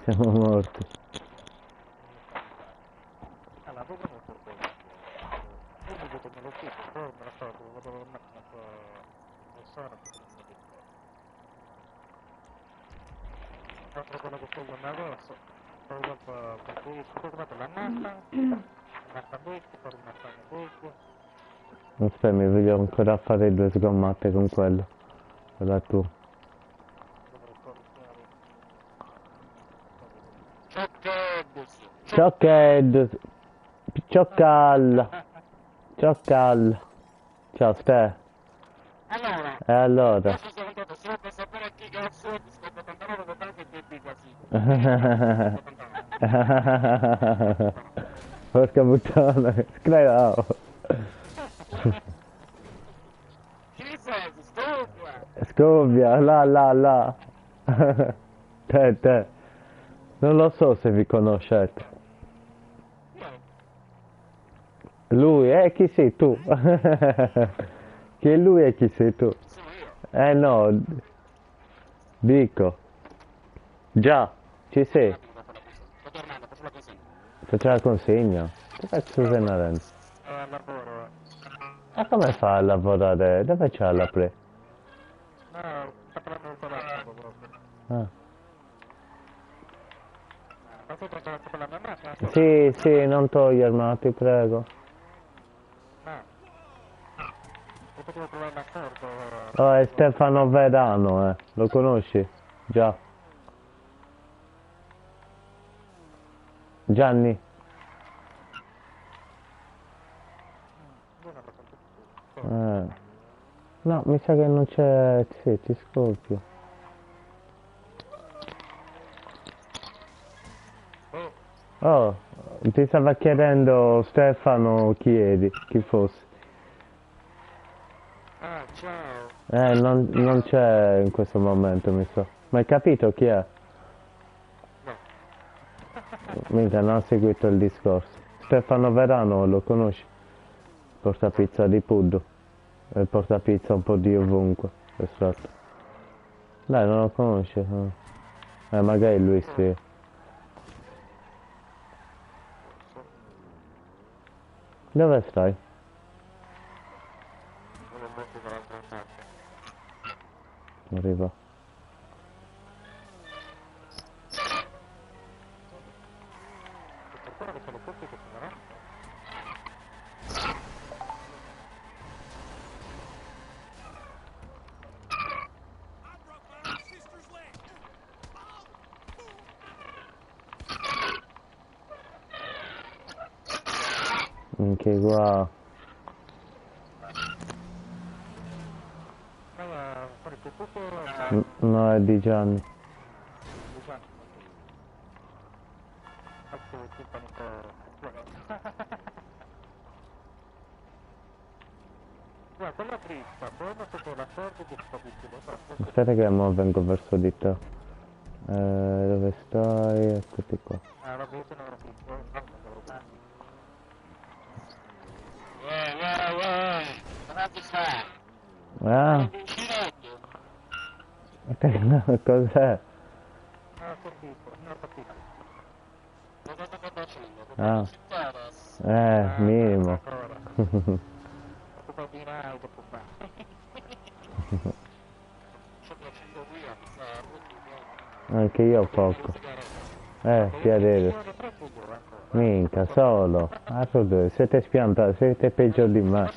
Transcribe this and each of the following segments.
Siamo morti. Allora, poi come per quello? Io mi vedo nello stesso, però me la so, vado a macchina non so, non mi ricordo. Altro quello che sto guardando adesso, poi dopo, per cui sto guardando la nata becco, poi una stagna becco. Aspetta, mi voglio ancora fare 2 sgommate con quello. Quella tu. Dovrei correggere. Ciocched! Cioccal! Cioccal! Ciao Ste. Allora, E allora? adesso sono andato solo per sapere chi cazzo è, sto contando da tanto tempo così. Porca puttana, screo! Chi sei? Stufa! Scoppia, là. Te. Non lo so se vi conoscete. Lui, chi sei tu? Chi è lui e chi sei tu? Sono io. No, dico. Già, ci sei. Sto tornando, faccio la consegna. Faccio la consegna. Che cazzo stai andando? Al lavoro. Ma come fa a lavorare? Dove c'è la pre? No, sta parlando il telefono proprio. Ah. Ma tu sta parlando a me? Sì, non togliermela, ti prego. No. Io potevo trovare l'accordo. Oh, è Stefano Verano, lo conosci? Già. Gianni? Io non lo sento più. No, mi sa che non c'è... Sì, ti scoppio. Oh, ti stava chiedendo Stefano chi eri, chi fossi. Ah, ciao. Non c'è in questo momento, mi sa. Ma hai capito chi è? No. Mica non ha seguito il discorso. Stefano Verano, lo conosci? Porta pizza di Puddo. E porta pizza un po' di ovunque. Esatto. Dai, non lo conosci? Magari lui sì. Dove stai? Sono molto dall'altra parte. Arriva. Per quello che sono tutti che sono, no? Anche qua. Ma fare tutto No, è di Gianni. diciamo. Ecco, tutto un po'. Guarda, quella dritta, poi non so l'accordo che sta vicino. Aspetta che mo vengo verso di te. Dove stai? Eccoti qua. Ah, la volta non era più. Cosa fai? Ah? Cos'è? Ah, capito, non ho capito. Cosa stai facendo? Ah. Minimo. Dopo dirai, dopo fa. Sto facendo via, mi sa, Anche io poco. Piacere. Minchia, solo. Altro due. Siete spiantati, siete peggio di me.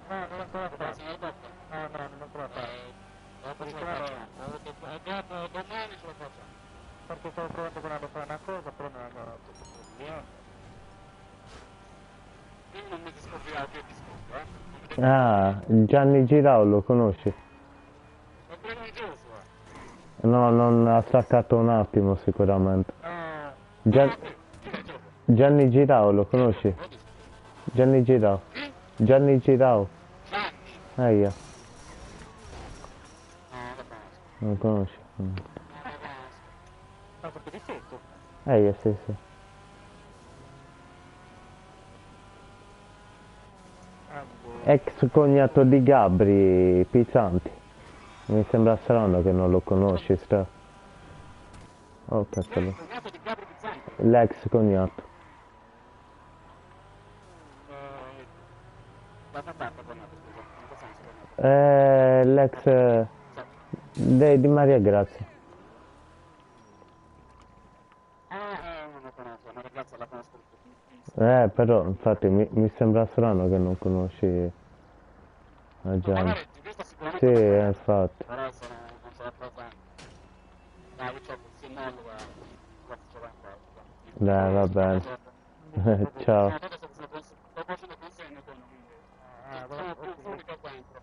No, non ancora fatto. No, non ancora fatto. Domani ce la faccio. Perché stavo provando a fare una cosa, però non è andato via. Quindi non mi discordi che discordo, Ah, Gianni Girao lo conosci? È religioso, No, non ha staccato un attimo sicuramente. Gianni Girao lo conosci? Gianni Girao. Gianni Girao. Io. Non lo conosci? Ma perché di sotto? Io, sì. Ex cognato di Gabri Pizzanti. Mi sembra strano che non lo conosci, Oh, cazzo. Cognato di Gabri di Zanco. L'ex cognato. Da che parte cognato, scusa? In che senso cognato? L'ex di Maria Grazia. Non lo conosco, ma ragazza la conosco. Però, infatti, mi sembra strano che non conosci la Gianni. Magari ti visto Sì, sicuramente una volta, infatti. però non sono presente. Dai, io c'ho il signolo qua si trova in qua. Dai, va bene. Ciao. No, tanto sto facendo consegna con quindi sono più fuori che dentro.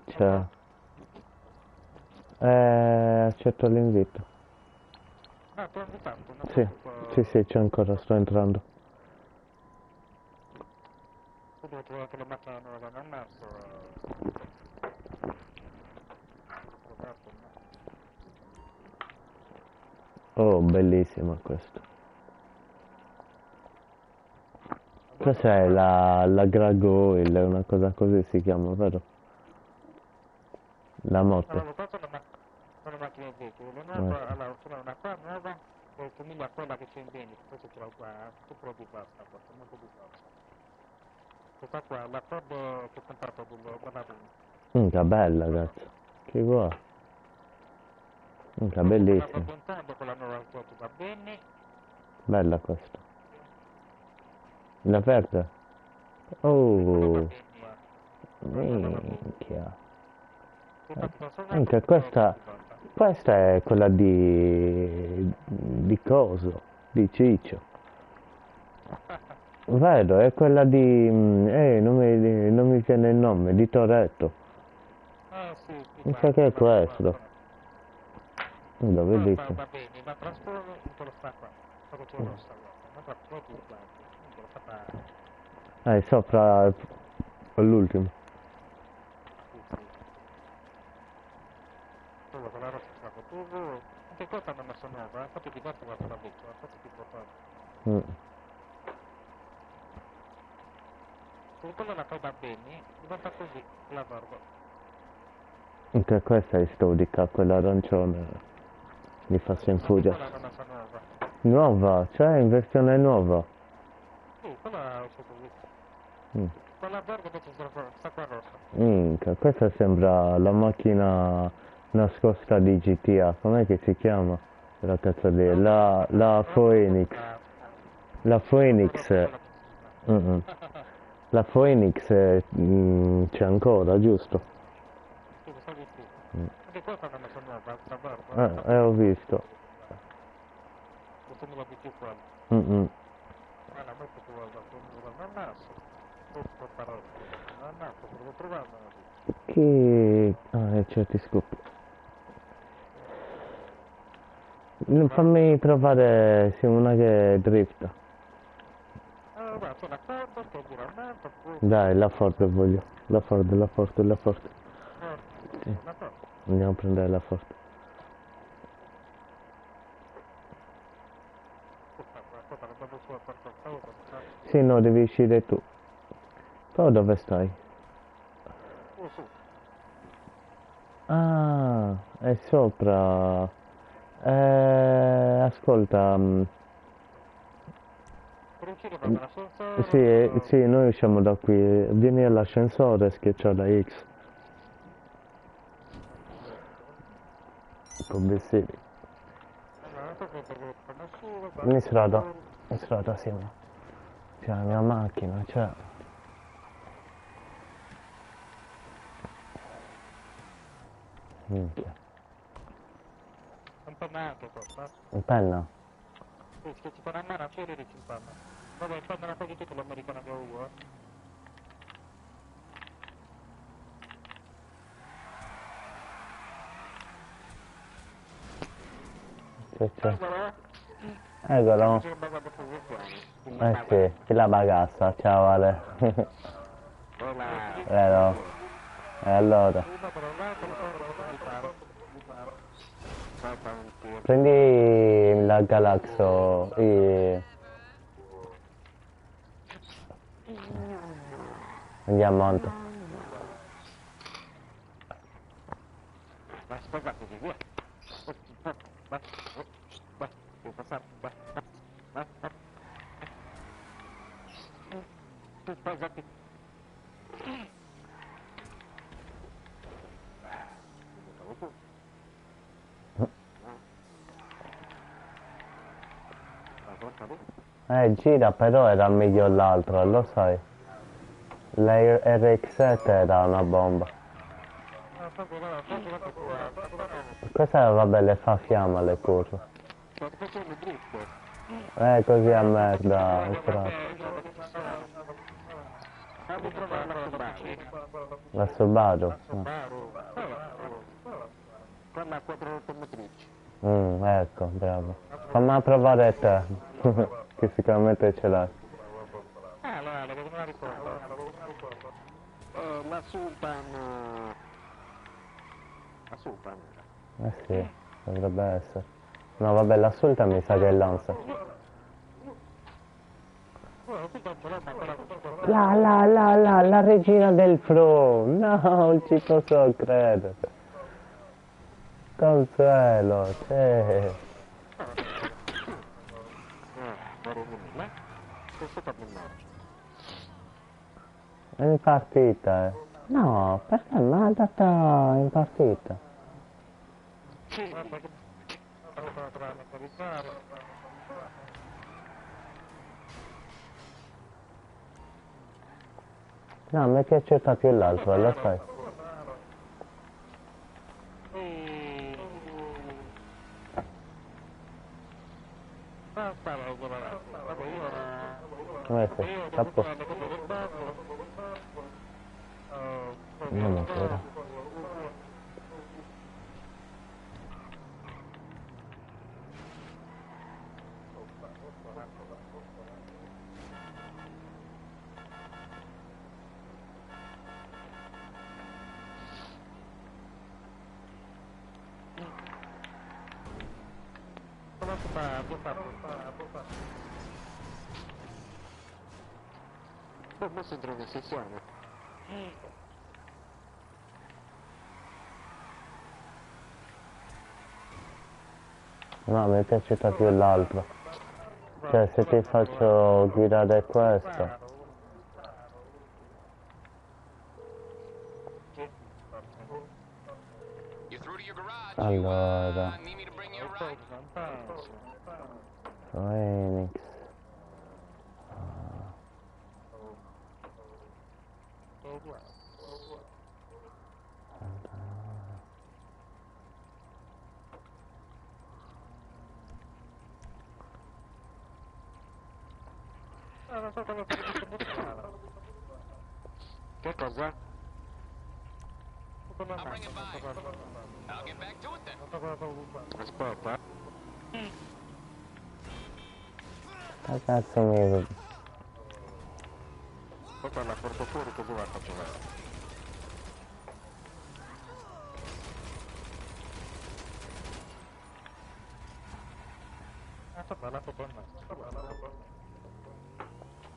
Ciao. Accetto l'invito. Ah, ti ho invitato, non Sì, sì, c'è ancora, sto entrando. tu devi trovare che lo mettono nel naso. Oh, bellissima questa. Cos'è la gargoyle? Una cosa così si chiama, vero? La moto. Allora, questo è una macchina di veicolo nuova, allora sono una qua nuova, che somiglia a quella che c'è in vendita, questo ce l'ho qua, super di pasta, molto di pasta. Questa qua è la Ford che ho comprato con la Rune. Minchia, bella, cazzo. Che vuoi? Minchia, La sto bellissima. contando con la nuova auto, va bene? Bella questa. La verde? Oh, minchia. Minchia, questa è quella di coso, di Ciccio. Vedo, è quella di, non mi viene il nome, di Toretto. Sì, Mi sa che è questo. Lo bellissimo. va bene, la trasformo in quello sta qua, quello c'è rossa, guarda, ma proprio uguale, quello fatta... Sopra all'ultimo. Sì. Quello con la rossa sta proprio... Anche questa non è messa nuova, infatti di questo guarda la vecchia, infatti ti porto... Se quella la fai da bene, diventa così, la guardo. Anche questa è storica, quella arancione. Mi fa infuria. Quella non è messa nuova. Nuova, cioè in versione nuova. Sì, quella è così. Quella verde invece sta qua rossa. Minchia, questa sembra la macchina nascosta di GTA, com'è che si chiama? La cazzo di... La Phoenix. La Phoenix. La Phoenix c'è ancora, giusto? Sì, lo so di sì. Anche questa non è messa nuova, sta verde. Ho visto. Questo me lo dici qua. Allora, molto guarda, con il naso. Tutto parole. Il naso, devo trovarlo. Che... certi scopi. Fammi provare se una che drifta. Allora, c'è la Ford, che dura un altro, Dai, la Ford voglio. La Ford. Sì. la Ford. Andiamo a prendere la Ford. Aspetta, la devo solo per qualcosa. Sì, no, devi uscire tu. Però dove stai? Su. Ah, è sopra. Ascolta. Per uscire vado all'ascensore. Sì, noi usciamo da qui. Vieni all'ascensore, schiaccia la X. Combustibili. In strada, sì, ma c'è la mia macchina, c'è. Minchia. Un po' manco qua. In penna? Sì, se ci fanno a mano, c'è lì ci fanno. Vabbè, in penna poi tutto l'americano che ho io. C'è. Eccolo. Sì, chi la bagassa, ciao Ale. Vero? E allora? Prendi la Galaxo andiamo Anto. Ma Gira, però era meglio l'altro, lo sai. La RX7 era una bomba. Questa, vabbè, le fa fiamma le curve. Così a merda, la Subaru. Quella a 4 automotrici. Ecco, bravo. Fammi provare te, che sicuramente ce l'hai. Allora, non la ricordo. La Sultan... La Sultan. Sì, dovrebbe essere. No, vabbè, l'assolta mi sa che è l'Ansa. La regina del Pro! No, non ci posso credere. Consuelo, c'è. È in partita, No, perché mi ha andata in partita? No, mi è piaciuta più l'altro, lo sai. Sì, tappo. Non ancora. Come si trova in sessione? No, mi è piaciuta più l'altro. Cioè, se ti faccio guidare questo. Allora. Phoenix. Che cosa? Aspetta. Che cazzo mi... Poi la porto fuori così la faccio vedere.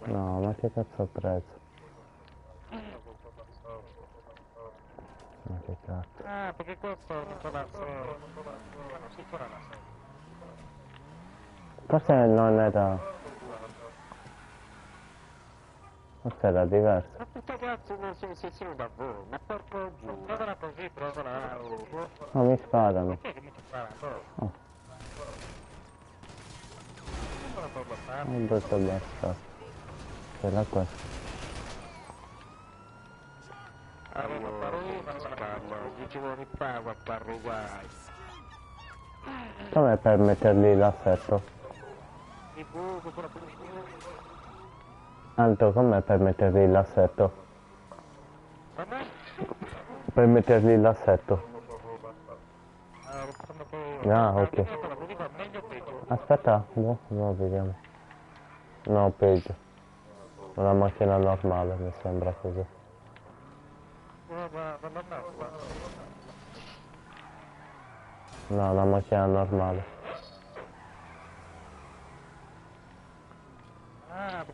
No, ma che cazzo ho preso? Ma che cazzo? Ah, perché questo non c'è la non si farà la serie. Forse non era... Forse era diverso. Ma questo cazzo non sono sessione da voi, ma porco giù. Provala così, provala. No, mi sparano. Perché mi sparano? Oh, Non la può fare. un brutto bastardo. Ce l'ha qua. Allora, gli ci vuole pago a parlo guai. Come per mettergli l'assetto? Di buco, con la polizia. Anto, com'è per mettergli l'assetto? Vabbè? Per mettergli l'assetto. Ah, ok. Aspetta, no, vediamo. No, peggio. Una macchina normale, mi sembra così. No, una macchina normale. Ah,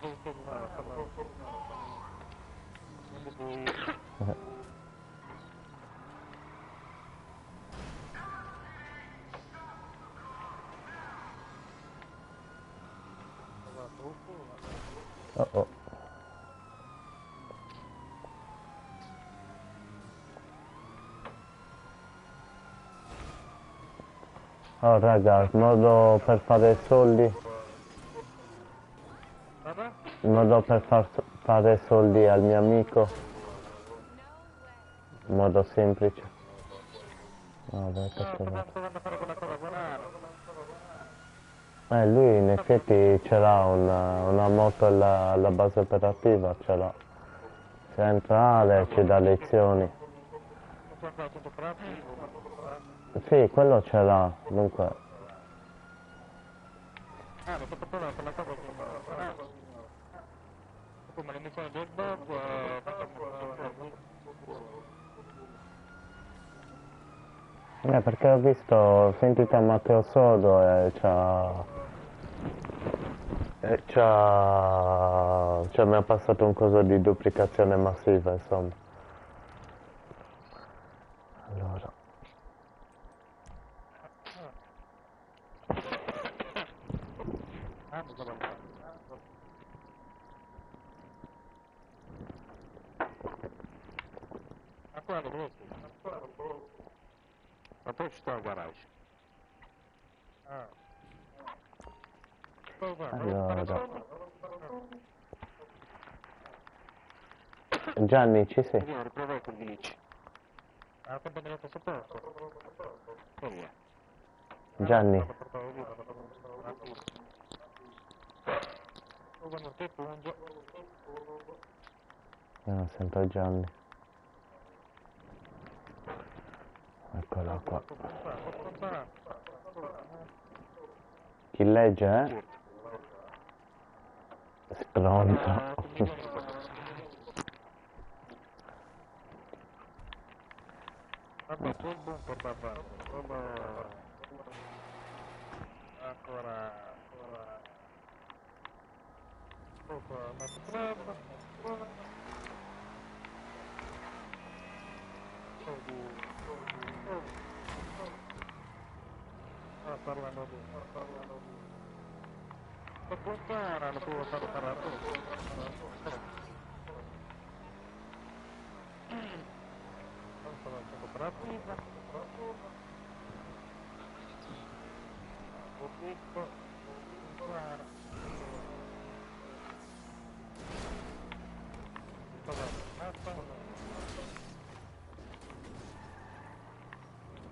Oh oh. Oh raga, il modo per fare soldi in modo per fare soldi al mio amico, in modo semplice. Vabbè, lui in effetti ce l'ha una moto alla base operativa, ce l'ha. Centrale, ci dà lezioni. Sì, quello ce l'ha, dunque. Come l'emissione del bug, Perché ho visto, ho sentito Matteo Sodo e mi ha passato un coso di duplicazione massiva, insomma. Allora. Ma poi ci sta il garage. Allora. Gianni, ci sei? Io ho riprovato il 10. Quanto mi avete sopporto? E via. Gianni. No, sento Gianni. Eccolo qua. Chi legge, Stronzo. Vabbè, c'è il bunker da fare. Ancora. Parlando di. Per puntare, lo devo fare parlare.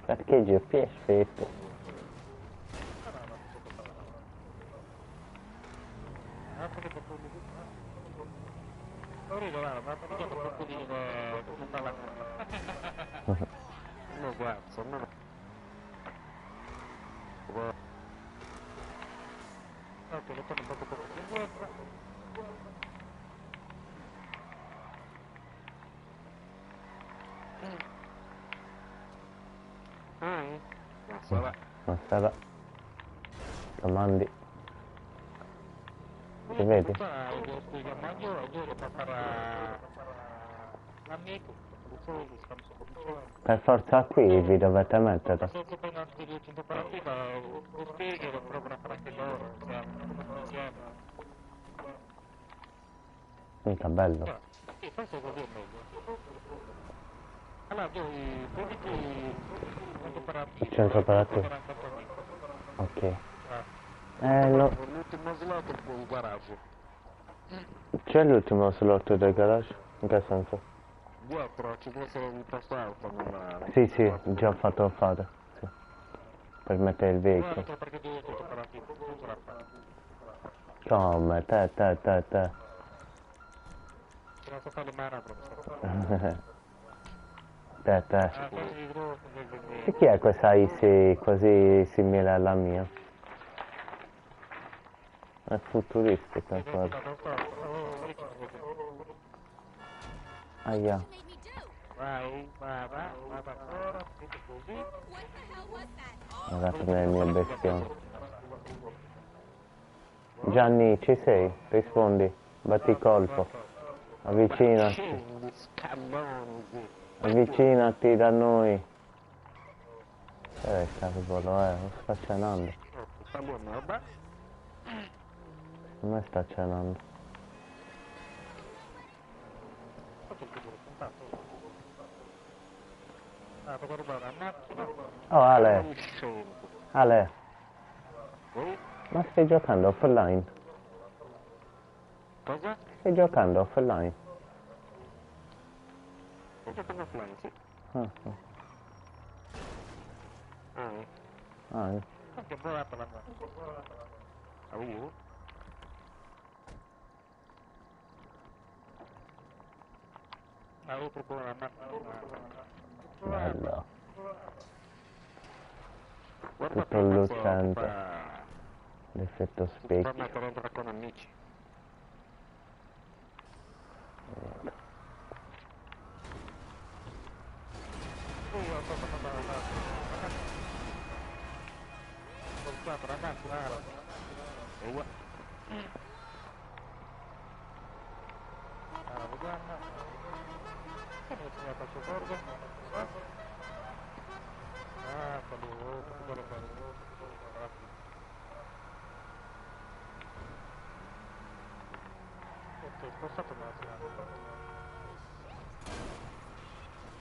Perché PS4? No, guarda, no. Ok, lo torno un poco più indietro. Buonasera. Comandi. Ti vedi? Per forza qui vi dovete mettere. Mica bello. Il centro operativo. Ok. No. L'ultimo slot è il garage. C'è l'ultimo slot del garage? In che senso? Dietro ci deve essere il posto auto. Sì, sì, già fatto fare. Sì. Per mettere il veicolo. Come? Te. Te. E chi è questa IC così simile alla mia? È futuristica quasi. Aia. Guardate le mie bestioni. Gianni, ci sei? Rispondi. Batti colpo. Avvicinati. Avvicinati da noi. Cavolo, lo sta cenando. Non sta cenando. Oh Ale. Ale. Ma stai giocando offline? Cosa? Stai giocando offline? Sto giocando offline, sì. Ah, ah. Che buona per la mano. Ah, io? Ah, io proprio la mano. Bello. Guarda Tutto lucente. fa... L'effetto Si può specchio. mettere entra con amici. Ragazzi, vediamo. Come si faccio cordo? Ah, quello ok, spostato un attimo.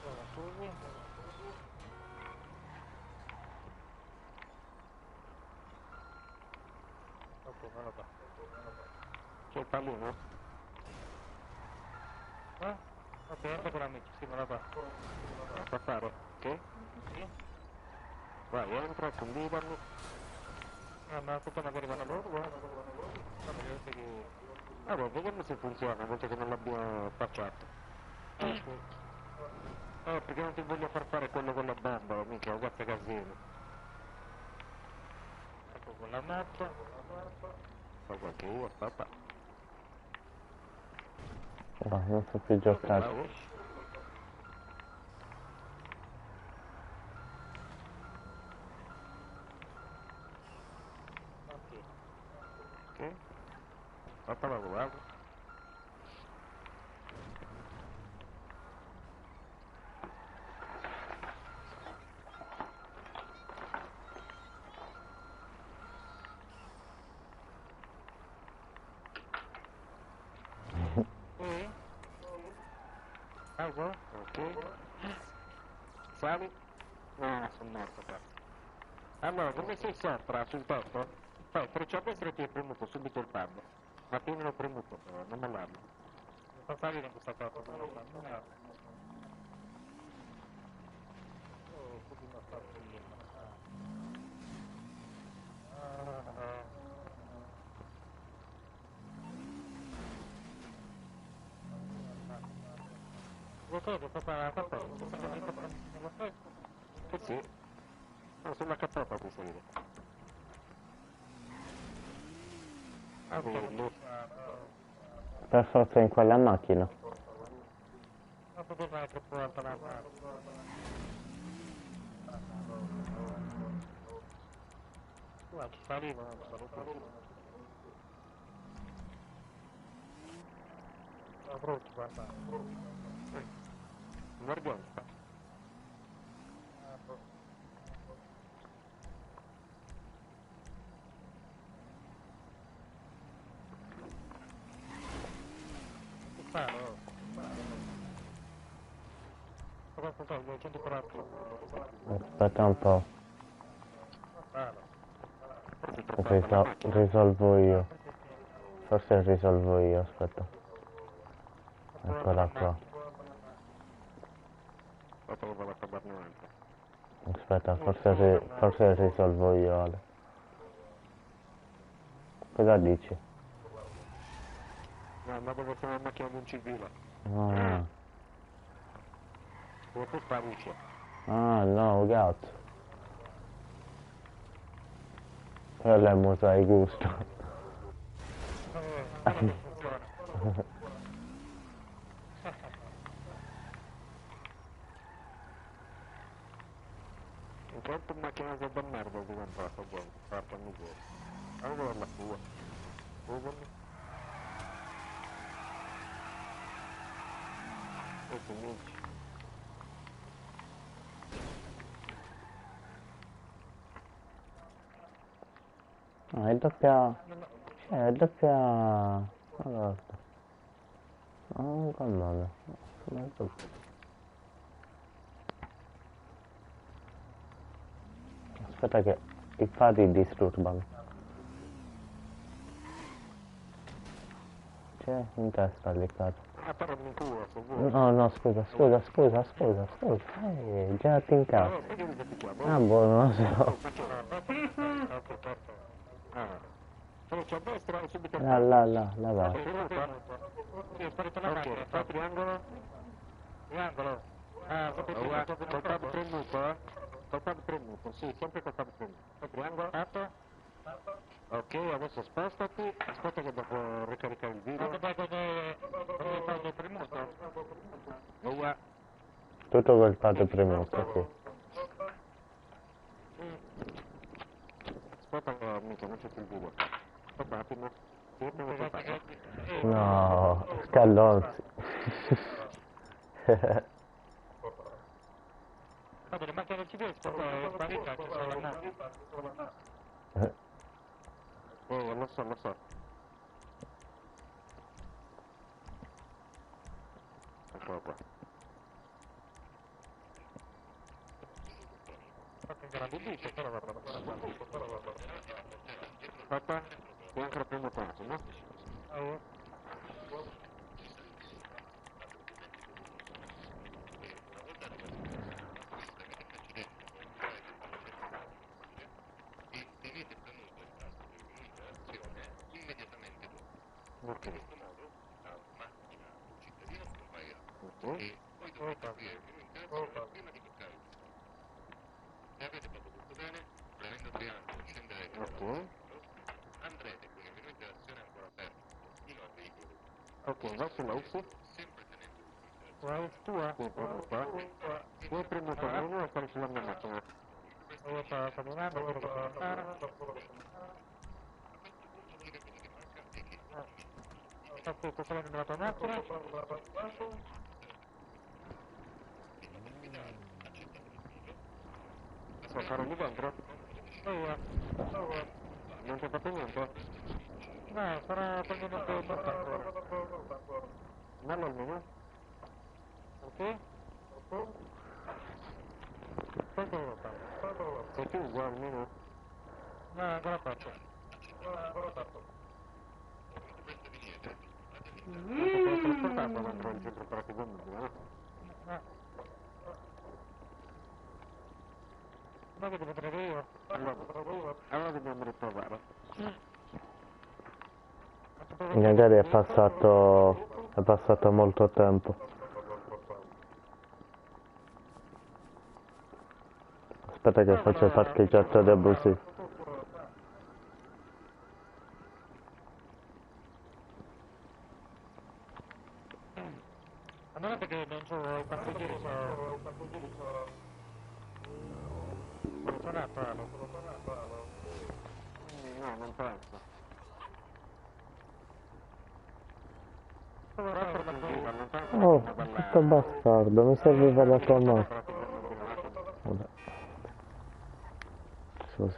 Allora, così. Ok, me lo fa. C'è il pallino? Ok, entra con amici, sì, me la fa. Passare, ok? Sì. Vai, entra, condividami. Ma tutto magari vanno loro, allora, vediamo se funziona, invece che non l'abbiamo facciato. Perché non ti voglio far fare quello con la bambola, mica, guarda casino. Ecco con la mappa. Fa qualche io, aspetta. No, non so più giocare. Ok. Aspetta, la guardo. Salvo? Ok. Sali? Ah, sono morto qua. Allora, come sei sopra sul tetto? Poi freccia a destra e ti hai premuto subito il pad. Ma prima l'ho premuto, però, non mollarlo. Non fa salire in questa cosa, non lo fa. Non è. Oh, così non sta prima. Lo so che fa la tappa, non lo fai? Eh sì. No, sulla cappella puoi salire. Ah, bello. Per forza in quella macchina. Non potevo fare troppo alta la mano. Guarda, ci salivo, non saluto. No, brutto, guarda. Vergogna. Sparo. Cosa ascoltare? 240. Aspetta un po'. Sparo. Risolvo io. Forse risolvo io, aspetta. Eccola qua. Aspetta, forse risolvo io, Ale. Cosa dici? No, ma dove sono una macchina di un civile? Ah, Dove tu sparisci? no, gatto. Quello è molto di gusto. Non funziona. Intanto macchina da merda è diventata buona, porca miseria. Allora la tua. Provami. E cominci. No, è doppia... Cioè, è doppia... Allora... No, calmate. Aspetta che i fari disturbano. C'è in testa leccato. Però mi culo, se vuoi. No, scusa. Girati in casa. Ah, boh, non lo so. Freccia a destra e subito Là, va. Sì, è sparito la macchina. Fai triangolo. Triangolo. Col tab premuto, eh? Col tab premuto, sì, sempre col tab premuto. Fai triangolo. Fatto. Ok, adesso spostati. Aspetta che devo ricaricare il video. Con il tab premuto. Uè. Tutto col padre premuto, sì. Aspetta che mica non c'è più il video. Aspetta un attimo. Sì, devo portare. No, scallonzi. Vabbè, le macchine civili è sparita, c'è solo la moto. Lo so. Eccolo qua. Fatto un grande buco, però va bene. Aspetta, devo ancora prendere un attimo. Ok. Ok, vai sulla UFO. La UFO tua? Sì, premuta. Vuoi premuta meno o fare sulla mia macchina? Sto camminando, quello che devo fare. Sto salendo nella tua macchina. Sto fare lì dentro? Non ti ho fatto niente? No, sarà prendendo il portafoglio. Bello almeno? Ok? Quanto lo fa? Sei tu uguale almeno? No, ancora fatto. Non si può trasportarlo dentro il centro operativo mobile, no? No. Ma che devo trovare io? Allora dobbiamo riprovare. Magari è passato molto tempo. Aspetta che faccio il parcheggiatore abusivo. Allora perché non c'ho i passeggeri, sono a palo. No, non penso. Oh, sto bastardo, mi serviva la tua mano. Vabbè. Scusa,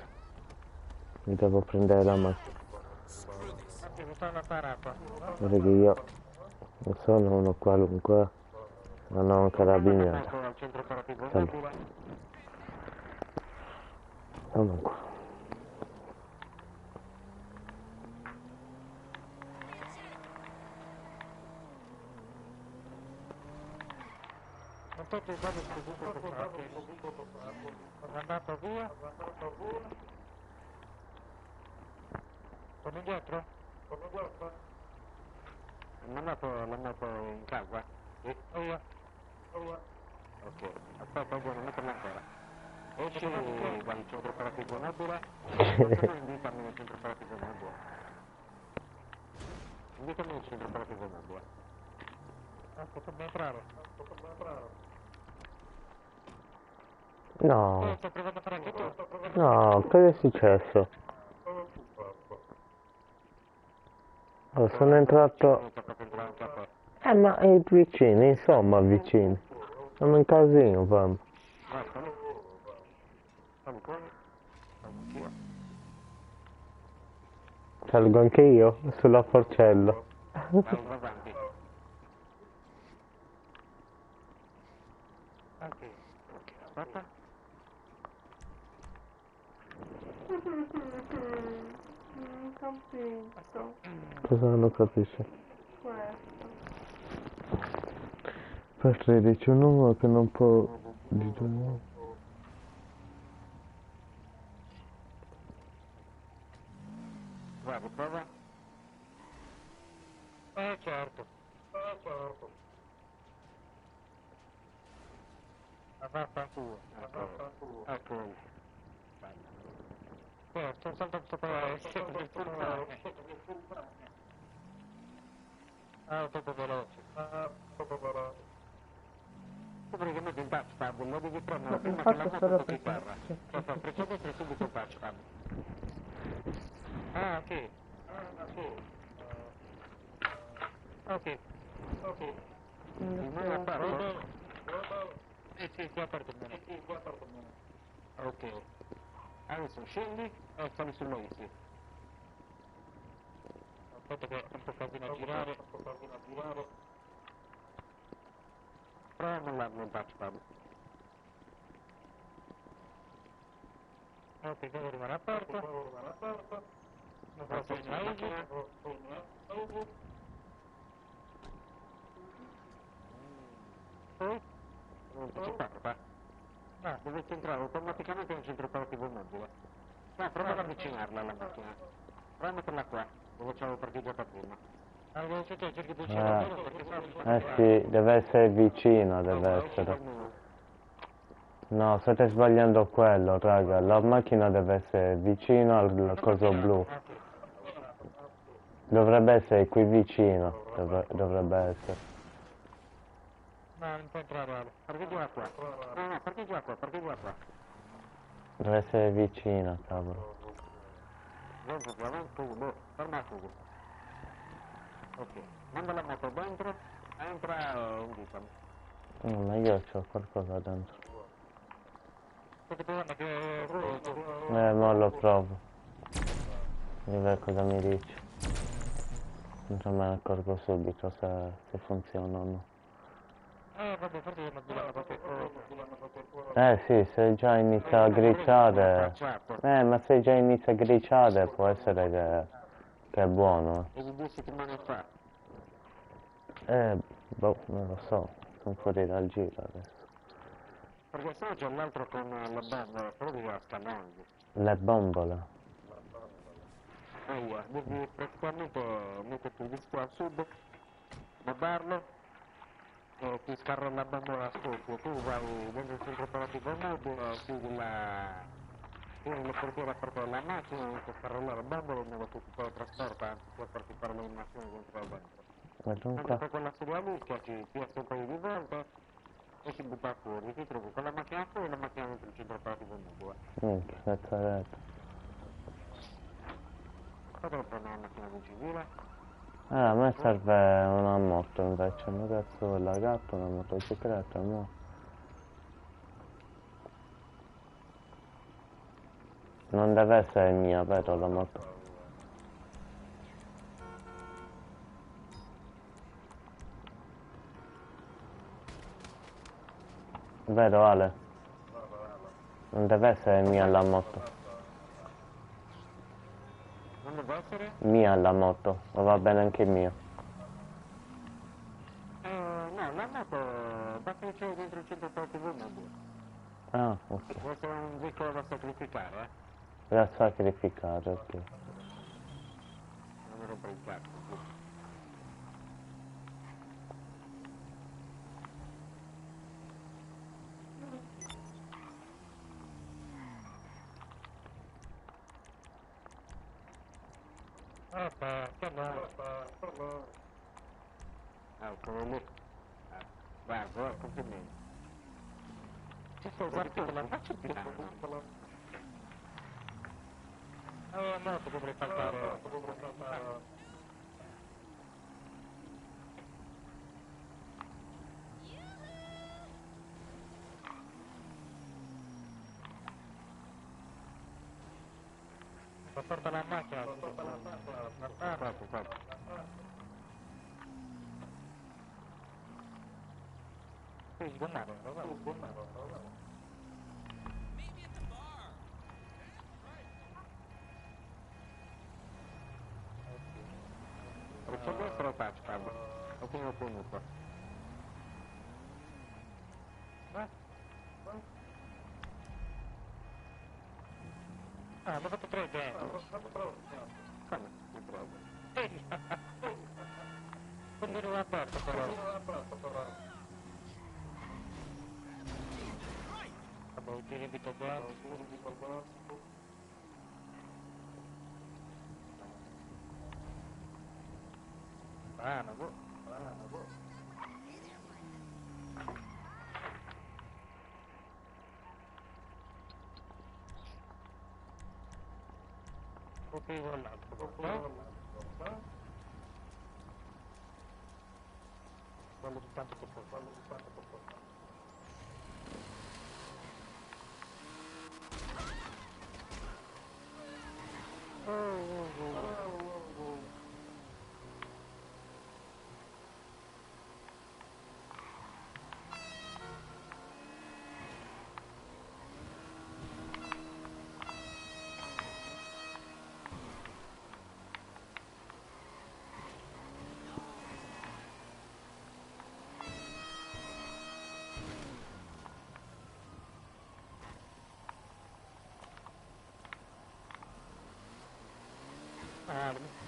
mi devo prendere la macchina. Guarda che io non sono uno qualunque, non ho un carabiniere. Comunque. Non so che vado sono andato via. Sono indietro? L'ho andato in casa? Sì. Ok, aspetta, buono, metterla ancora. Esci dal centro operativo mobile. Indicami nel centro operativo mobile. Indicami nel centro operativo mobile. Sto per entrare. No, Sto provando a fare anche tu. no, cosa è successo? Oh, sono entrato... ma è vicino, insomma vicino. Sono in casino, fammi. Salgo anche io sulla forcella. Aspetta. Cosa non capisce? per 13 un numero che non può di due. Guarda, prova. Certo. Certo. Ma vaffanculo. Ecco. Sto saltando per il pulsante. Troppo veloce. Tu praticamente il touchpad lo devi prendere prima che la moto tocchi terra. Precedete subito il touchpad. Ok. Ok. Il menu è aperto? Sì, è aperto il menu. Ok. Adesso scendi e sali sull'AC. Aspetta che è un po' casino a girare. Prova a mollarlo il touchpad. Ok, quello rimane aperto. Lo faccio in AC. Poi? Non ci parla. Dovete entrare automaticamente nel centro operativo mobile. Prova ad avvicinarla alla macchina. Prova a metterla qua, dove c'avevo parcheggiata prima. Allora, cerchi di avvicinarla perché Sì, deve essere vicino, deve essere. No, state sbagliando quello, raga. La macchina deve essere vicino al coso blu. Dovrebbe essere qui vicino. Dovrebbe essere. No, non può entrare. Parcheggia qua. No, parcheggia qua. Deve essere vicino, cavolo. Ferma Fugo. Ok, manda la moto dentro, entra un butano. Ma io c'ho qualcosa dentro. Perché problema che Mo lo provo. Devi vedere cosa mi dici. Non me ne accorgo subito se funziona o no. vabbè, forse io non dilano proprio Sì, se già inizia a griciare. Ma se già inizia a griciare può essere che è buono. E di 2 settimane fa. Boh, non lo so. Sono fuori dal giro adesso. Perché se no c'è l'altro con la banda, però di scannando. Le bombole. Devi praticamente metterti il disco a sud, modarlo, e ti scarra la bambola a scoppio. Tu vai dentro il centro operativo mobile, chiudi le portiere aperte della macchina, inizia a scarrellare la bambola in modo che ti poi trasporta, anzi puoi farti fare le immagini dentro la dentro. Mentre con quella sedia lì schiacci PS un paio di volte e si butta fuori, ti trovi con la macchina fuori e la macchina dentro il centro operativo mobile. Che cazzo è detto? Poi prendere la macchina di civile. A me serve una moto invece, un cazzo la gatto, una motocicletta, no? Non deve essere mia, vero la moto? Vero Ale? Non deve essere mia la moto. Non deve essere? Mia la moto, o va bene anche mia? No, la moto basta che c'è dentro il centro operativo mobile. Ah, ok. Può essere un veicolo da sacrificare, Da sacrificare, ok. Non mi rompere il cazzo. Che no. Quello lì. Guarda, complimenti. Ci sto guardando, la faccio piano. No, dovrei saltare. Porta la macchina. Fatto. Sì, sgommato, C'è destro il touchpad, lo tengo tenuto. Continua aperto però. Vabbè, tiri di basso. Bravo. Ok, l'altro. Quello soltanto per forza.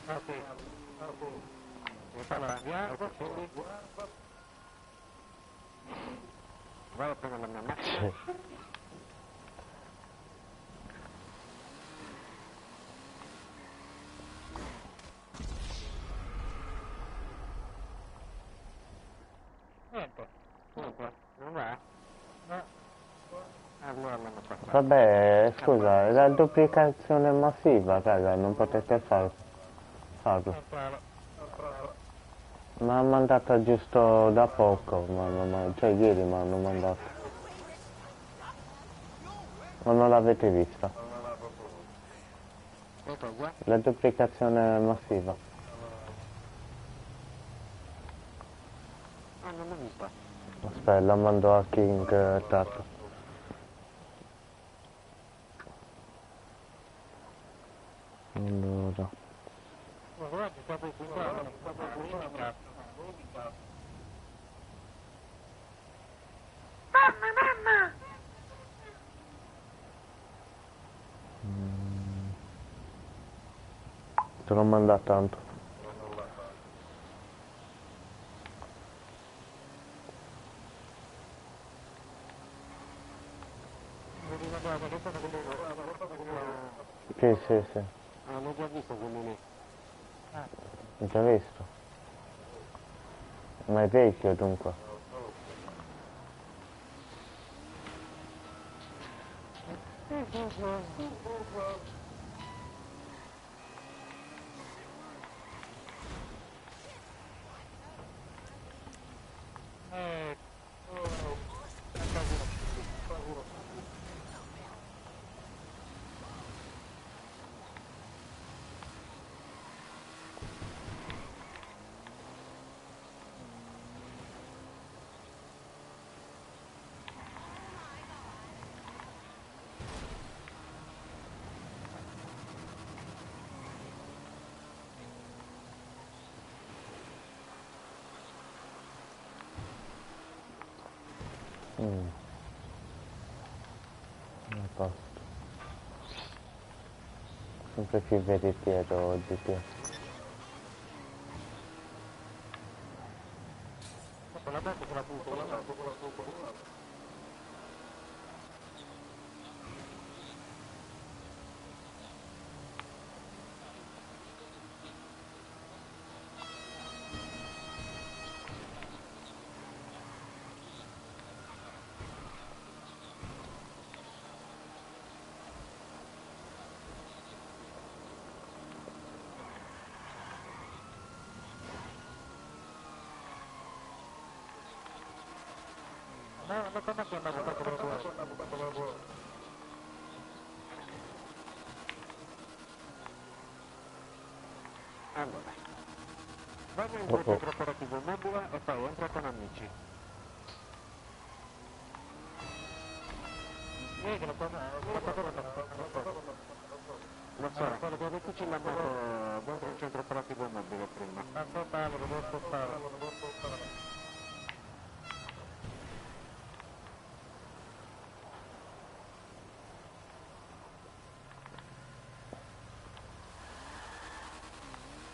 Ok. Allora, guarda, vai a prendere la mia macchina. Niente, non va? No. Allora l'hanno passato. Vabbè, scusa, la duplicazione massiva, raga, non potete farlo. Mi ha mandato giusto da poco, cioè ieri mi hanno mandato. Ma non l'avete vista? La duplicazione massiva. Ah, non l'ho vista. Aspetta, la mando a King Tato. Allora. Guarda, proprio qua. Mamma! Te l'ho mandato tanto. Sì. Ah, l'ho già visto quello lì. L'ho già visto. Ma è vecchio dunque. A posto. Sempre più veritiero oggi, Dio. No, come che andavo a fare? Allora, vai nel centro operativo mobile e poi entra con amici. Lo so, quello che ho detto ce l'hanno dentro il centro operativo mobile prima. Aspetta, lo devo spostare.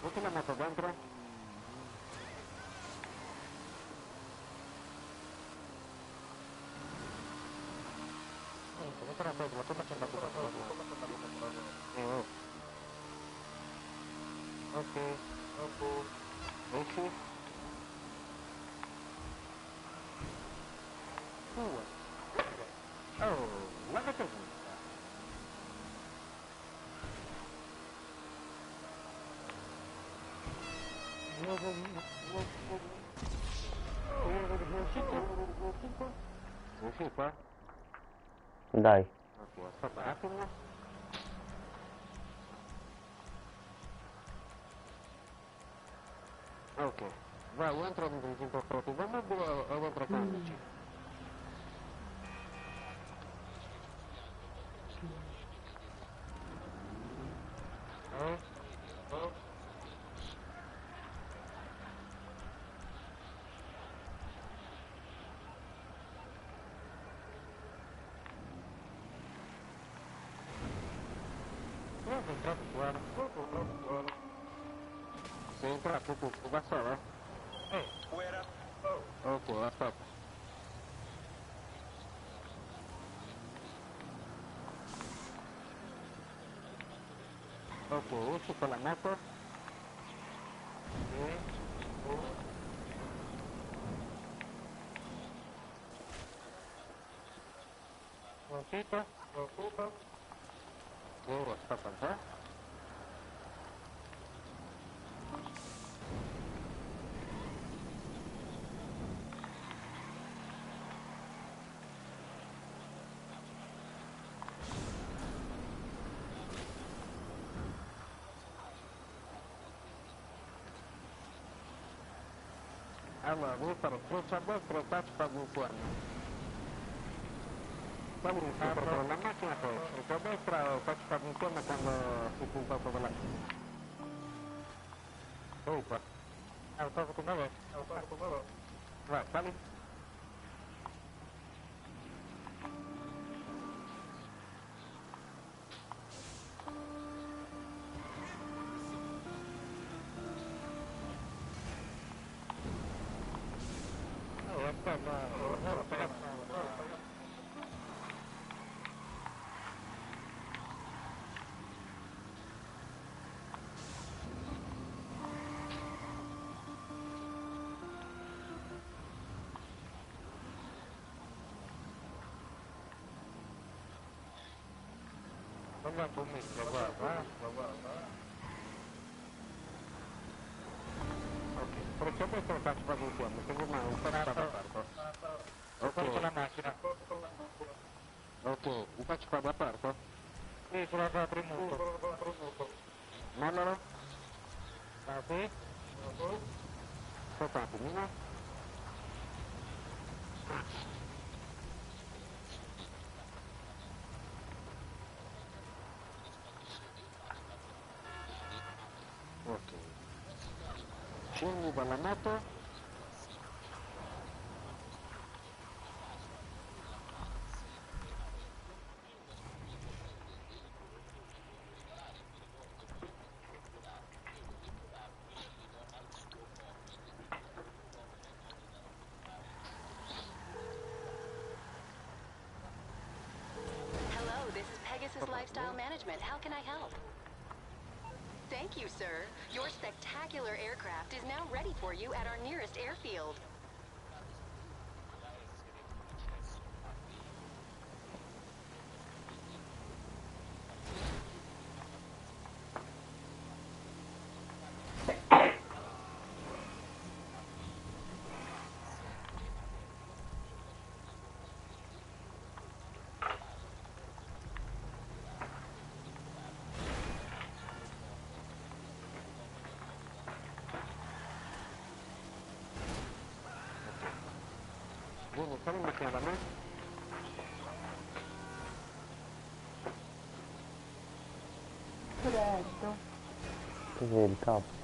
Metti la moto dentro? Ok, esci. 2. Oh, l'avete vista? Usci qua? Dai. Ok, aspetta un attimo. Ok, vai, entro dentro il mobile o entro candici. Sono entrato qua. Sei entrato tu da sola? Ok, aspetta. Ok, usci con la moto. Uscito. Aspetta un po'. Allora, devo fare croce a destra e touchpad insieme. Quando mi apro la macchina poi croce a destra e touchpad insieme quando si puntato dalla macchina. Opa. Ho fatto con me. Vai, sali. Non un mischio, guarda. Ok, croce a destra e touchpad insieme, quindi ormai un touchpad aperto. Ok. La macchina. Ok, il touchpad aperto? Sì, sulla premuto. Mollalo. Ah, sì? Aspetta un attimino. Ok. Scendi dalla moto. Hello, this is Pegasus Lifestyle Management. How can I help? Thank you, sir. Your spectacular aircraft is now ready for you at our nearest airfield. Vieni, sali in macchina da me. Freddo. Così il capo.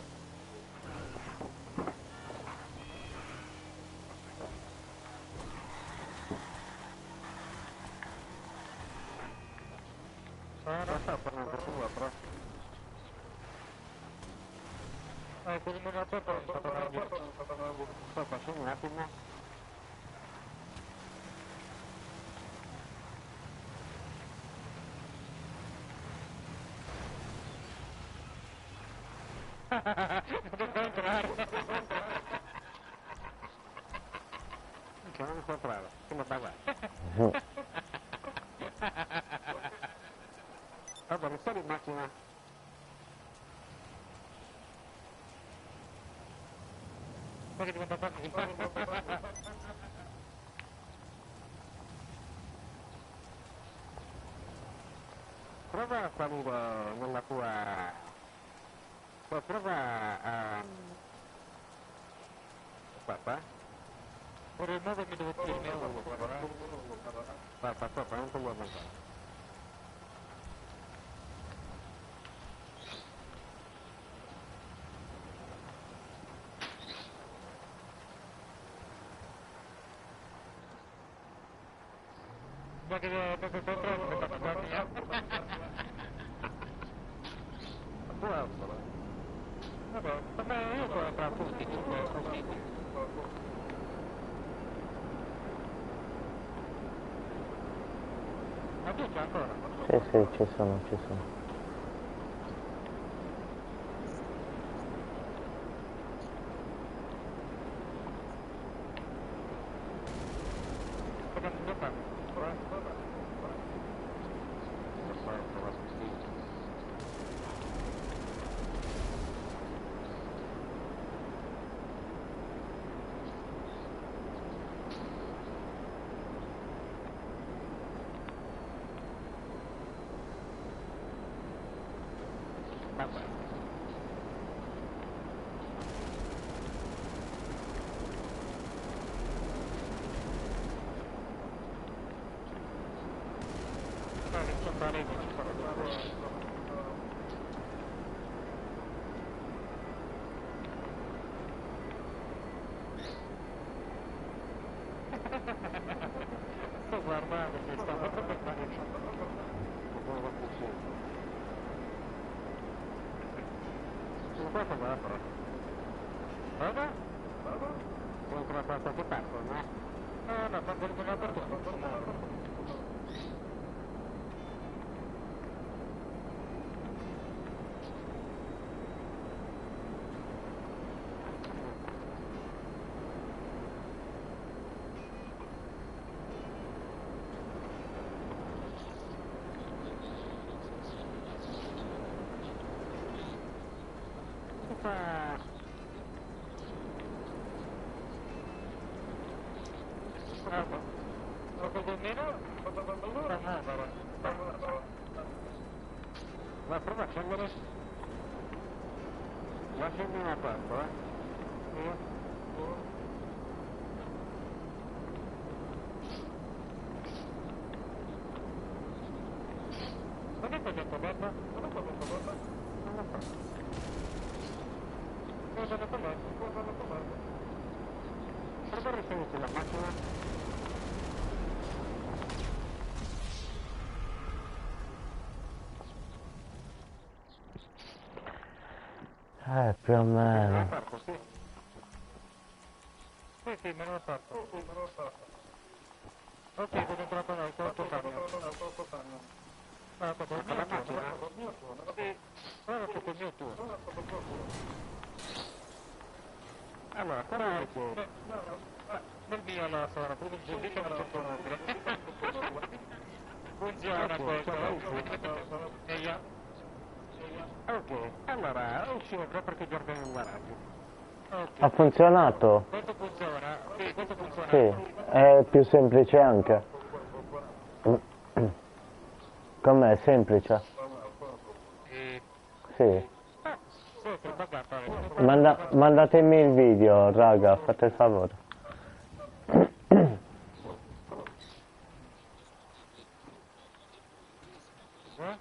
Sta tornando su però. Così non ho aperto, sta tornando dietro. Aspetta, scendi un attimo. Devo entrare. Non so entrare, come va qua? Vabbè, non sto in macchina. Ma che diventa facile? Prova a salire nella tua... Prova a... Aspetta. Ora il 9 mi devo tirare uno, però. Aspetta, non ti vuoi mandare. Ma che devo entrare? Vabbè, per me io sono entrato tutti, ma tu c'è ancora? Sì, sì, ci sono, ci sono. Cosa non devo fare? Vabbè. Sto guardando che sta per fare non posso guardare però. Cosa? Vuoi trovare da qualche parte, no? No, quando lo guardo per tutto. Ma prova a accendere. Lasciami una parte, non è che ho detto bella? Non ho detto bella? Non lo so. Cosa ho detto bella? Cosa ho detto bella? Prova a risalire la macchina. Più o meno. Sì, me l'ho fatto. Ok, sono entrato nel quarto camion. Ma sto con la macchina? Sì, ora sto col mio tuo. Allora, però nel mio la sono, per un giudizio non c'è nome. Funziona questo. E io? Ok, allora, uscire perché guardo in garage. Okay. Ha funzionato? Questo funziona? Sì, questo funziona. Sì, è più semplice anche. Com'è? Semplice? Sì. Mandatemi il video, raga, fate il favore.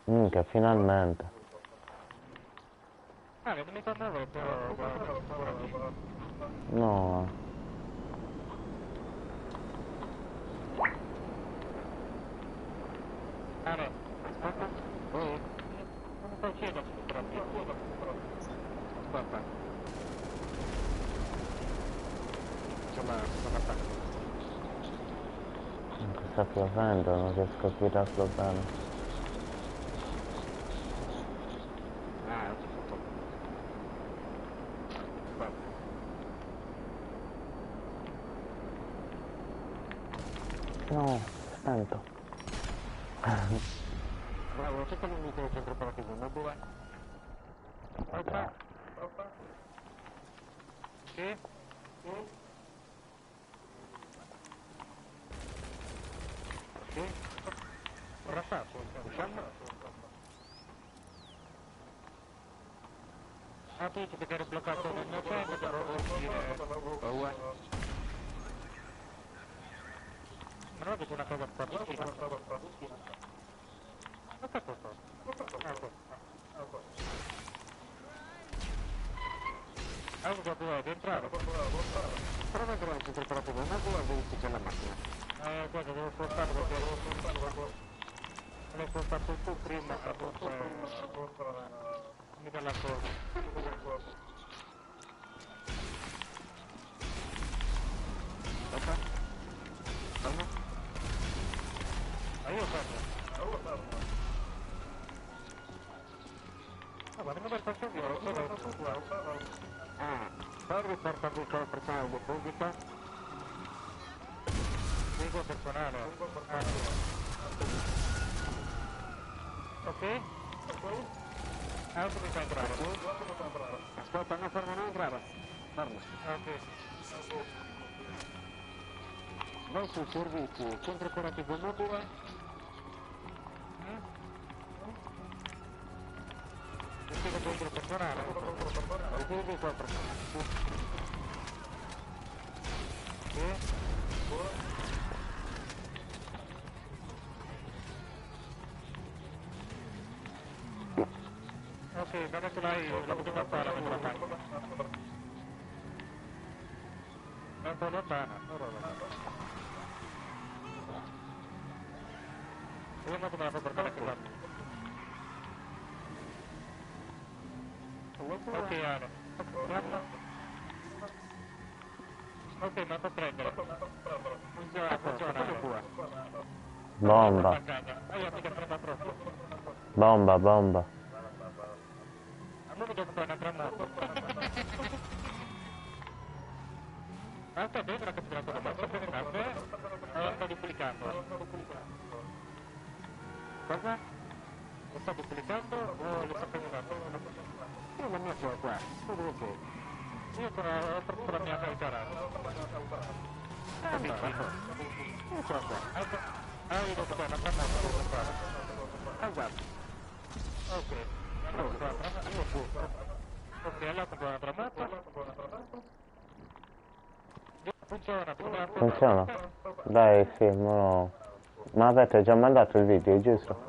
Minchia, finalmente. Non mi tornavo però... No. No, aspetta. Non sto uscendo proprio. Aspetta. C'è la parte. Sta piovendo, non riesco a guidarlo bene. No, spento. Bravo, c'è un mito del centro operativo, non dove? Opa. Sì? Sì? Ora fatto, diciamo? Ah, tu perché eri bloccato nel mio tempo, devo uscire. Ma non ho detto una cosa bravissima. Ma che cosa? Allora dovete entrare. Prova a entrare in centro operativo, non guarda che c'è la macchina. Guarda, devo spostare perché l'ho spostato tu prima, forse mi dà la cosa. Aspetta. Fermo. Io fermo. Ah, ma non mi faccio dire, lo so. Ah, poi riporta tutto il personale di pubblica. Lingue personale. Ah, sì. Ok? Altro mi fa entrare. Aspetta, non fermo, non entrare. Fermo. Ok. Vai sui servizi, centro operativo mobile. Gestire veicolo personale. Gestire veicolo personale. Sì. Ok, adesso la potete fare la macchina. È un po' lontana, Vediamo come la fa portare anche qua. Ok, Ano. Ok, ma fa prendere. Funziona. Bomba. Io mica prendo troppo. Bomba, bomba. A me mi devo fare un'altra moto. Sta bene la catturatura, ma sta bene vabbè. Allora sto duplicando. Cosa? Lo sto duplicando o lo sto prendendo? Io la mia ce l'ho qua. Tu dove sei? Io ho portato la mia garage. Allora, io ce l'ho qua. Io devo fare un'altra moto, devo fare. Guarda. Ok. Allora, io fu. Ok, allora compro un'altra moto. Funziona. Funziona? Dai, sì, no. Ma avete già mandato il video, giusto?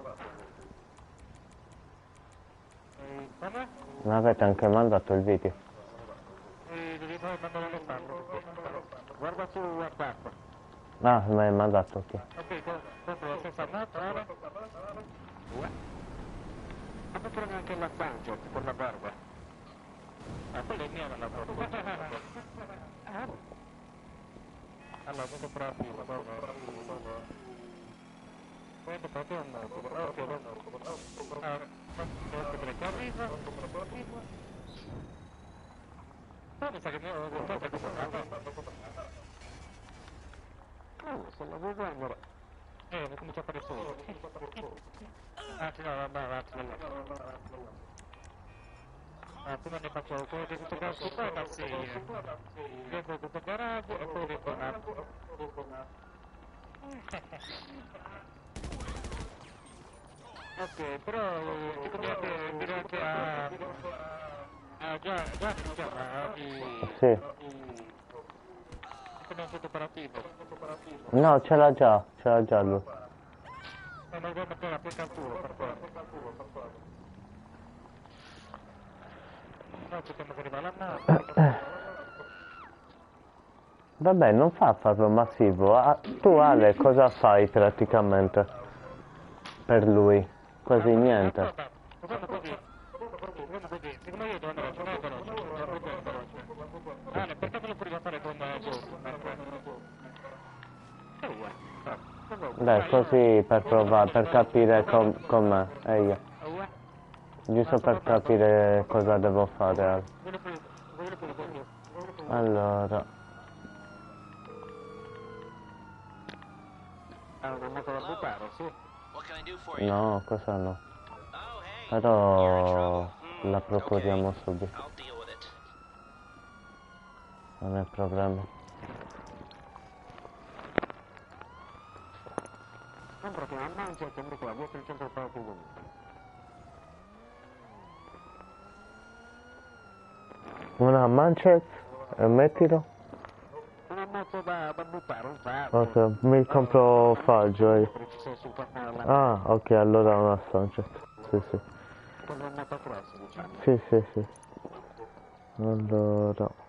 Come? Ma avete anche mandato il video? Devi mandare lo farlo. Guarda su WhatsApp. Ah, me l'hai mandato, ok. Ok, compro la stessa moto, ora. Ma non prendi anche la Sancho, per la barba. Ah, quella è mia la foto. Allora, molto operativo, Prendo proprio un moto. Ok, devo vedere che arriva. Poi mi sa che mi ho detto che sono se la vuoi vendere. Mi comincio a fare solo. Anzi, no, avanti. Prima ne faccio quello di questo caso qua, ma sì. Dentro questo garage e poi ritorno. Ok, però ci conviene dire anche già si chiama Sì. come un operativo. No, ce l'ha già lui. Ma devo mettere la pecca al tuo per quello. No, aspettiamo che arriva la moto. Vabbè, non fa farlo massivo. Tu Ale cosa fai praticamente per lui? Quasi niente. Aspetta, facciamo così. Siccome io devo andare, non è veloce. Perché me lo puoi fare con Dai, così per provare, per capire com'è. Io. Giusto per capire cosa devo fare. Ale. Allora. Ha una moto da buttare, sì. No, cosa no? Però la proponiamo subito. Non è problema. Comprati una mancia e tieni qua, dietro il centro parco comunque. Una manchet e mettilo. Una moto da buttare, un fardo. Ok, mi compro faggio io. Sul pannello. Ah, ok, allora una manchet. Sì, sì. Con un motocross, diciamo. Sì, sì, sì. Allora.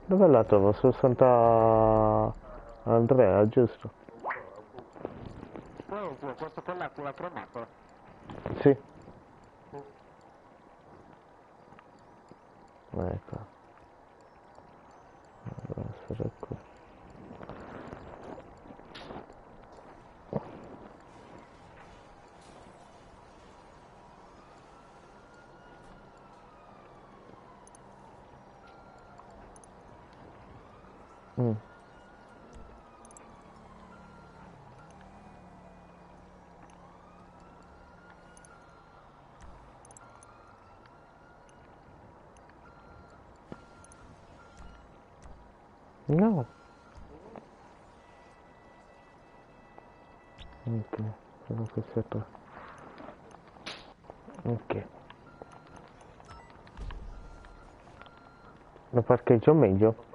Dove la trovo? Su Santa Andrea, giusto? Questo con là, con la cronaca. Sì. Ecco. Deve essere qui. Mm. No. Ok, credo che sia qua. Ok. Lo parcheggio meglio?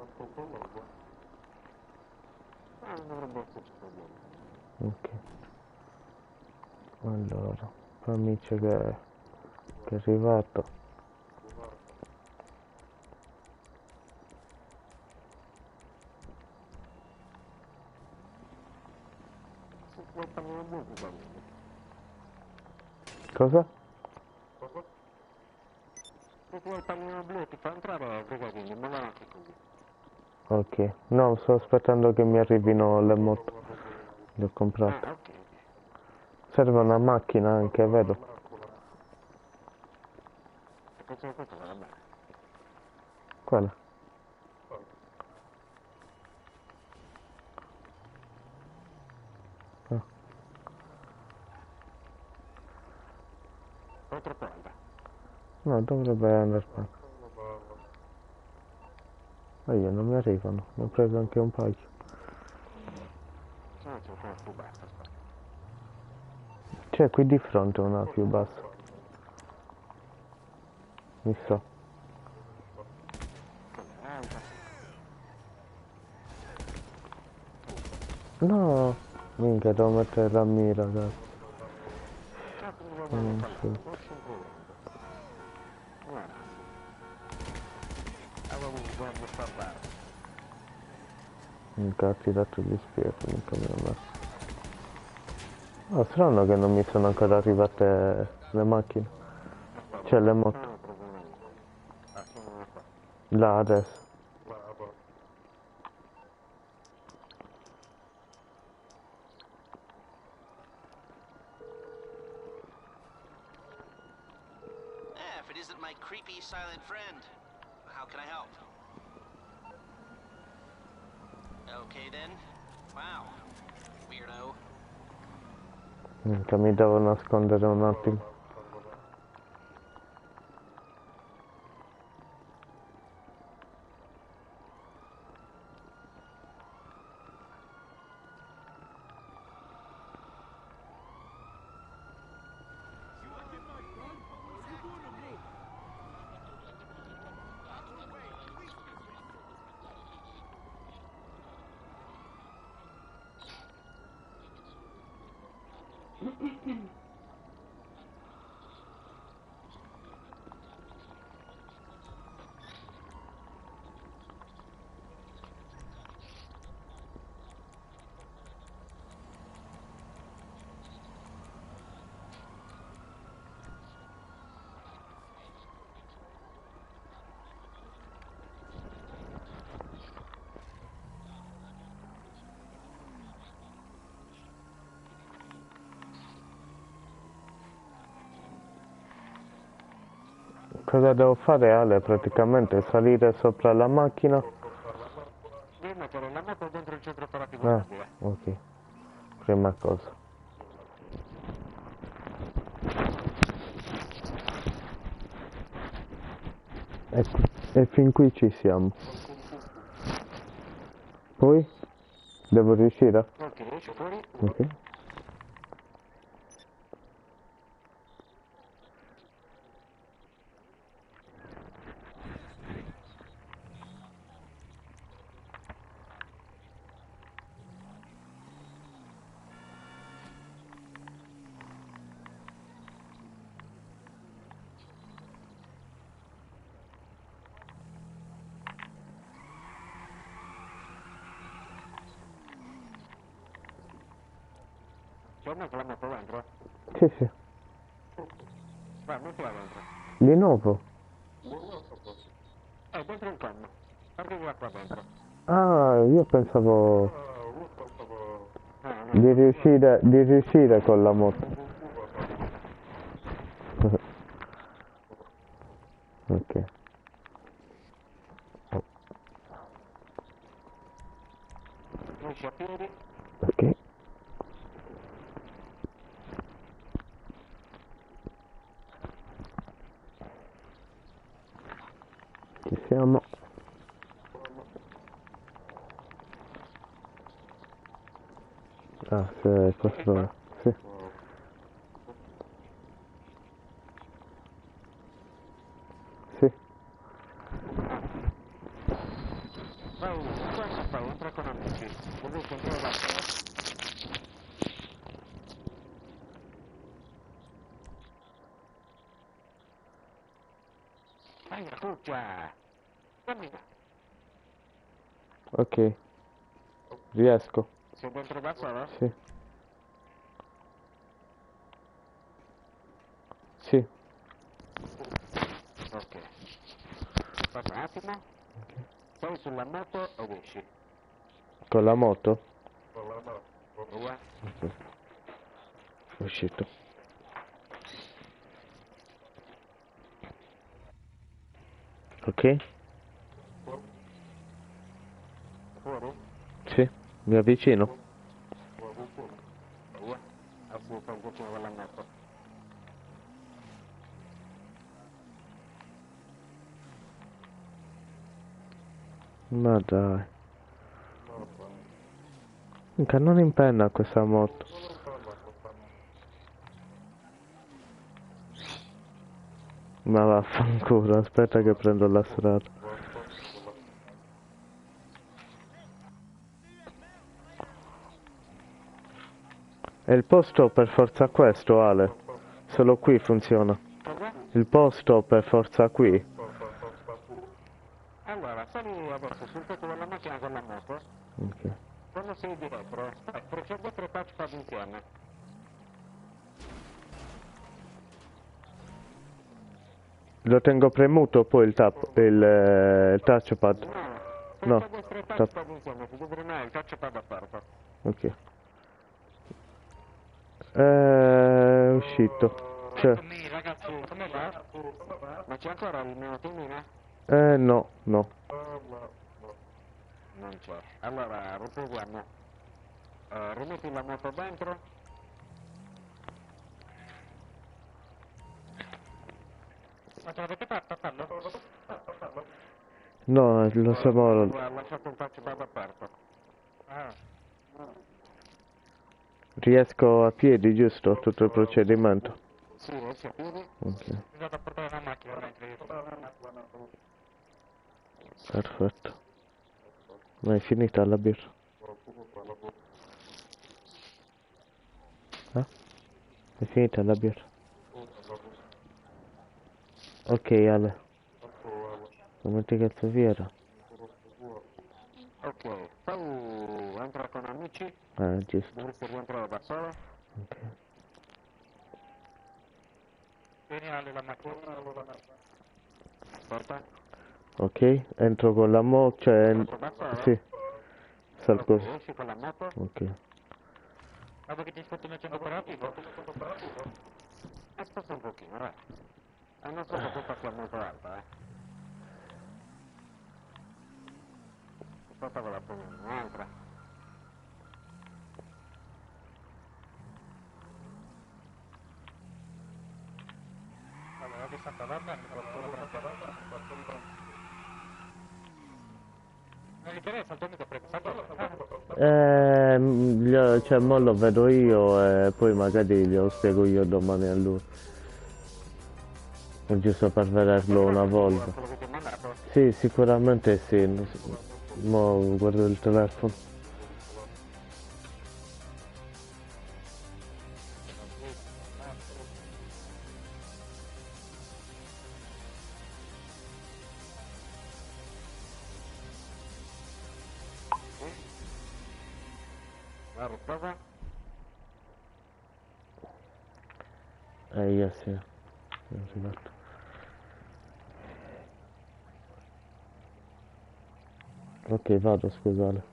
Ok. Allora, fammi che è arrivato. Cosa? Se vuoi il pallino blu ti fa entrare, brigadino, non va anche così. Ok. No, sto aspettando che mi arrivino le moto. Le ho comprate. Ah, ok. Serve una macchina anche, vero? Questo va bene. Quella? Ah. Oltre quella. No, dovrebbe andare qua. Ma io non mi arrivano, ne ho preso anche un paio. Se no c'è quella più bassa, aspetta. C'è qui di fronte una più bassa. Mi so. Quella è alta. No! Minchia, devo mettere la mira, ragazzi. Ah, come vuoi fare? Sì. Forse un po'. Guarda. Avevo guardo parlare. Minchia, ha tirato gli spietti, mica me lo metto. Oh, strano che non mi sono ancora arrivate le macchine. Cioè le moto. Non ho problema io. Ah, sono qua. Là adesso. If it isn't my creepy silent friend, how can I help? Okay then. Wow. Weirdo. Minchia, mi devo nascondere un attimo. Cosa devo fare, Ale? Praticamente salire sopra la macchina. Vieni prima cosa. E fin qui ci siamo. Poi? Devo riuscire? Ok, esci fuori. Ok. C'è una con la moto dentro? Sì, sì. Vai, mettila dentro. Di nuovo? Dentro un canno. Arriva qua dentro. Ah, io pensavo No. di riuscire con la moto. Ok. Esci a piedi. Ok. Ci siamo. Ah, se questo... Sì. Sì. Vai, cosa fai? Entra con amici. Dovete entrare da solo. Vai, la cuccia! Cammina! Ok. Riesco. Sei dentro da solo? Sì. Sì. Ok. Aspetta un attimo. Sei sulla moto o esci? Con la moto? Due. È uscito. Ok? Fuori? Sì. Mi avvicino. Due. Ascolta un pochino con la moto. Ma dai. Un cannone in penna questa moto. Ma vaffanculo, aspetta che prendo la strada. E il posto per forza questo, Ale? Solo qui funziona. Cosa? Il posto per forza qui? Allora, sali adesso sul tetto della macchina con la moto. Ok. Quando sei dietro, procede 3 touchpad insieme. Lo tengo premuto poi il touchpad? No, No. procede 3 touchpad insieme, ti dovrei mai il touchpad aperto. Ok. È uscito. Cioè. Eccomi ragazzi, come va? Ma c'è ancora il mio timina? No, no. Non c'è. Allora, riproviamo. Rimetti la moto dentro. Ma te l'avete fatto farlo? No, lo stiamo... Ha lasciato il touchpad aperto. Ah. Riesco a piedi, giusto? Tutto il procedimento. Sì, esci a piedi. Ok, Vado a portare la macchina mentre io... perfetto. Ma è finita la birra? Eh? È finita la birra? Ok, Ale. Come ti cazzo via? Ok, poi entra con amici. Giusto. Dovresti rientrare da solo. Ok. Vieni Ale la macchina. Porta. Ok, entro con la moto, cioè... Entro da solo. Sì. Salgo. Ok, esci con la moto. Ok. Dopo che ti sfotti nel centro operativo. Aspetta un pochino, vai. Non so se questa sia molto alta, Aspetta con la un'altra. di Santa va bene, non gli interessa il tuo amico prezzato? Cioè, mo lo vedo io e poi magari glielo spiego io domani a lui. Giusto per vederlo una volta. Quello che ti ho mandato? Sì, sicuramente sì. Mo guardo il telefono. Guarda, prova. Io sì. È arrivato. Ok, vado, scusate.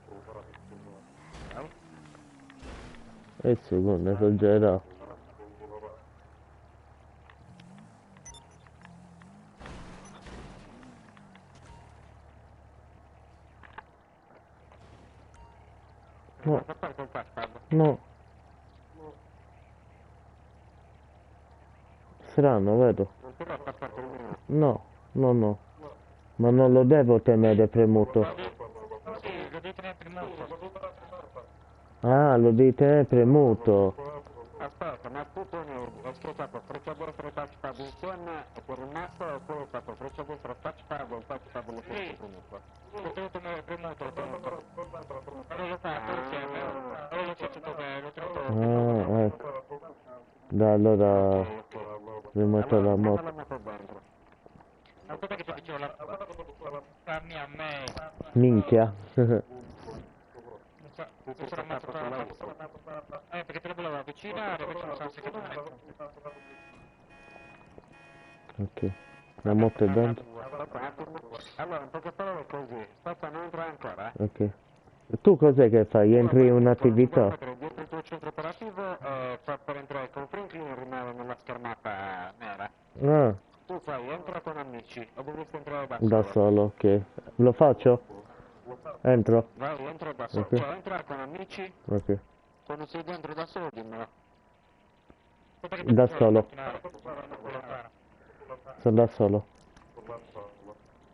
E il secondo esagerato. No, no. Strano, vedo. No, no, no. Ma non lo devo tenere premuto. Sì, lo devi tenere premuto. Ah, lo devi tenere premuto. Aspetta, ma tu hai schiacciato freccia destra e touchpad insieme e per il masso oppure hai fatto freccia destra touchpad e il touchpad lo tenuto premuto? Lo devo tenere premuto, lo tenuto. Allora l'ho fatto insieme, allora l'ho schiacciato bene, l'ho tenuto premuto. Ah, ecco. Dai, allora rimetto la moto. La metto dentro. Aspetta che ti dicevo la mia a me. Minchia. Mi sono messo perché te lo volevo avvicinare, invece non so se che tu metto. Ok. La moto è dentro. Allora, in poche parole così, aspetta, non entra ancora. Ok. E tu cos'è che fai? Entri in un'attività? Dietro il tuo centro operativo, per entrare con Franklin rimane nella schermata nera. Ah, Tu fai entra con amici, o dovresti entrare da da solo. solo, ok. Lo faccio? Entro? Vai, entra da solo. Ok. Cioè, entra con amici, Ok. quando sei dentro da solo dimmelo. Da solo. Sono da solo.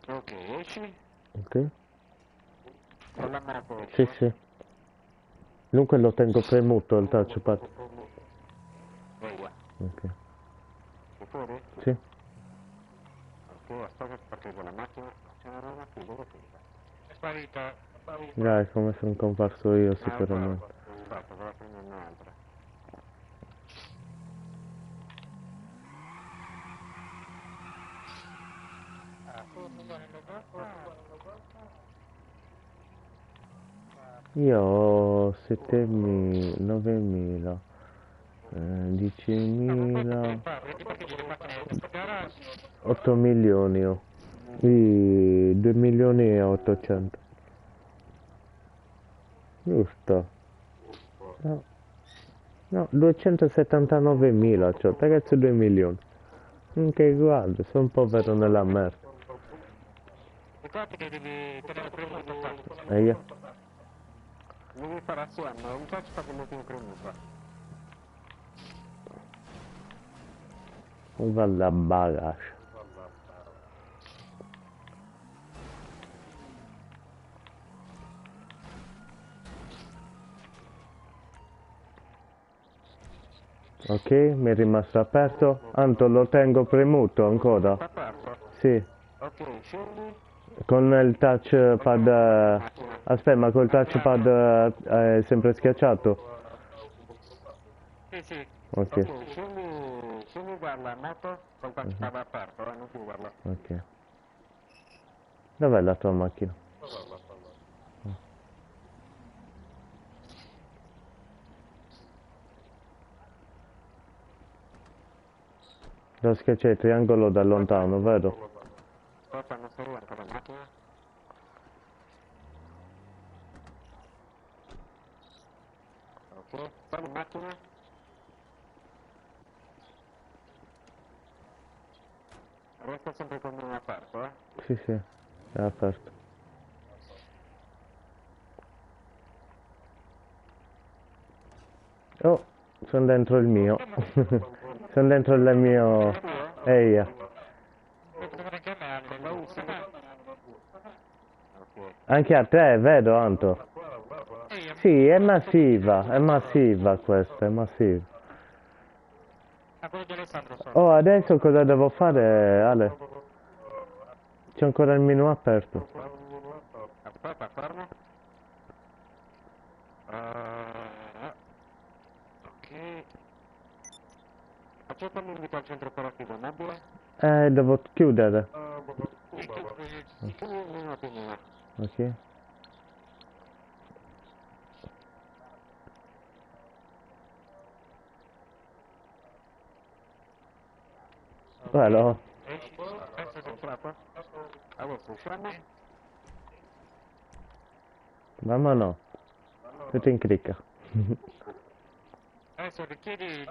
Ok, esci, Ok. con la moto esci. Sì, sì. Dunque lo tengo premuto il touchpad. Vai, via. Ok. Sei fuori? Sì. Ok, aspetta perché con la macchina c'è una roba qui, dove finita? È sparita. Dai, come sono comparso io sicuramente. Aspetta, vado a prendere un'altra. Io ho 7.000, 9.000, 10.000, 8 milioni ho. 2 milioni e 800. Giusto? No, no, 279.000, cioè, ragazzi 2 milioni. Anche guarda, sono un povero nella merda. Ricordati che devi tenere premuto qua. E io? Devi fare assieme, un touchpad e lo tieni premuto. Va la bagage. Ok, mi è rimasto aperto. Anto lo tengo premuto ancora. Aperto? Sì. Ok, scendi. Con il touchpad. Aspetta, ma col touchpad è sempre schiacciato? Sì, sì. Ok. Scendi dalla moto col touchpad aperto, non chiuderlo. Ok. Dov'è la tua macchina? Devo schiacciare il triangolo da lontano, vero? Aspetta, non sei arrivato la macchina? Ok, sali in macchina. Resta sempre con me aperto, Sì, sì, è aperto. Oh, sono dentro il mio. Sono dentro il mio. Eia. Anche a te, vedo, Anto. Sì, è massiva questa, è massiva. Ah, quello di Alessandro so. Oh, adesso cosa devo fare, Ale? C'è ancora il menu aperto. Aspetta, fermo. Ok. Accettami l'invito al centro operativo mobile. Devo chiudere. Ok. Bello. Adesso è entrato. Adesso usciamo. Mamma no. Tutto in cricca. Adesso richiedi di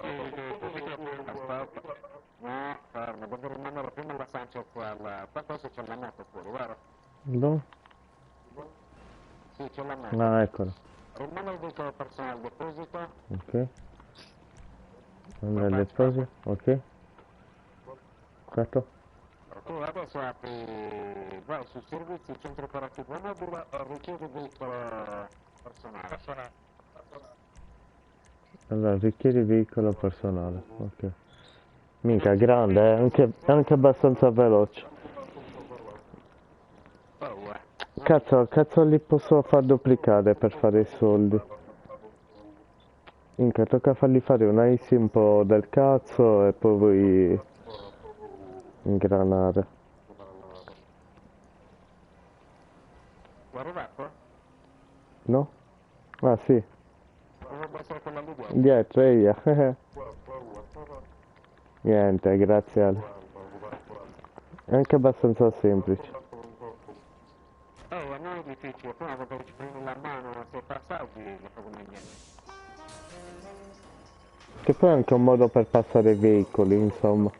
aspetta. No, fermo, devo rimanere prima la sancia quella. Tanto adesso c'è la moto fuori, vero? No? Sì, c'è la moto. Ah, eccolo. Rimane il veicolo personale deposito. Ok. Nel deposito. Ok. Fatto. Tu adesso apri, vai su servizi, centro operativo mobile e richiedi veicolo personale. Allora, richiedi veicolo personale. Ok. Mica grande, anche abbastanza veloce. Cazzo li posso far duplicare per fare i soldi. Minchia, tocca fargli fare una IC un po' del cazzo e poi ingranare. Guarda arrivato? No? Ah sì, Dovrebbe essere quella lì dietro. dietro e via. Niente, grazie Ale. È anche abbastanza semplice. Oh, a noi è difficile, prima quando ci prendi la mano, se passaggi, lo fa come niente. Che poi è anche un modo per passare veicoli, insomma.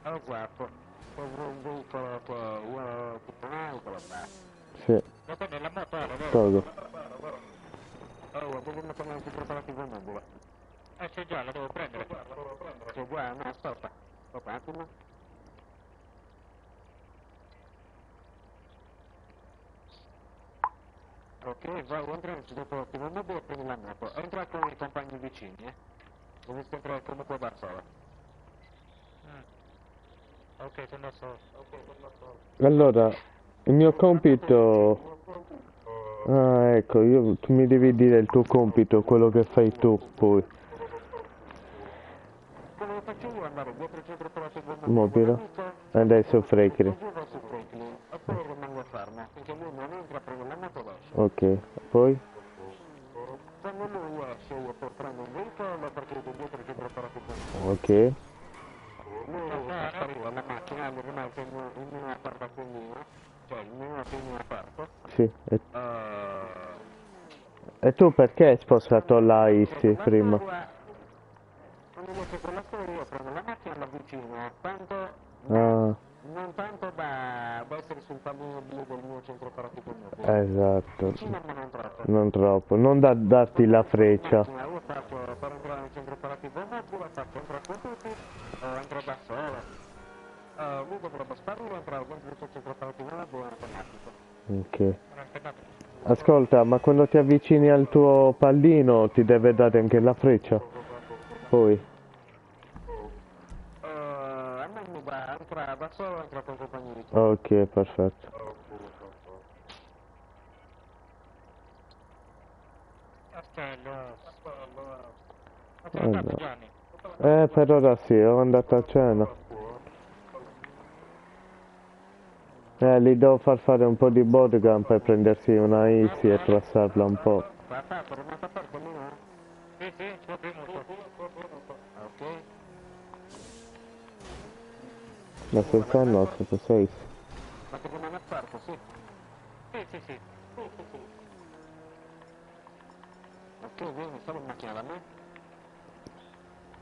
Oh, guarda, un veicolo che uno tipo un auto, basta. Sì, Dopo nella moto, vero? tolgo. Oh, devo mettere il centro operativo mobile. C'è già, lo devo prendere. C'è già, no, aspetta. Aspetta un attimo. Ok, vai, entra nel centro operativo mobile e prendi la moto. Entra con i compagni vicini, Dovresti entrare comunque da sola. Ok, sono da solo. Allora, il mio compito... Ah, ecco, tu mi devi dire il tuo compito, quello che fai tu, poi. Quello che faccio io è andare dietro il centro operativo Mobile. E adesso Franklin. così vai su Franklin e poi rimango fermo finché lui non entra, prendo la moto e esce. Ok, poi? Quando lui esce io poi prendo un veicolo e lo parcheggio dietro il centro operativo. Ok. Lui fa sparire la macchina, mi rimane il mio appartamentino, cioè il mio piano aperto. Sì. E tu perché hai spostato la IC prima? Quando riesce con la storia io prendo la macchina e la avvicino, tanto Ah, non tanto da essere sul pallino blu del mio centro operativo mobile. esatto. Vicino ma non troppo. Non troppo, non da darti la freccia. Io faccio per entrare nel centro operativo mobile, faccio entrare con tutti, entro da solo. Lui dovrebbe sparire e entrare dentro il centro operativo mobile automatico. Ok. Ascolta, ma quando ti avvicini al tuo pallino ti deve dare anche la freccia? Poi? A me mi va, entra da solo, entra con compagni di Ok, perfetto. Allora. Per ora sì, ho andato a cena. Gli devo far fare un po' di bodygun per prendersi una easy e trasarla un po'. Sì, sì, va bene. Ok. La senza no, sotto 6. Ma che rimane aperto, sì. Sì, sì. Ok, vieni, solo in macchina da me.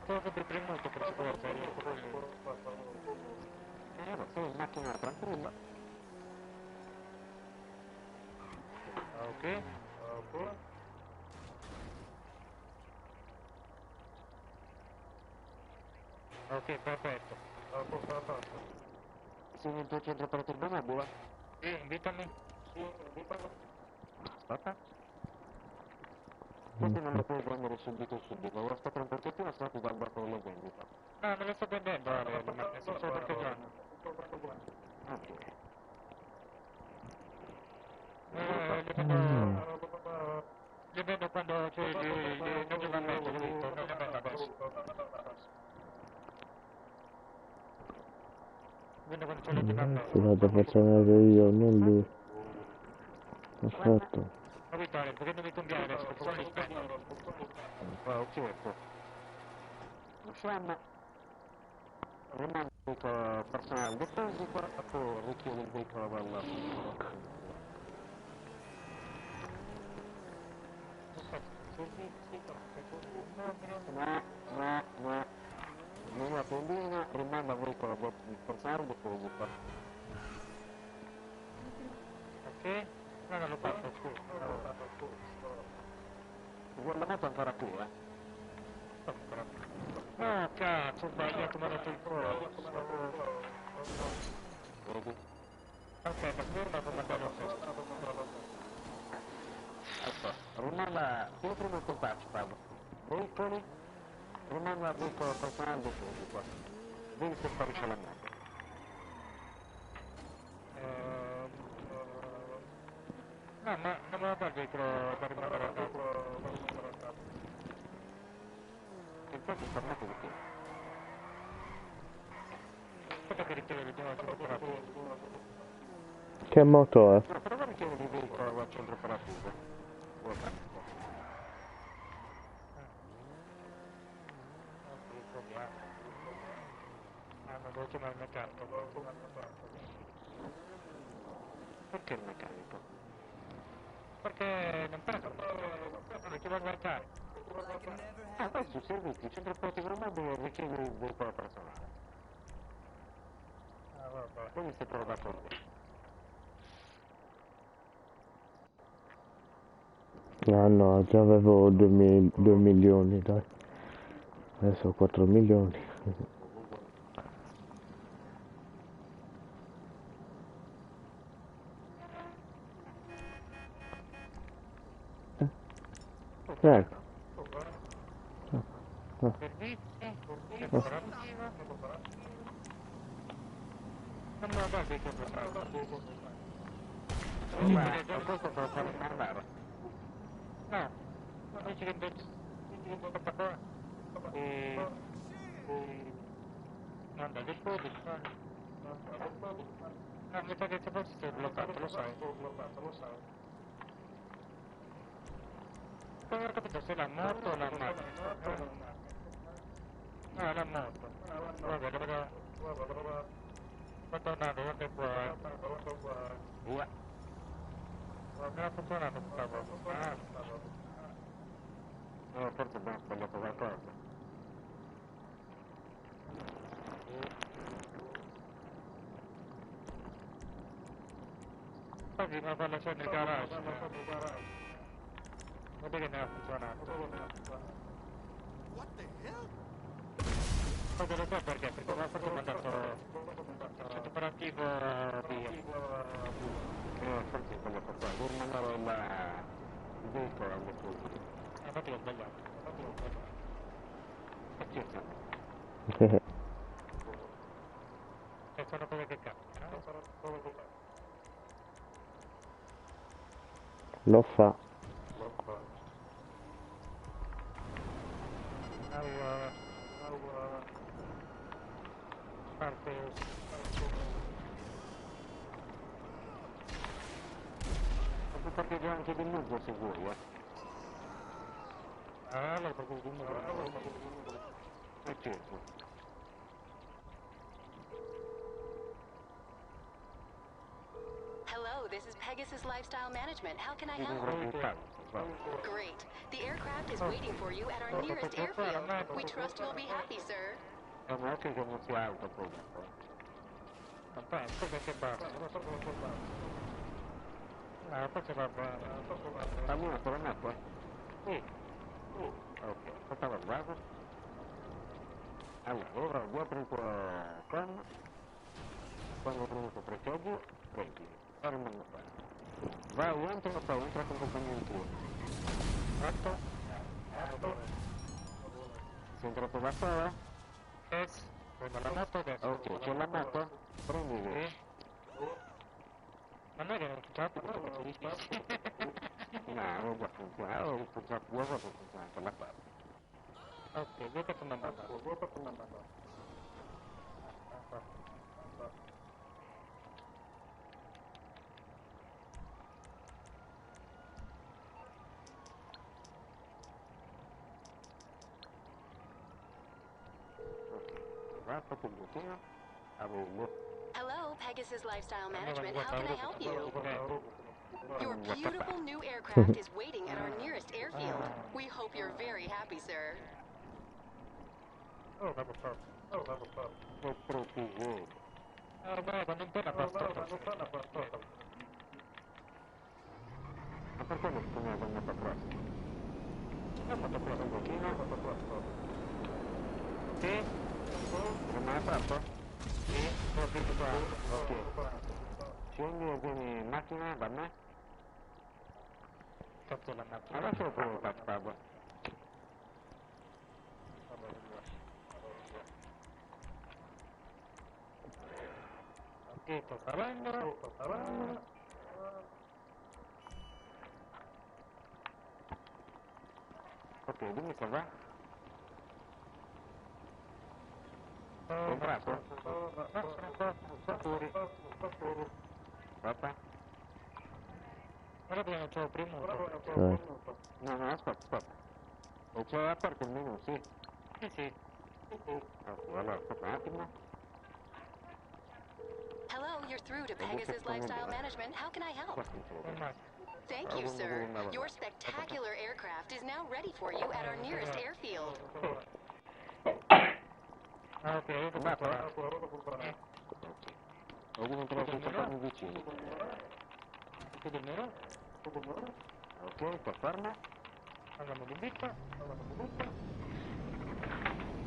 Cosa per prima molto per forza, ma solo in macchina tranquilla. Ok. Ok, perfetto. Sei nel tuo centro operativo mobile? Sì, invitami. Aspetta. Quindi non lo puoi prendere subito, lo sto prendendo un pochettino, se no ti guarda con lo vendita. Ah, me lo sto prendendo, Ale, ma sto parcheggiando. Ok. Li vedo quando c'è non ci va mezzo, capito? Non li vedo adesso. Vedo quando c'è le mezzo. Si vado a facciare io, non lui. Perfetto. Capito, Ale, perché non mi conviene adesso, perché sono li spenti. Wow, certo. Insomma, rimane il personale deposito, e poi richiede il veicolo dal sicuro. No. Nella tendina rimane il veicolo del personale deposito. Ok? No, non l'ho fatto, scusa. La moto è ancora qui, Ah, cazzo, ho sbagliato, mi ha dato il cuore. Vedi? Ok, ma ferma come andiamo questo. Ecco, rimane, io prima col touchpad. Veicoli, rimane il veicolo personale deposito. Vedi se sparisce la moto. No, ma non me lo dà il veicolo per rimanere a casa. Infatti è tornato di qui. Aspetta che richiede di nuovo al centro operativo. Che moto è? No, prova a richiedere il veicolo al centro operativo. Guarda. Non devo chiamare il meccanico. Perché il meccanico? Perché non passa. Devo chiamare il meccanico. Ah, poi sui servizi, il centro operativo romano richiede il veicolo personale. Ah, vabbè. Quindi si trova con te. Ah no, già avevo 2 milioni, dai. Adesso ho 4 milioni. Ecco. Servizi, operativa. Non me lo dà il veicolo personale. Ma questo te lo fanno mandare. No, dice che invece questa qua manda dei codici, no, mi sa che se fosse sei bloccato, lo sai. Come aver capito se la moto o la macchina? No, la moto. Guarda, sta tornando, guarda qua. Via. Non sta funzionando questa volta. No, forse abbiamo sbagliato qualcosa. Oggi me la fa lasciare nel garage. Vedi che ne ha funzionato. What the hell? Poi lo so perché mi ha fatto mandato il centro operativo via. Forse è sbagliato qua, devo mandare il veicolo al deposito. Infatti l'ho sbagliato. Accettano. E sono cose che capitano. Lo fa. Allora, parte posso partire anche del mezzo se vuoi, allora proprio del mezzo. Certo. Hello, this is Pegasus Lifestyle Management. How can I help? Great. The aircraft is waiting for you at our nearest airfield. We trust you'll be happy, sir. Ma anche che non sia alto poi. Aspetta che basta. Forse va bene. Allora, tornato? Sì. Ok, facciamo guarda. Allora, guarda un po' con. Quando ho premuto 3 seggi, prendi. E rimango qua. Vai, entra con compagnia tuo. Fatto? Sei entrato da sola? Yes. Prendo la moto adesso. Ok, c'è la moto? Prendi lui. Ma noi abbiamo tutto questo difficile. No, guarda, qua ho purtroppo funzionato per la parte. Ok, vuoi che tu non vada? Hello, Pegasus Lifestyle Management. How can I help you? Your beautiful new aircraft is waiting at our nearest airfield. We hope you're very happy, sir. Oh, level 4. Oh, pretty. Brava, non te la basta. Ma perché non si muove il motocross? È un motocross un pochino. Sì? Non me l'ha fatto? Sì, l'ho visto qua. Ok. Scendi e vieni in macchina da me? Fatto la macchina. Adesso lo provo a farlo. Ok, sto salendo. Ok, dimmi che va. Comprato? Sta fuori. Papà? Ora dobbiamo c'è il primo. No, aspetta. O c'è aperto il menu, sì? Sì. Allora, aspetta un attimo. Hello, you're through to Pegasus Lifestyle Management. How can I help? Thank you, sir. Your spectacular aircraft is now ready for you at our nearest airfield. Ok, ho trovato un po' vicino. Tutto nero? Ok, conferma. Andiamo di vita.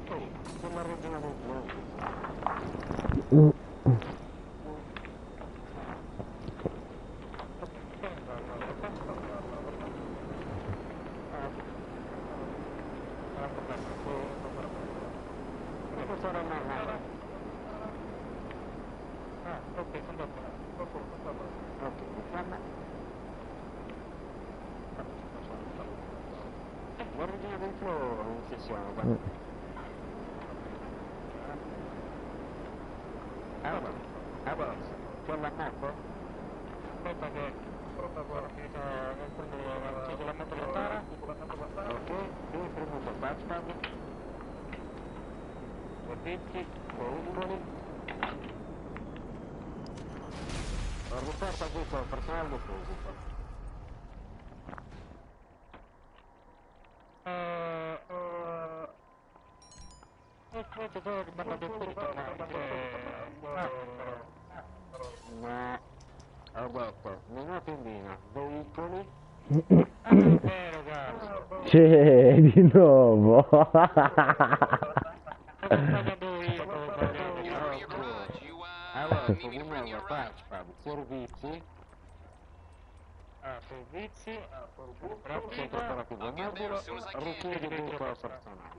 Oh, come regina del flow. Ok, sono ok, conferma. L'origine del flow non ci siamo, guarda. Allora, c'è la moto? Aspetta che prendo la moto lontana. Ok, qui premuto touchpad. Servizi, veicoli. Ho riportato tutto il personale del pubblico. Questo però rimane del tutto, ma adesso, meno tendina, veicoli. Ah, è vero, guarda. C'è di nuovo. Allora, di nuovo touchpad, servizi. Servizi, centro operativo mobile, richiede tutto il personale.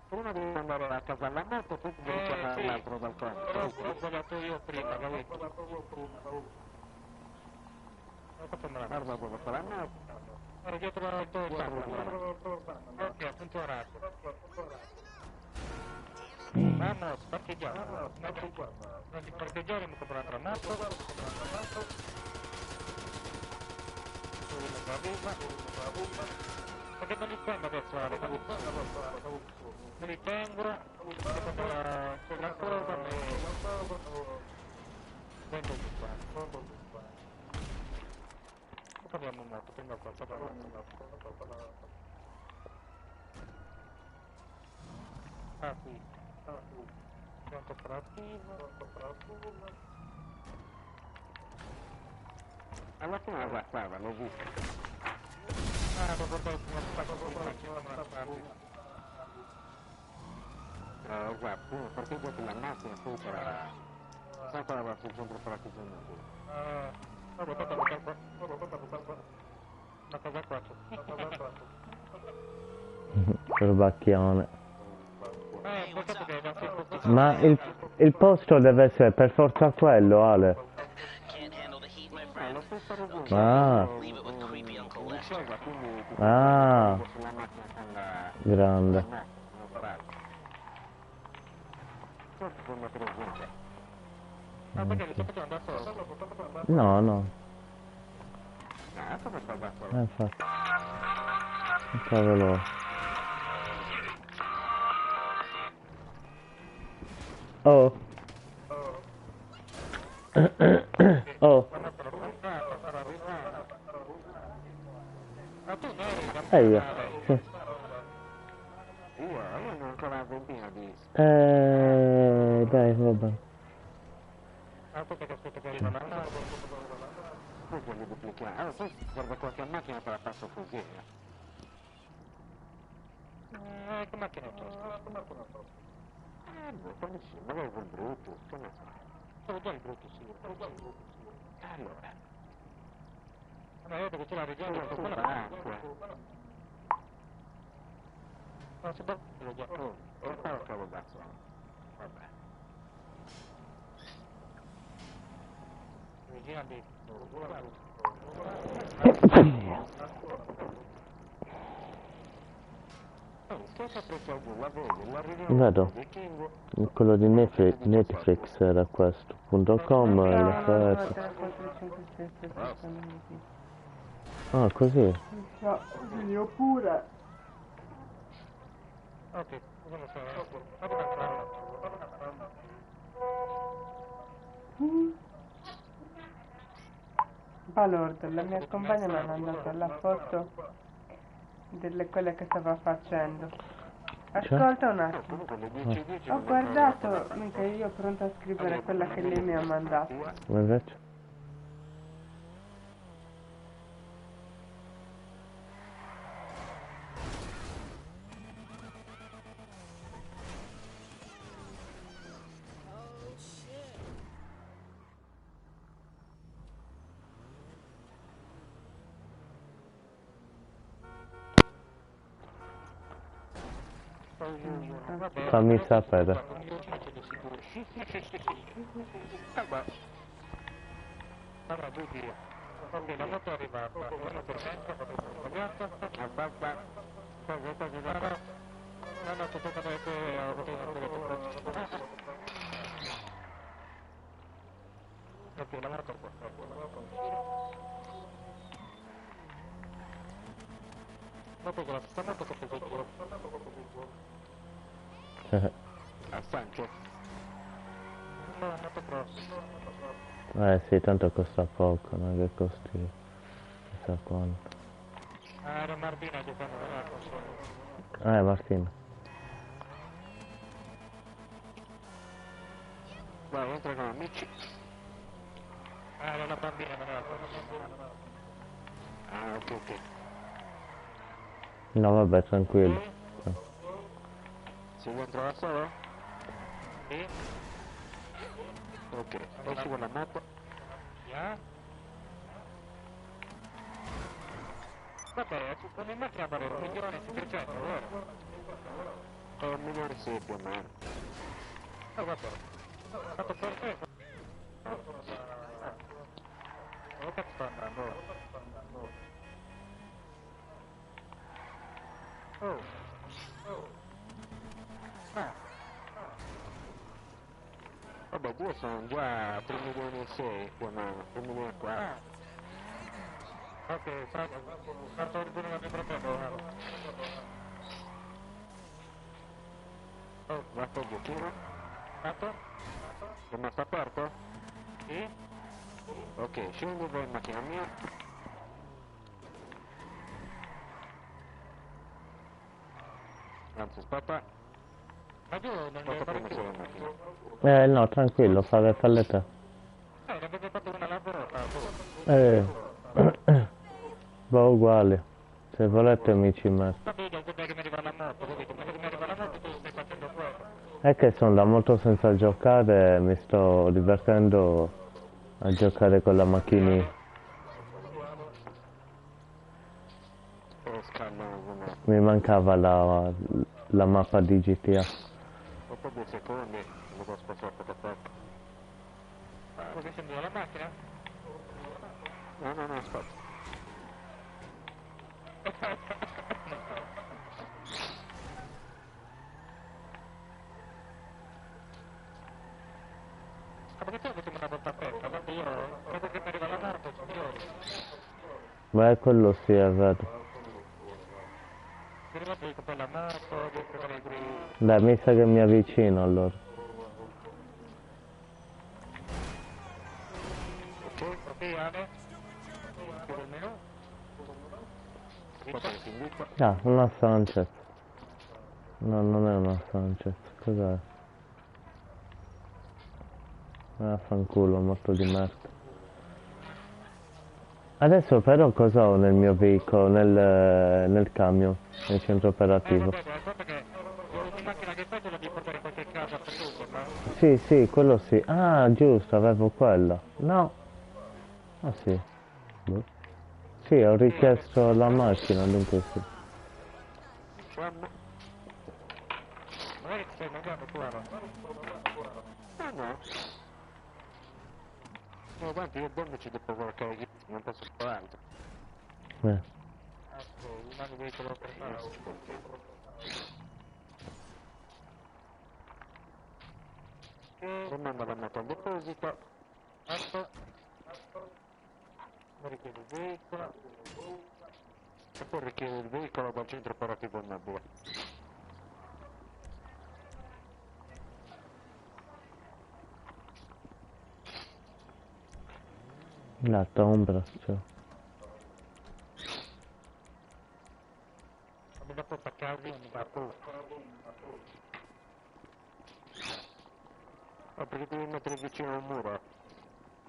Prima devi andare a casa alla moto, poi devi chiamare l'altro dal campo. L'ho sbagliato io prima, capito? Guarda dove sta la moto. Ero dietro il campo. Ok, ha funzionato. Vamos, parcheggiamo. Non di parcheggiare, mi compro un'altra moto. Perché non li tengo adesso, non li tengo, c'è la curva e vengo di qua. Poi parliamo un moto, prima qua, ah qui, pianto operativo. Alla fine guarda, l'ho visto. Ah, devo portare una guarda, perché dopo la macchina poi sarà sempre sul centro operativo. Ma cosa faccio? Perbacchione. Pensate che da sempre Ma il posto deve essere per forza quello, Ale. Can't handle the heat, my friend. Ah, Leave it with creepy Uncle Lester. ah, sulla macchina con grande. con presente. Ah, perché mi sto facendo da solo? No, no, Come sto da solo? infatti. Cavolo. Oh. Oh, Ma tu non eri da e io. Sì. Io non ho ancora la ventina di... Dai, vabbè. Ah, perché aspetta che arriva la nave. Poi voglio duplicare. Allora, poi guarda qualche macchina te la passo così. Che macchina ho preso? Come sì, magari quel brutto, che ne so. Sono già il brutto, sì. Allora. Ma io perché c'è la regione, sto qua l'acqua. Ma se va, l'ho già... Oh, ho cavo da solo. Vabbè. Regina di... Cosa preso la vedo, la Vedo. Quello di Netflix era questo. .com, l'FS. Ah, così. Io pure. Ok, cosa sarà? Vado a entrare. Valord, la mia compagna mi ha mandato la foto delle quelle che stava facendo. Ascolta un attimo. Ho guardato, mica io pronta a scrivere quella che lei mi ha mandato. Ma invece? Fammi sapere. Allora, bugia. Ok, la moto è arrivata. 1%, vado sbagliato. Abbassa. Cosa guarda? No, tutto quello che ho fatto. Ok, la moto qua. Dopo quella sta moto che preso giù. A Sanchez. No, la moto cross. Sì, tanto costa poco, non è che costi chissà quanto. Ah, era Martina che fanno la console. Martina. Vai, entra con amici. Ah, era la bambina, non era la bambina. Ah, ok. No, vabbè, tranquillo. Si vuoi entrare solo? Sì. Ok, poi ci vuole la moto. Yeah. Vabbè, con il macchina vale 1.600.000, vero? 1.000.000 sì, più o meno. Vabbè. Fatto per te. Dove cazzo sta andando? Oh. Vabbè, due sono già 3.600.000 più o meno, 3.400.000. Ok, parto il buono di fratello, oh, guarda il buchino. Fatto? Come sta aperto? Sì? Ok, scendo in macchina mia. Anzi, aspetta. Ma giù non devo fare più. No, tranquillo, falle te. Ne avete fatto una lavorata. Va uguale. Se volete mi ci metto. Capito, guarda che mi arriva la moto, capito? Ma che mi arriva la moto tu stai facendo quello. È che sono da molto senza giocare, mi sto divertendo a giocare con la macchinina. Mi mancava la mappa di GTA. Dopo 2 secondi lo do spazzato da parte. Così sembra la macchina? No, aspetta. Ma perché tu avete una volta aperta? Guarda io, dopo che mi arriva la morte, signori. Beh, quello sì, è vero. Mi ricordo di comprare la moto, di comprare i gruppi. Dai, mi sa che mi avvicino allora. Ok, Ale? Chiudo il menu. Ricordo che invito. Ah, una Sanchez. No, non è una Sanchez. Cos'è? Fanculo, morto di merda. Adesso però cosa ho nel mio veicolo, nel camion, nel centro operativo? Vabbè, guarda che ogni macchina che fai te la devi portare in qualche casa per tutto, no? Sì, sì, quello sì. Ah, giusto, avevo quella. No. Ah, sì. Boh. Sì, ho richiesto la macchina, dunque sì. Insomma, magari ti stai mangiando tu, Ale. Ah, no. No, guarda, io dormici dopo qualche non posso fare altro. Ecco, rimane veicolo per rimanda la moto al deposito. Ecco. Mi richiede il veicolo. E poi richiede il veicolo dal centro operativo Nebula. L'altra ombra, cioè. Ma dopo attaccarvi mi dà poco. Ah, perché devi mettere vicino al muro.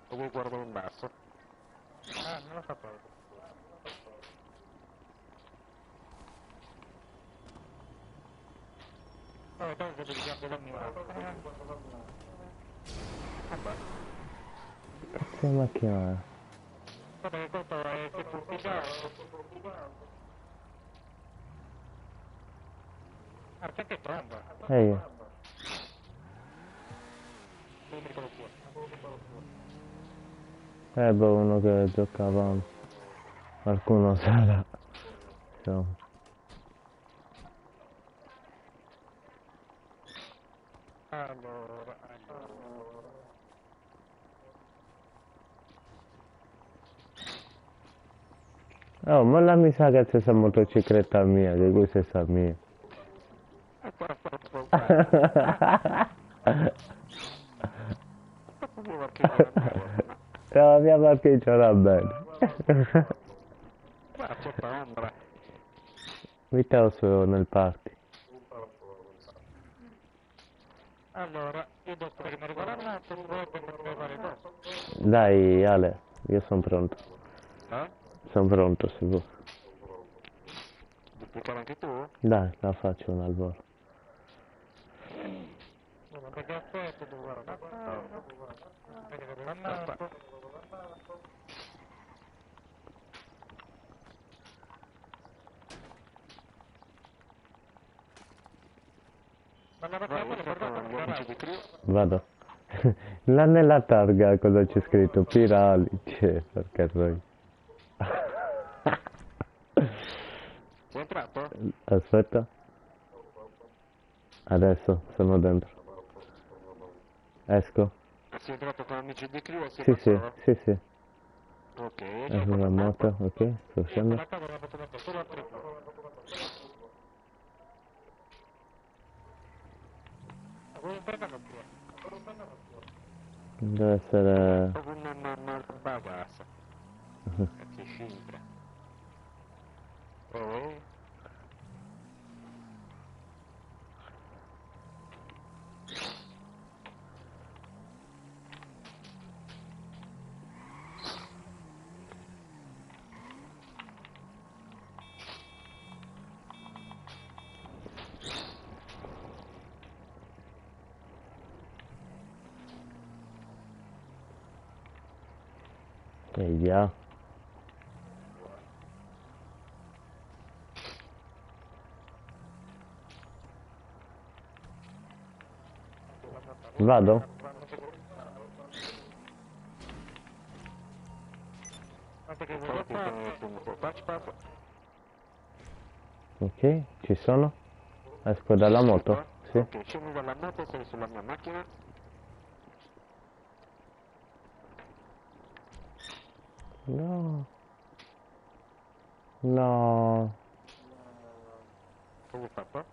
O vuoi guardare in basso? Ah, non lo sapevo. Vabbè, tanto devi guardare dal muro. Vabbè. Che macchina è? Guarda che questo è semplificato. Ah, perché tromba? Ehi, Dimmi quello tuo. boh, uno che giocava. Qualcuno sarà. Insomma. Allora. Oh, ma la mi sa che c'è questa motocicletta mia, che questa è sta mia. E qua sta ascoltando. Dopo mi parcheggiare nuovo. La mia parcheggiata bene. Ma c'è ombra. Mettiamo solo nel party. Allora, io dopo che mi arriva la moto, poi per fare dopo. Dai, Ale, io sono pronto. Eh? Sono pronto, sicuro. Duplicare anche tu? Dai, la faccio un al volo. Allora, perché aspetta, devo guardare la moto. Perché la moto. Ma la macchina poi l'ho portata al garage. Vado. Là nella targa cosa c'è scritto? Pirali. C'è, perché poi. Sei entrato? Aspetta. Adesso sono dentro. Esco. Sei entrato con amici di crew e sei Sì, sì, passato? sì, sì. Ok, Esco la moto, ok, sto scendendo. la casa l'ho fatto mettere solo al triplo. Ma vuoi prendere Deve essere. proprio una bagasse. E ti scimpra. Oh, Via. Vado? Ok, ci sono. Esco dalla moto? Sì. Ok, scendi dalla moto, sei sulla mia macchina. No. No. Cosa hai fatto?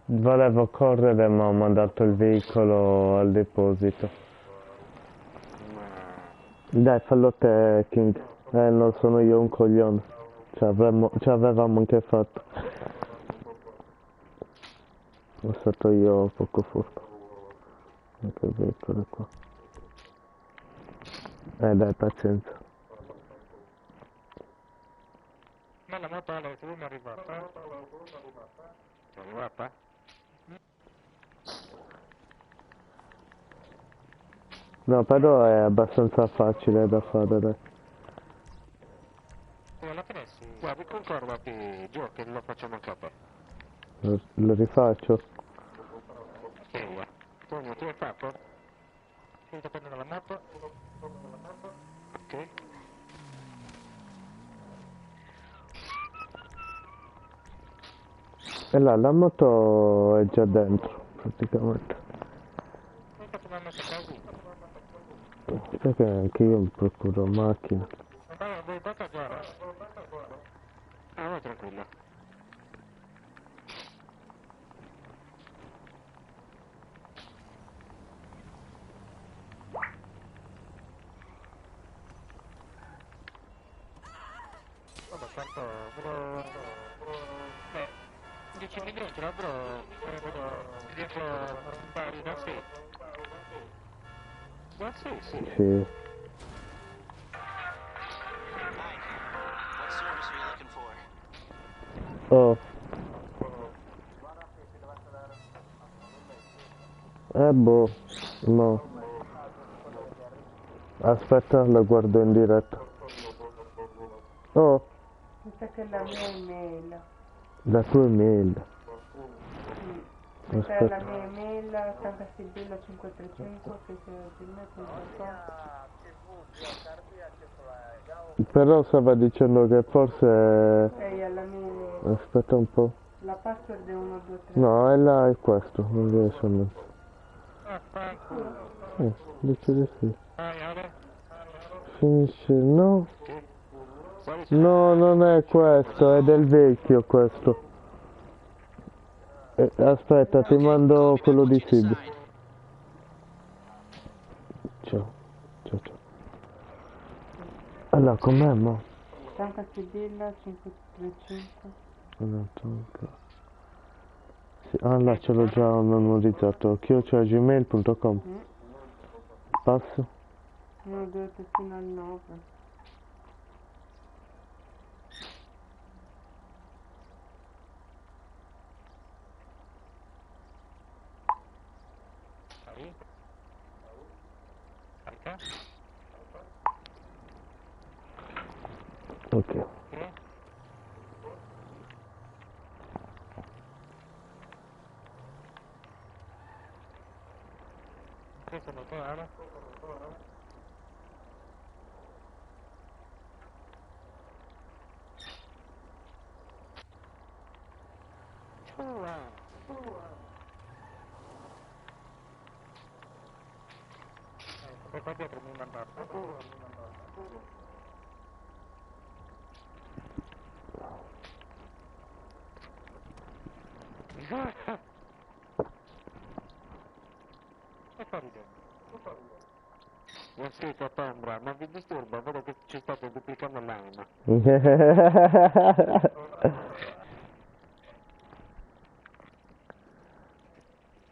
Volevo correre ma ho mandato il veicolo al deposito. Dai, fallo te, King. Non sono io un coglione. Ci avevamo anche fatto. Sono stato io poco furbo. Anche il veicolo è qua. Dai, pazienza. Ma la moto Ale, tu mi è arrivata? Sei arrivata? No, però è abbastanza facile da fare, dai. Alla fine sì. Guarda, concordati, Gio, che lo facciamo anche a te. Lo rifaccio? Sì, guarda. Tu hai fatto? Stai prendendo la moto? Ok. E là, la moto è già dentro, praticamente. Hai fatto una moto così. Perché anche io mi procuro macchina. Ma vuoi passaggiare? Ah, vai tranquillo. Vabbè, tanto beh, 10 minuti, però riesco a fare da sì. Ma sì, sì. Sì. Hi. What service are you looking for? Oh. Boh. No. Aspetta, lo guardo in diretta. Oh, Mi sa che è la mia email. la tua email. Questa è la Aspetta. mia email, sancastibilla535 che c'è gmail.com. Però stava dicendo che forse... Sei alla mia email. Aspetta un po'. La password è 123. No, è là, è questo. Non riesco a mettere. Affanculo. Dice di sì. Vai, Ale. Finisce, no? No, non è questo, è del vecchio questo. Aspetta, ti Okay, call mando me back quello once di you Sib. decide. Ciao, ciao, ciao. Allora, com'è, mo? Sancastibilla 535. Sì, ah, là, ce l'ho già memorizzato. @gmail.com. Passo? 123 fino al 9. Vai. Carica. Ok. Ok. Questo lo so, Ale. Poi qua dietro mi mandato. E fa ridere. Non sei Cassandra, ma vi disturba, vedo che ci state duplicando l'anima.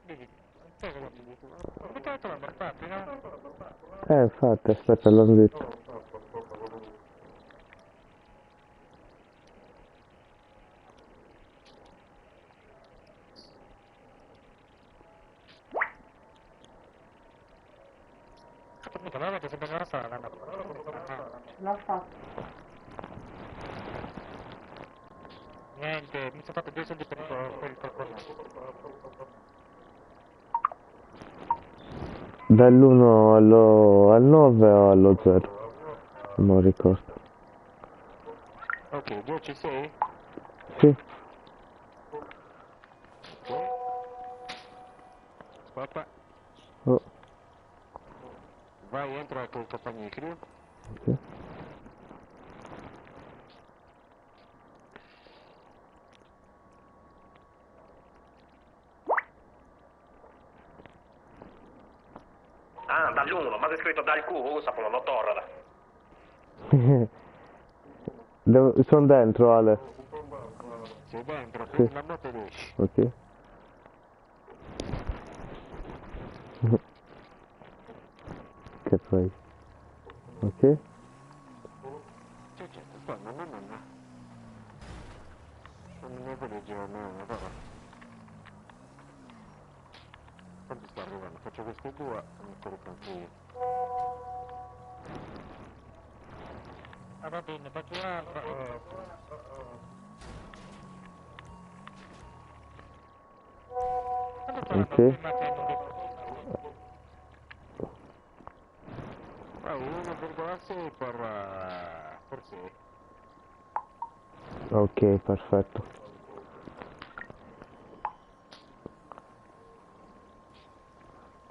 Vedi, sai cosa ti dico? Come te la trovo, infatti, no? Infatti, aspetta, l'ho detto. Mica, la volta sempre nella sala, no? L'ho fatto. Niente, mi sono fatto 2 soldi per il qualcosa. Dall'1 al 9 o allo 0? Non ricordo. Ok, già ci sei? Sì. Ok. Aspetta. Oh, Vai, entra col compagno di crew. ok. Ah, dall'1, ma c'è scritto dal Q, sappiamo, non torna. Sono dentro, Ale. Sei dentro, Sì. prendi la moto ed esci. Ok. Che fai? Ok. C'è, sta, no. Non ne voglio girare, no, guarda. Quanto sta arrivando? Faccio questi due e mi carico anche io. Ah, va bene, faccio l'altra. Quando sta la Ok. prima che non dico? Vai, 1,6 per 6. Ok, perfetto.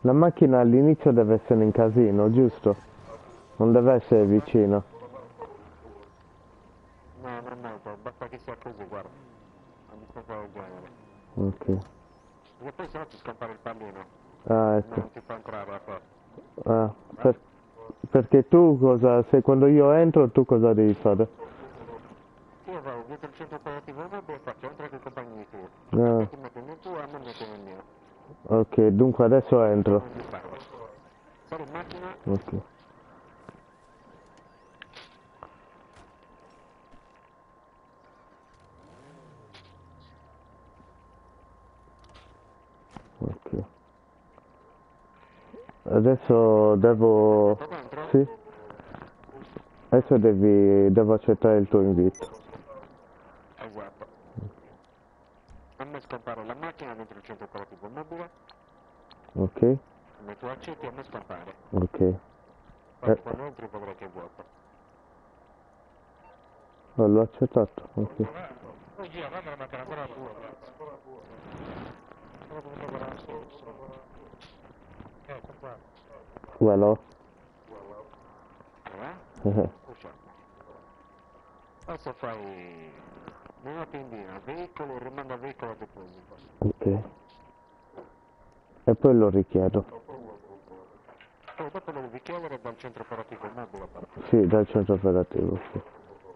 La macchina all'inizio deve essere in casino, giusto? Non deve essere vicina. No, basta che sia così, guarda. Non mi fa del genere. Ok. Perché poi sennò ti scompare il pallino. Ah, ecco. Non ti fa entrare la porta. Ah, perché tu cosa... Se quando io entro, tu cosa devi fare? Io vado dietro il centro operativo mobile e faccio entra con i compagni di crew. Ah, Poi ti metto nel tuo e a me metto nel mio. ok, dunque adesso entro. Non mi parla. Sali in macchina. Ok. Ok. Adesso devo... Sto dentro? Sì? Adesso devo accettare il tuo invito. Esatto. A me scompare la macchina dentro il centro operativo mobile. Ok? Come tu accetti a me scompare. Ok. Poi quando entri vedrai che è vuoto. Oh, l'ho accettato, ok. Poi gira, guarda la macchina ancora tua, cazzo. Sono dovuto guardare solo. Ecco qua. Quello? Usciamo. Adesso fai una tendina, veicolo, rimanda veicolo a deposito. Ok. E poi lo richiedo. Poi dopo lo devi chiedere dal centro operativo mobile però. Sì, dal centro operativo, sì.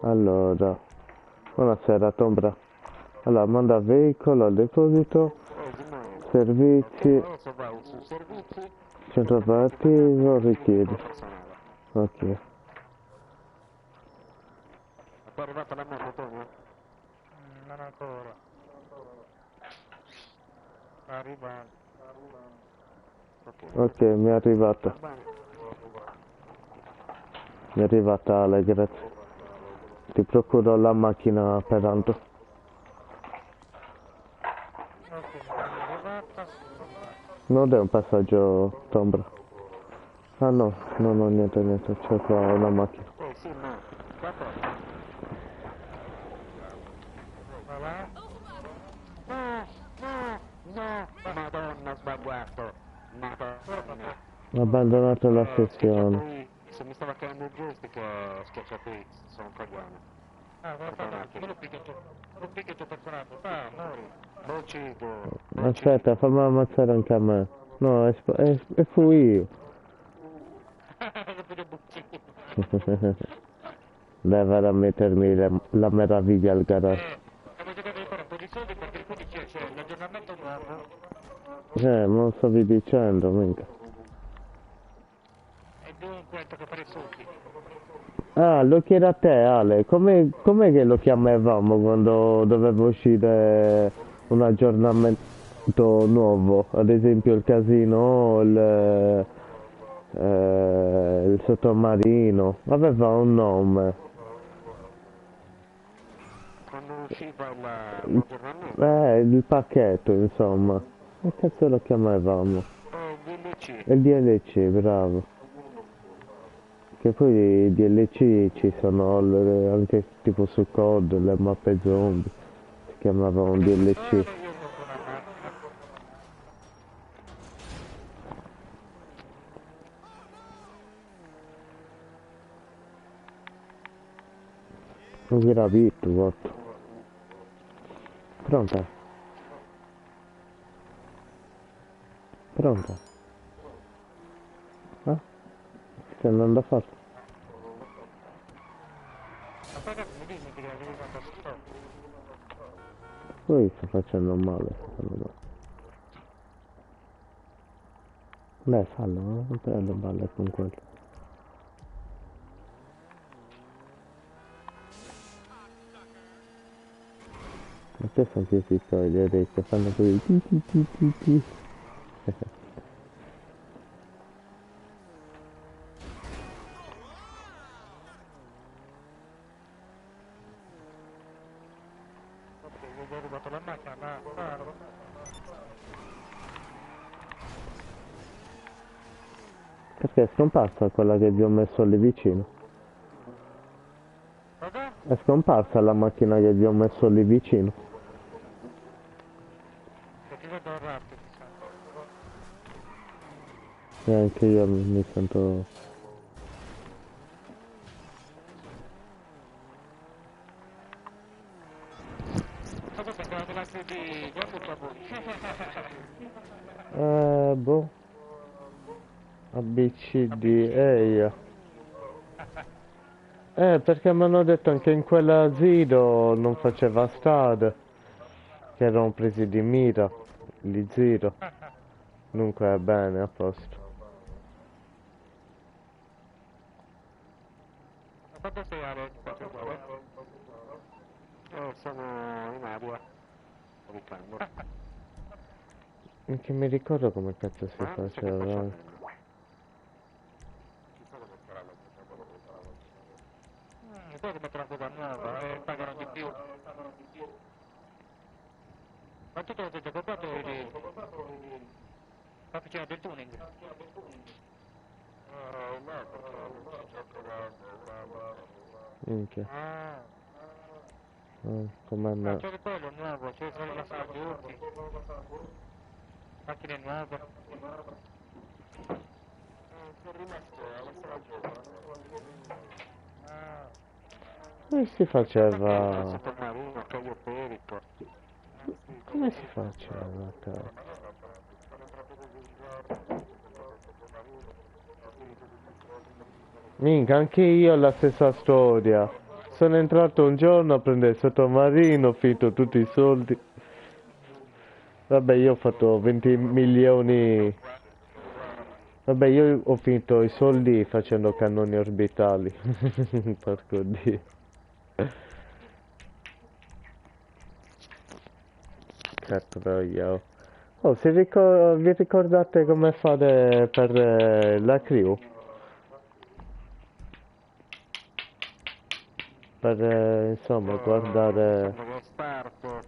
Allora, buonasera Tombra. Allora, manda veicolo al deposito, Di nuovo. servizi, Adesso vai su servizi, centro operativo, richiedi. personale. Ok. È poi arrivata la moto, Tonio? Non ancora. Sta arrivando. Ok. Ok, mi è arrivata. Mi è arrivata, Ale, grazie. Ti procuro la macchina per tanto. Ok, mi è arrivata. Non è un passaggio Tombra. Ah no, non ho niente, c'è qua una macchina. Sì, ma qua porta. Voilà. No, Madonna, ho sbagliato. Madonna. Ho abbandonato la sessione. Schiacciato se mi stava cadendo il joystick, ho schiacciato X, sono un coglione. Ah, guarda, me lo picchio il tuo personaggio. Ah, muori. Boccido. Aspetta, fammi ammazzare anche a me. No, fui io. Dai, vado a mettermi la meraviglia al garage. Devo cercare di fare un po' di soldi perché il 15 c'è l'aggiornamento nuovo. Non stavi dicendo, mica. E dunque tocca fare i soldi. Ah, lo chiedo a te, Ale. Com'è che lo chiamavamo quando doveva uscire un aggiornamento nuovo? Ad esempio il casino, il sottomarino. Aveva un nome. Quando usciva l'aggiornamento. Il pacchetto, insomma. Che cazzo lo chiamavamo? Willy DLC. Il DLC, bravo. Che poi i DLC ci sono anche tipo su COD, le mappe zombie. Si chiamavano DLC. Io compro una macchina. Non era vitto, guarda. Pronta? Pronta? Ah? Stai andando a fare? Ma poi dopo mi dimmi che devi quanto sto. Poi sta facendo male, secondo me. Dai, fallo, non te le balle con quello. Ma te sai che si so, gli orecchie fanno così ti ti ti ti ti. Ok, ho rubato la macchina, la SARDO. Perché è scomparsa quella che vi ho messo lì vicino? Vabbè? È scomparsa la macchina che vi ho messo lì vicino. Che ti vedo rapido, mi sa. E anche io mi sento... Cosa pensavo della CD? Guarda qua voi. boh. ABCD, eia. Perché mi hanno detto anche in quella Zero non faceva strada. Che erano presi di mira. Gli Zero. Dunque è bene, a posto. Ma quanto sei Alex? Quanto vuole? Sono in aria. Che mi ricordo come cazzo si faceva. Poi come mettere una cosa nuova e pagano di più. Ma tu te lo sei già comprato lì? Sta facendo del tuning? Minchia. Ah, Come me. c'è di quello nuovo, c'è solo la sala giochi. Macchine nuove. Sono rimasto alla sala giochi. Ah, Come si faceva? sottomarino, caio perico. Come si faceva, cazzo? Minchia, anche io ho la stessa storia. Sono entrato un giorno a prendere il sottomarino, ho finito tutti i soldi. Vabbè, io ho fatto 20 milioni. Vabbè, io ho finito i soldi facendo cannoni orbitali. Porco Dio. Che troia. Oh, vi ricordate come fare per la crew? Per insomma guardare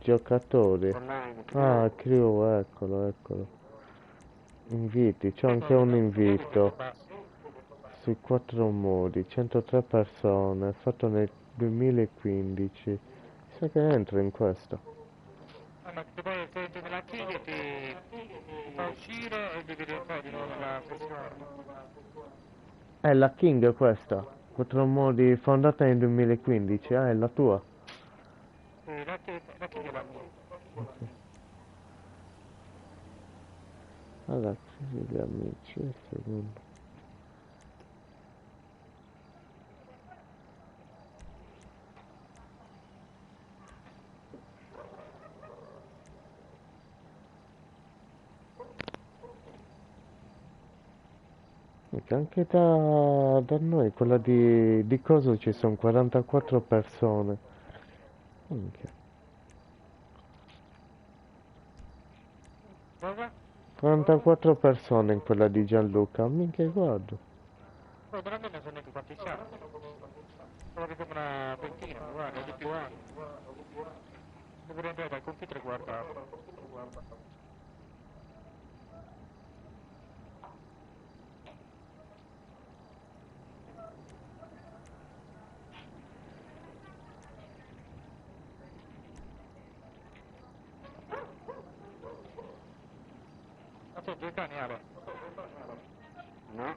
giocatori. Ah, crew, eccolo, eccolo. Inviti, c'è anche un invito. Sui 4 modi, 103 persone, fatto nel 2015. Mi sa che entro in questo. Ma se poi se entri nella King ti fa uscire e devi rifare di nuovo la sessione. È la King questa. 4 modi fondata nel 2015. Ah, è la tua. Sì, la King è la mia. Allora, crisi di amici, il secondo. Anche da noi, quella di coso ci sono 44 persone. Minchia. Cosa? 44 persone in quella di Gianluca. Minchia, guarda. Poi per me ne sono neanche quanti siamo. Sono che siamo una ventina, guarda, di più anni. Dovrei andare dal computer e guardare. portato due cani, Ale? No.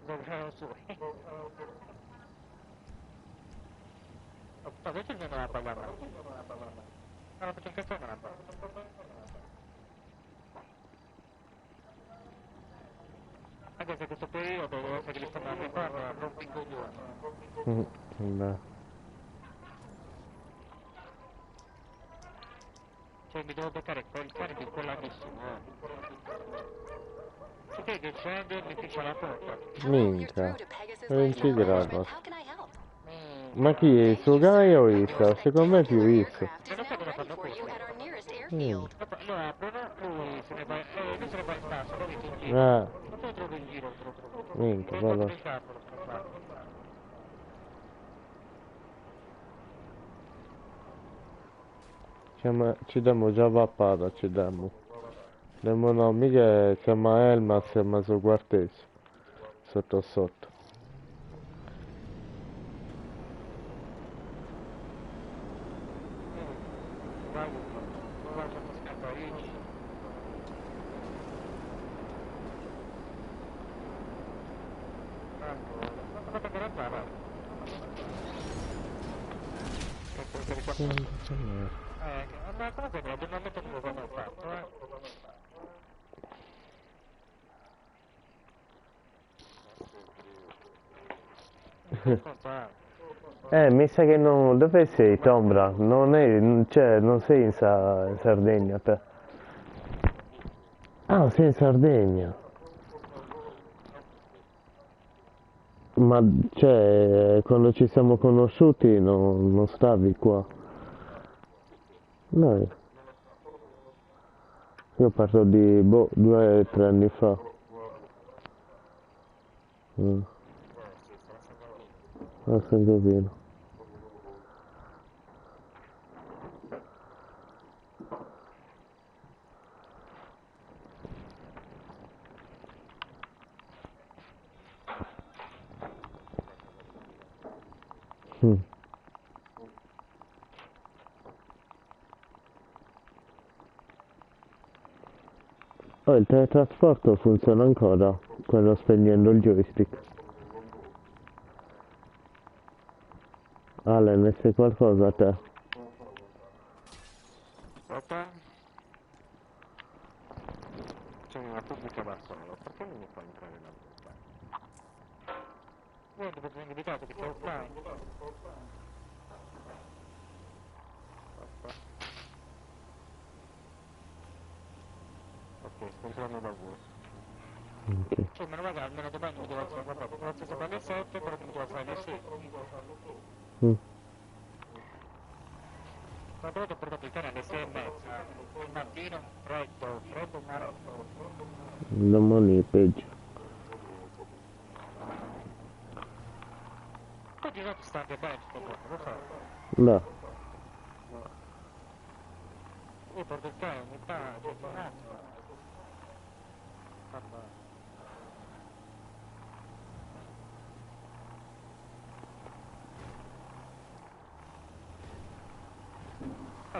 Dove erano su? Perché non la pagava? Allora perché cazzo non la pagava? Anche se questo periodo deve essere che li stanno arrivando a rompi coglioni. Beh. Cioè mi devo beccare quel cane di quella lissimo, Se che scende mi piccia la porta. Minchia. È inciderato. How can I help? Ma chi è? Il suo guy o Isa? Secondo me è più Isa. Aircraft is now ready for you at our nearest airfield. Lo aprono, lui se ne va in basso, poi in giro. Ah, Ma poi trovo in giro, trovo. minchia, Poi quello. il capo, se ne fa. Ci diamo già vappata, ci diamo. Diamo no, mica chiama Elmas, chiama suo quartese. Sotto sotto. Ma cosa mi abbiamo detto che lo hanno fatto, Mi sa che non... Dove sei, Tombra? Non è... Cioè, non sei in Sardegna, te. Ah, sei in Sardegna. Ma, cioè, quando ci siamo conosciuti non stavi qua. No. Io parlo di, 2 o 3 anni fa. Ah, sei così. Oh, il teletrasporto funziona ancora, quello spegnendo il joystick. Ale, ne sai qualcosa a te? Aspetta. C'è una pubblica da solo, perché non mi fa entrare la bomba? Voi dovete indicato che c'è offline. Ok, sto entrando da voi. Ok. Cioè, ma raga, almeno domani mi devo alzare, vabbè, mi devo alzare alle 7, però mi devo alzare alle 6. Ma però ho portato il cane alle 6 e mezza. Il mattino, freddo, mare. Domani è peggio. Poi di notte sta anche bene, sto buono, lo so. No. Io porto il cane ogni tanto, un attimo. Vabbè.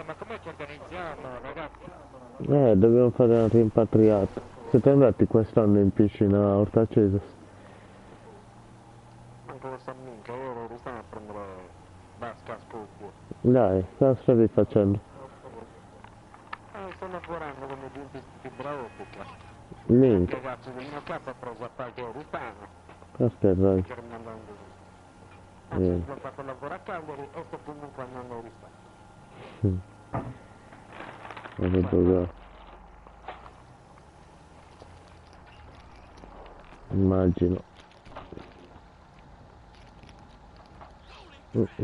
Ma com'è che organizziamo, ragazzi? Dobbiamo fare una rimpatriata. Siete andati quest'anno in piscina a Ortacese? Anche lo so minchia, io ero restare a prendere basca a scopo. Dai, cosa stavi facendo? Sto lavorando come idraulica. Minchia. Ragazzi, del mio capo ha preso a pago rupano. Aspetta, dai. Che mi andando così. Anzi, ho fatto lavoro a Cagliari e sto comunque andando a ristare. Immagino.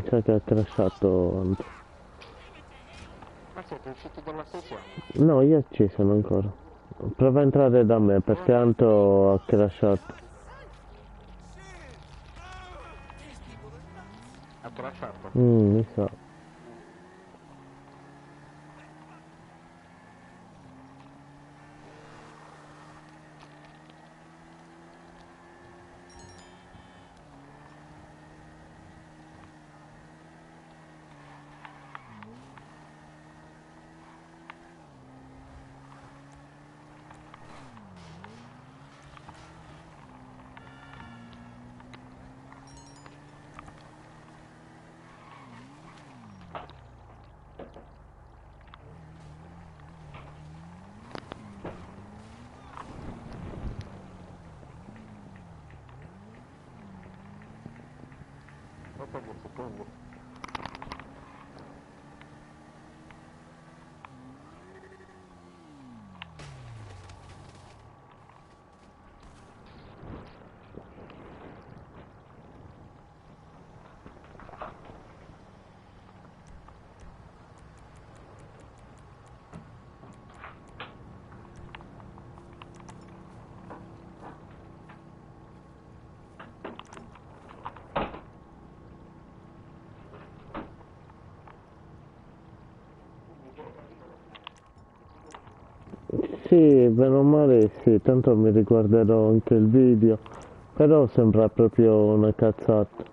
Sa che ha crashato. Ma siete usciti dalla stazione? No, io ci sono ancora. Prova a entrare da me perché Anto ha crashato. Ha crashato? Mi sa. un secondo. Sì, bene o male sì, tanto mi riguarderò anche il video, però sembra proprio una cazzata,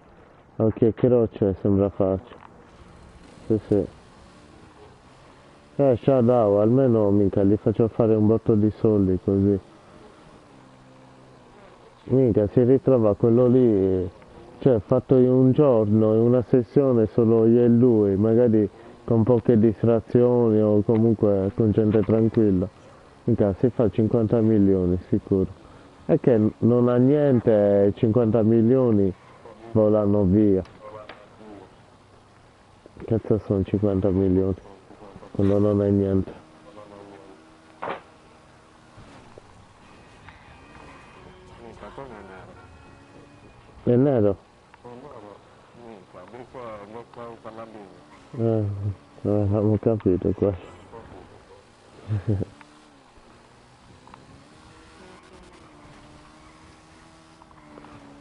anche croce sembra facile, sì sì. Ciao, almeno mica gli faccio fare un botto di soldi così. Mica si ritrova quello lì, cioè fatto in un giorno, in una sessione solo io e lui, magari con poche distrazioni o comunque con gente tranquilla. Mica si fa 50 milioni sicuro. È che non ha niente e 50 milioni volano via. Cazzo sono 50 milioni quando non hai niente. È nero? Avevamo capito quello.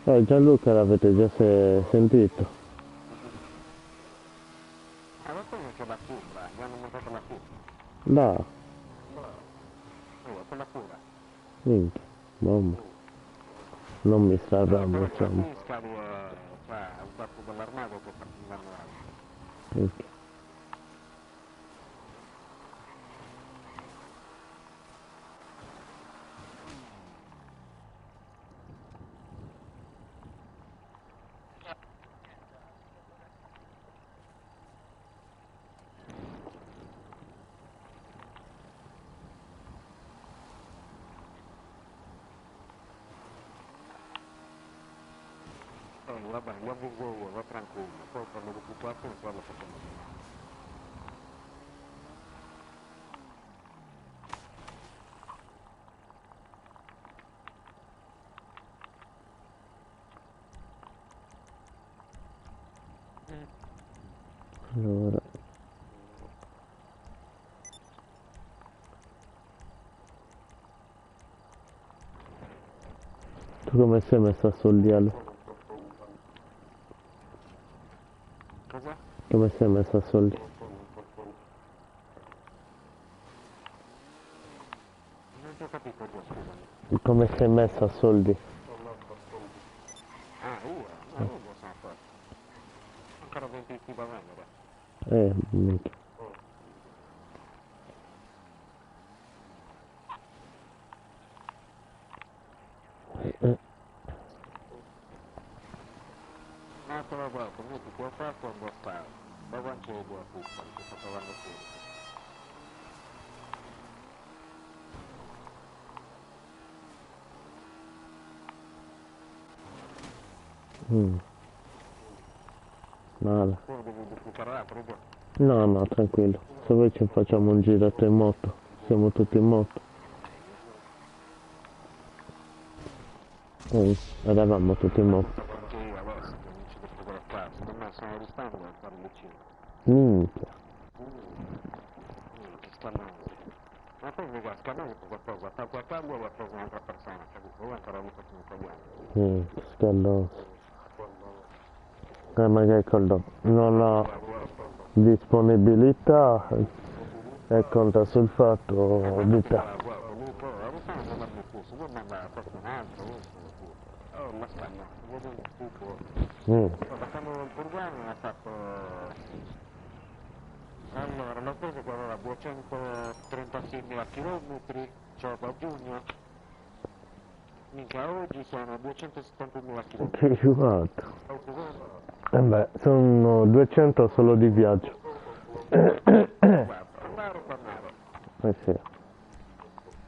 Gianluca l'avete già sentito? Adesso non c'è la curva, mi hanno montato la curva. Da, Con la curva. minchia, mamma. Non mi sta dando, Però insomma. capisca, cioè, un quarto dell'armadio che sta andando avanti. Minchia. Vabbè, andiamo in gol, va tranquillo, poi quando l'occupazione parlo facciamo. Allora. Tu come sei messo a soldiale? Cosa? Come sei messo a soldi? Non ti ho capito io, scusami. Come sei messo a soldi? Ah, io? No, io lo so fare. Ancora 20 da vendere. Minchia. No, te lo guardo, comunque può fare quando sta. Davanti alla tua puppa, che sta trovando fuori. Male. Poi devi recuperare, proprio. No, tranquillo. Se vuoi ci facciamo un giretto in moto. Siamo tutti in moto. Eravamo tutti in moto. Anche io adesso, che non ci devo fotografare, secondo me sono ristando a fare vicino. Minchia. Che scannante. Ma poi mi guarda, scannare per qualcosa, sta guardando e l'ha preso un'altra persona, capito? Poi ancora lì faccio un italiano. Scalloso. Magari quello non ha disponibilità e conta sul fatto di te. Guarda, lui poi, non sta andando a corso, vuoi mandare qualcun altro, ma sta, no, vuoi un tipo. Facciamo il programma, ha fatto. Allora, l'ho preso qua aveva 236.000 km, cioè da giugno. Minchia, oggi sono 271.000 km. Che giurato. Beh, sono 200 solo di viaggio. Guarda, andare o tornare. Sì.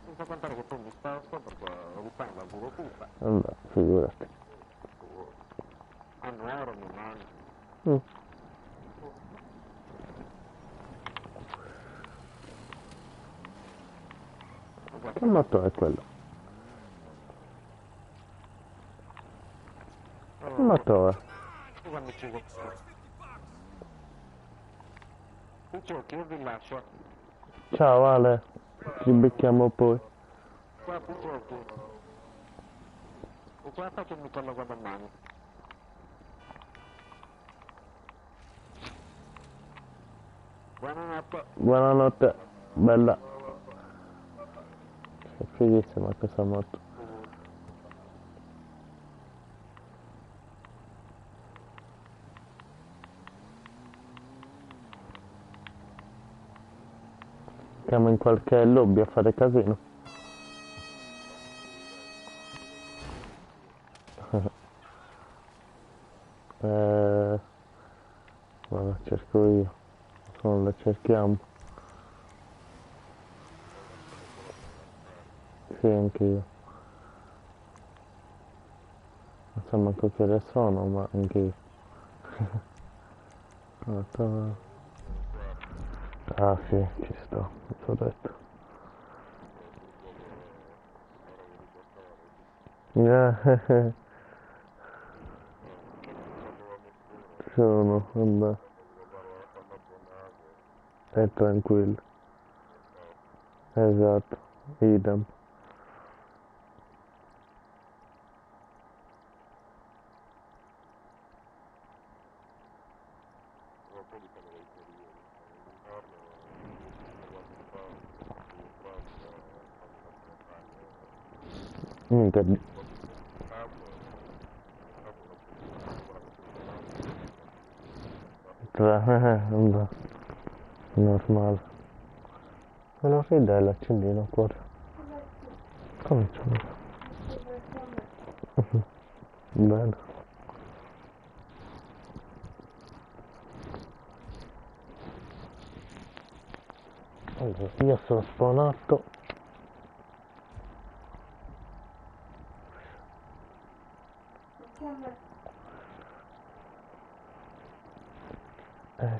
Senza contare che poi mi sposto perché riparo al volo tutta. Vabbè, figurati. Hanno euro mi manca. Mm. Che moto è quello? Che moto è? Quando ci giochi, io vi lascio. Ciao Ale, ci becchiamo poi. Qua purtroppo. E qua faccio mi torno con domani. Buonanotte. Buonanotte, bella. È fighissima questa moto. Siamo in qualche lobby a fare casino. Ma la cerco io. Se non la cerchiamo. Sì, anche io. Non so manco che ore sono, ma anche io. Ah sì, ci sto, ti ho detto. Sono, vabbè. È tranquillo. Esatto, idem. Minchia. Vabbè. Normale. Me lo ridai l'accendino ancora? Come c'è? Bene. Allora, io sono spawnato.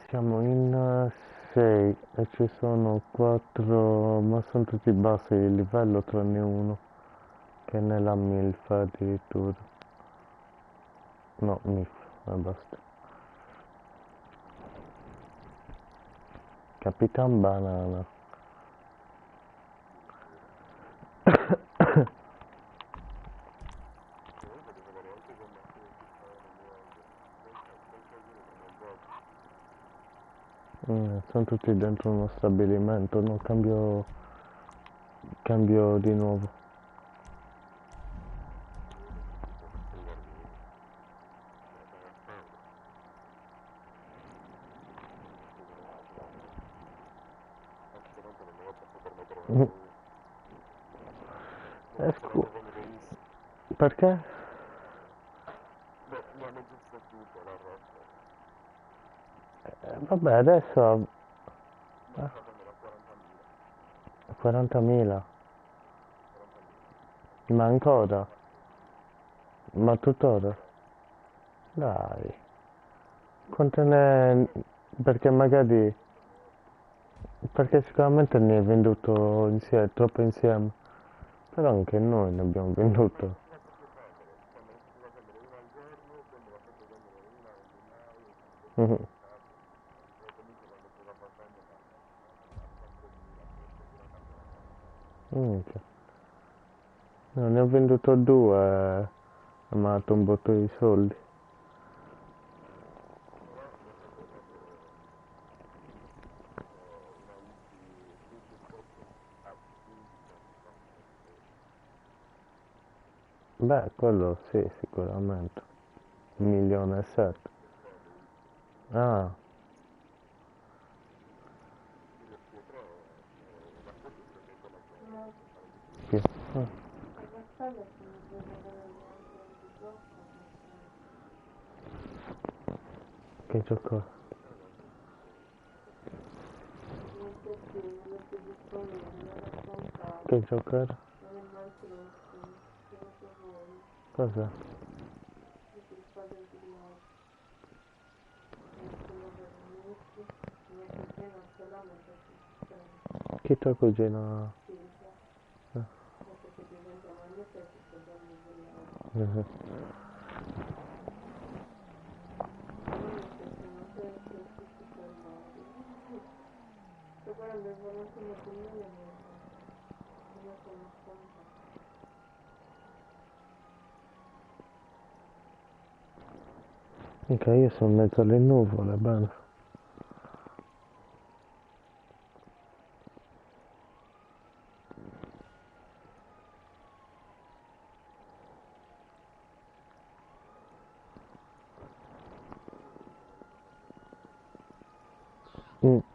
Siamo in 6 e ci sono 4, ma sono tutti bassi di livello tranne uno che è nella MILF addirittura. No, MILF, basta. Capitan Banana. Sono tutti dentro uno stabilimento, non cambio di nuovo. Perché? Vabbè, adesso 40.000. Ma ancora? Ma tuttora? Dai. Quante ne... Perché magari... Perché sicuramente ne hai venduto insieme, troppo insieme. Però anche noi ne abbiamo venduto. Mhm. Minchia. No, ne ho venduto 2 e mi ha dato un botto di soldi. Beh, quello sì, sicuramente. 1.700.000. Ah, che... Che gioco? Che gioco era? Cos'è? Chi tua cugina? Eh. Mica io sono in mezzo alle nuvole, bene.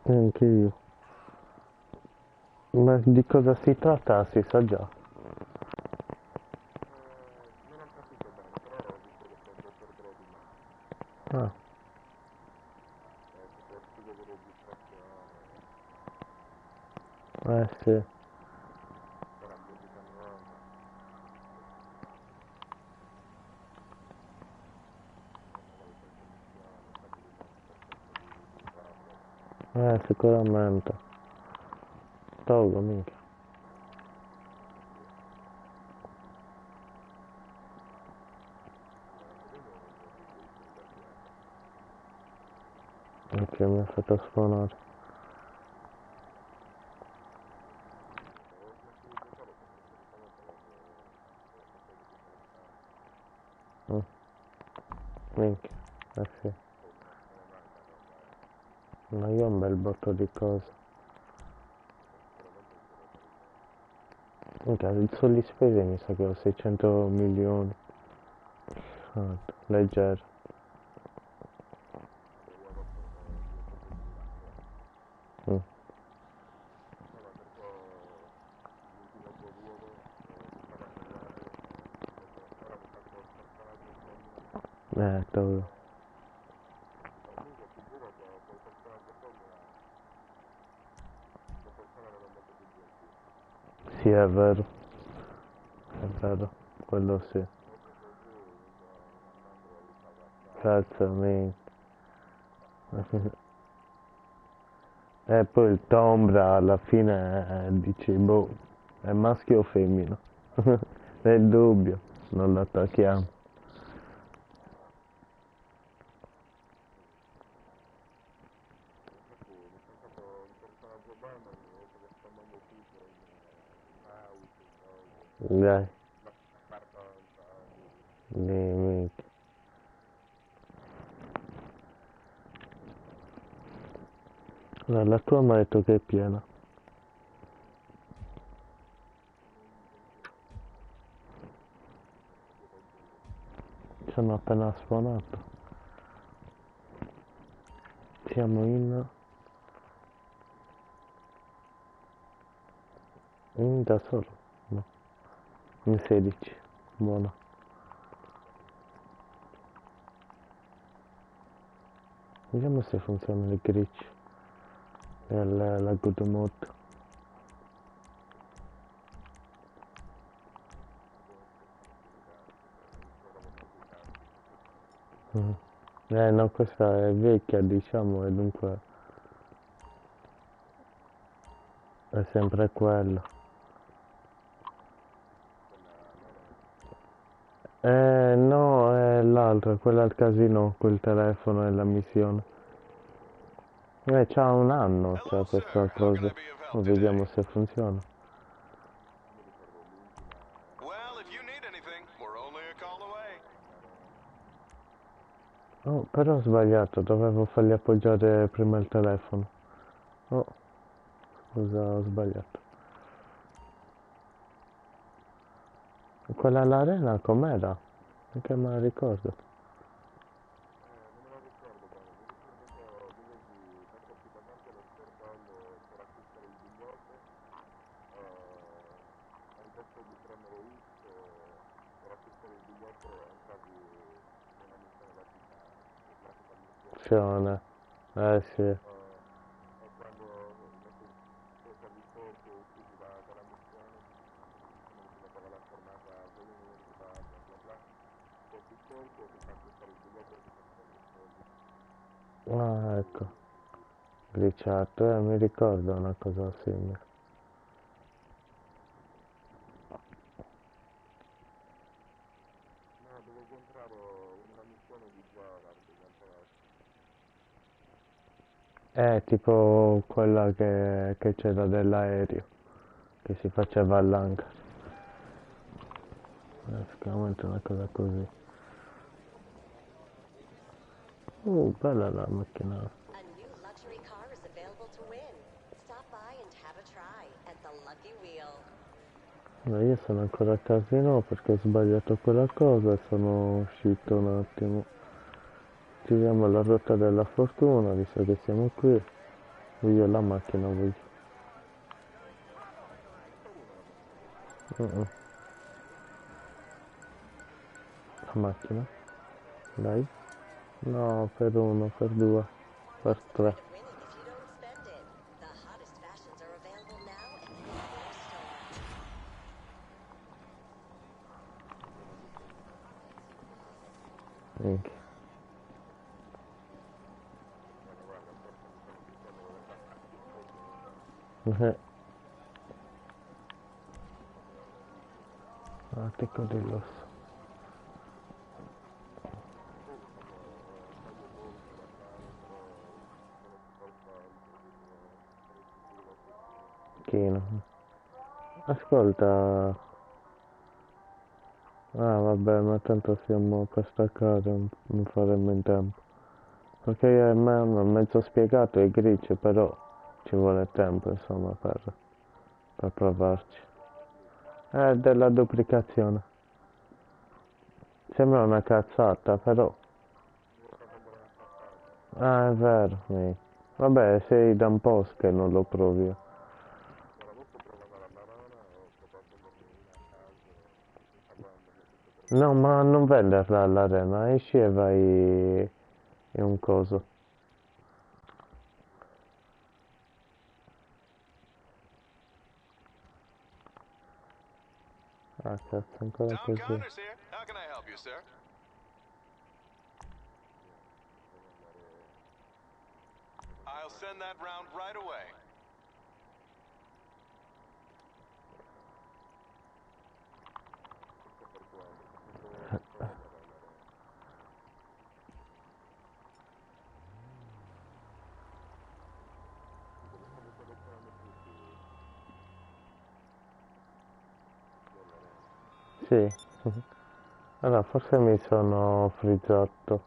Anche io. Ma di cosa si tratta si sa già. Non ho capito bene, però ho visto che c'è un dottor Brody, Ah, tipo il studio di registrazione, sì. c'era musica nuova, Sicuramente. Tolgo, minchia. Ok, mi ha fatto suonare. Minchia, sì. Ma io ho un bel botto di cose. Minchia, solo gli spese mi sa che ho 600 milioni. Ah, leggero. Mm. Tolgo. Sì, è vero, quello sì. Cazzo, minchia. E poi il Tombra alla fine dici, boh, è maschio o femmina? Nel dubbio, non lo attacchiamo. Dai, minchia. Allora, la tua mi ha detto che è piena. Ci hanno appena suonato. Siamo in da solo? No, in 16. Buono. Vediamo se funziona il glitch e la good mode. No, questa è vecchia, diciamo, e dunque è sempre quella. No, è l'altra, quella al casino, quel telefono e la missione. C'ha un anno, c'ha questa cosa. Vediamo se funziona. Well, if you need anything, we're only a call away. Oh, però ho sbagliato, dovevo fargli appoggiare prima il telefono. Oh, scusa, ho sbagliato. Quella all'arena com'era? Perché me la ricordo. Missione. Sì. Ah, ecco. Glitchato, mi ricordo una cosa simile. incontrato una missione di guerra di campionato. Tipo quella che c'era dell'aereo, che si faceva all'hangar. Sicuramente una cosa così. Bella la macchina. A new luxury car is available to win. Stop by and have a try at the Lucky Wheel. No, io sono ancora a casino perché ho sbagliato quella cosa e sono uscito un attimo. Giriamo la rotta della fortuna, visto che siamo qui. Voglio la macchina, voglio. La macchina? Dai. No, per uno, per due, per tre. Win it if you don't spend it. The hottest fashions are available now at your store. Minchia. Ah, te codillos. Chino. Ascolta. Ah, vabbè, ma tanto siamo per staccare, non faremo in tempo. Perché io e me ho mezzo spiegato i grigi, però ci vuole tempo, insomma, per provarci. È della duplicazione. Sembra una cazzata, però. Ah, è vero, sì. Vabbè, sei da un po' che non lo provi io. No, ma non venderla all'arena, esci e vai in un coso. Ah, cazzo, ancora Town così. Connors here. How can I help you, sir? I'll send that round right away. Sì. Allora, forse mi sono frizzato.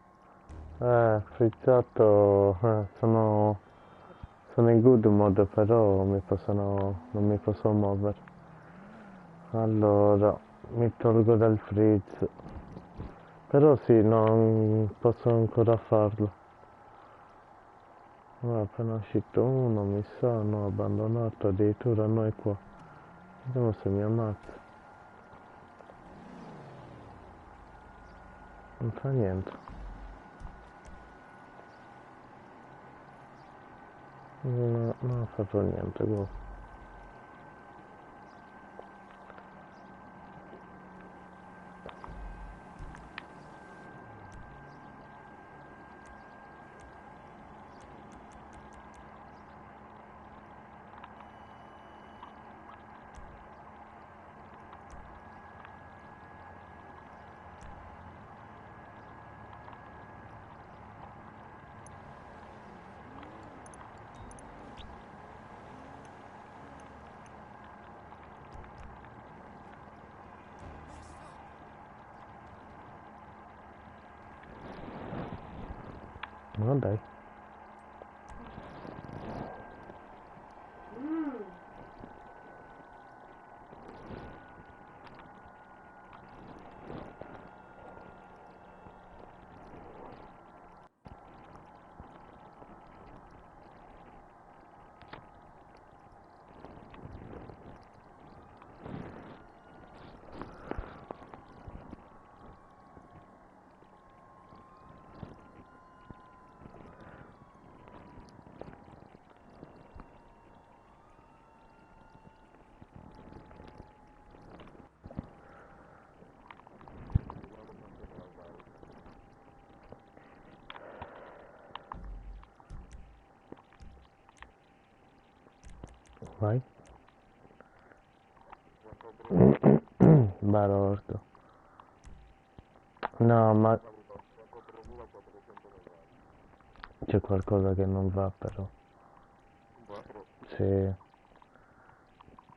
Frizzato. Sono in good mode, però non mi posso muovere. Allora, mi tolgo dal freeze. Però sì, non posso ancora farlo. Allora, appena uscito uno, mi sa, hanno abbandonato addirittura noi qua. Vediamo se mi ammazza. Non fa niente. Non ha fatto niente, boh. No, dai. Vai. Barordo. No, ma c'è qualcosa che non va però. Sì.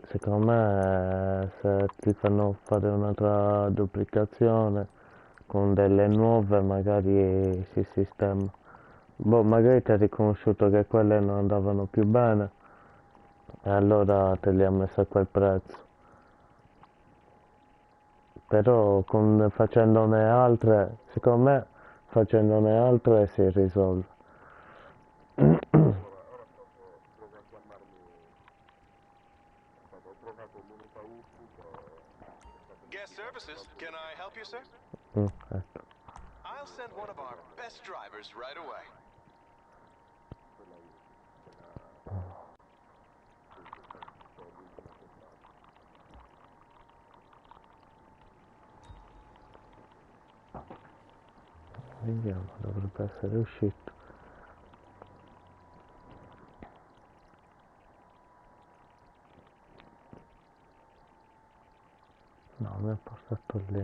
Secondo me se ti fanno fare un'altra duplicazione con delle nuove magari si sistema. Boh, magari ti ha riconosciuto che quelle non andavano più bene e allora te li ha messo a quel prezzo. Però facendone altre, secondo me facendone altre si risolve. Guest services. Can I help you, sir? Ecco. I'll send one of our best drivers right away. Vediamo, dovrebbe essere uscito. No, mi ha portato lì.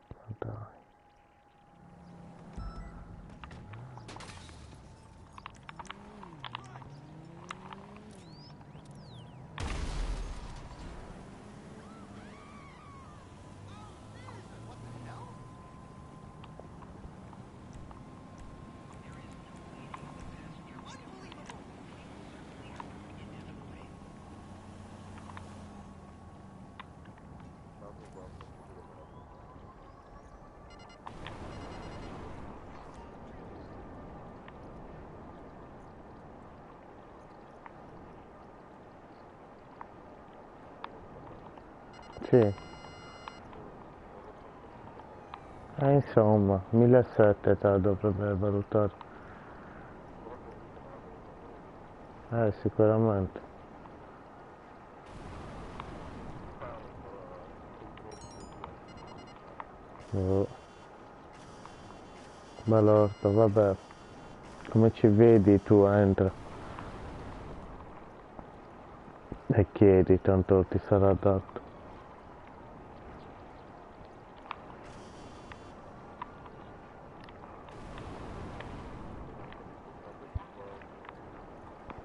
Ma dai. Sì. Insomma, 1700 dovrebbe valutare. Sicuramente. Oh. Balordo, vabbè. Come ci vedi tu entra. E chiedi, tanto ti sarà dato.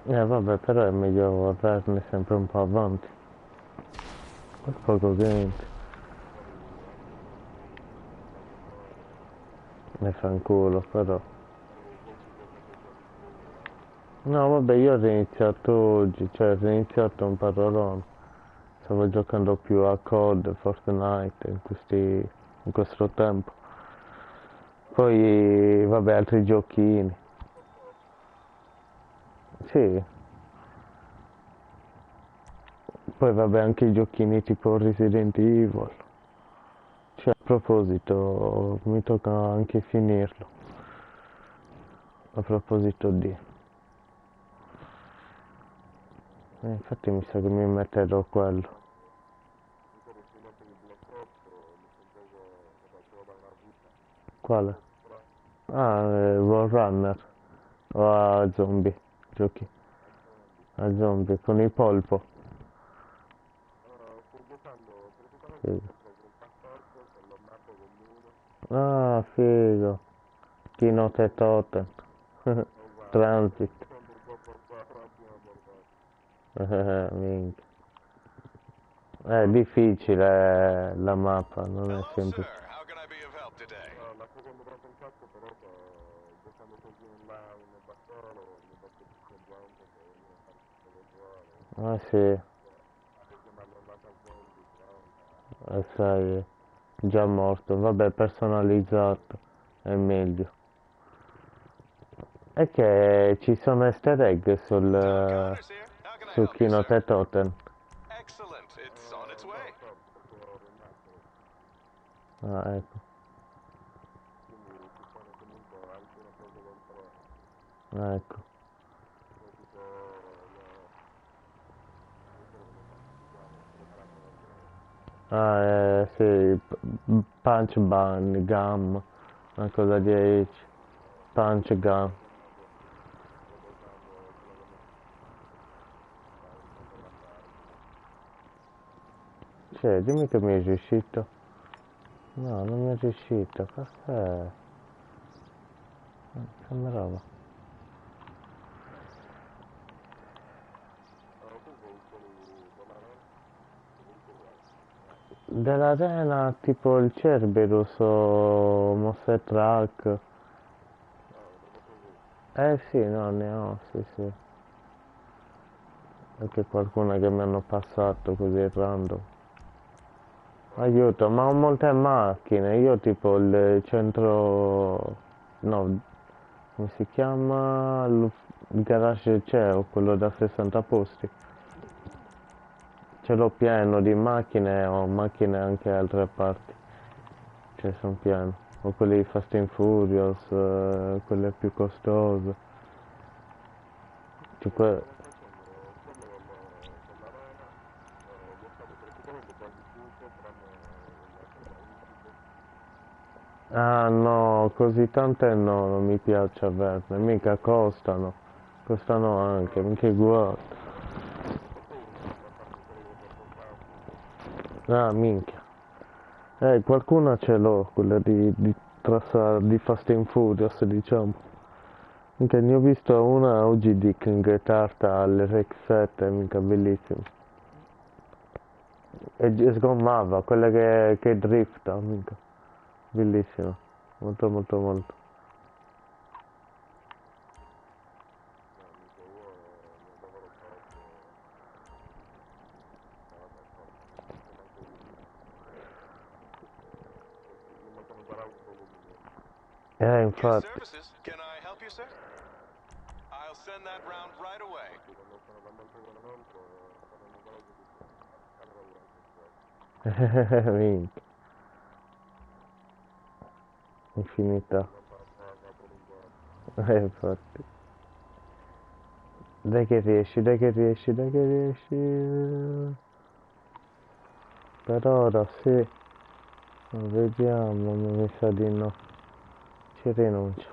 Vabbè, però è meglio averne sempre un po' avanti. Quel poco che entri. Ne fa un culo, però. No, vabbè, io ho riniziato oggi, cioè ho riniziato un parolone. Stavo giocando più a COD, Fortnite in questo tempo. Poi, vabbè, altri giochini. Sì. Poi, vabbè, anche i giochini tipo Resident Evil. Cioè, a proposito, mi tocca anche finirlo. A proposito di... infatti mi sa che mi metterò quello. Quale? Ah, War Runner. O a zombie. Giochi. A zombie con il polpo. Figo. Ah, figo. Keynote e Totem. Transit. Minchia. È difficile la mappa, non è Hello, sir. semplice. How can I be of help today? Ah sì, sai, già morto. Vabbè, personalizzato è meglio. È che ci sono easter egg Doc Connors here. How can I su help you, Keynote sir? e Totem. Excellent. It's on its way. Ah, ecco. Ah, ecco. Ah, sì, punch bun, gum, una cosa di H. Punch gum. Cioè, dimmi che mi è riuscito. No, non mi è riuscito, perché? Sembrava. Dell'arena tipo il Cerberus o Monster Truck. Eh sì, no, ne ho, sì sì. Anche qualcuna che mi hanno passato così random. Aiuto, ma ho molte macchine, io tipo il centro... no, come si chiama? Il garage c'è, o quello da 60 posti. Ce l'ho pieno di macchine, ho macchine anche da altre parti. Cioè, sono pieno. Ho quelli di Fast and Furious, quelle più costose. Tipo... Ah no, così tante no, non mi piace averne, mica costano. Costano anche, mica guarda. Ah, minchia. Qualcuna ce l'ho, quella di Fast and Furious, diciamo. Minchia, ne ho visto una oggi di King Tarta all'RX7, mica bellissima. E sgommava, quella che drifta, mica. Bellissima. Molto molto molto. Your Infatti. services. Can I help you, sir? I'll send that round right away. Minchia. Infinità. Infatti. Dai che riesci, dai che riesci, dai che riesci. Per ora sì. Vediamo, ma mi sa di no. Ci rinuncio.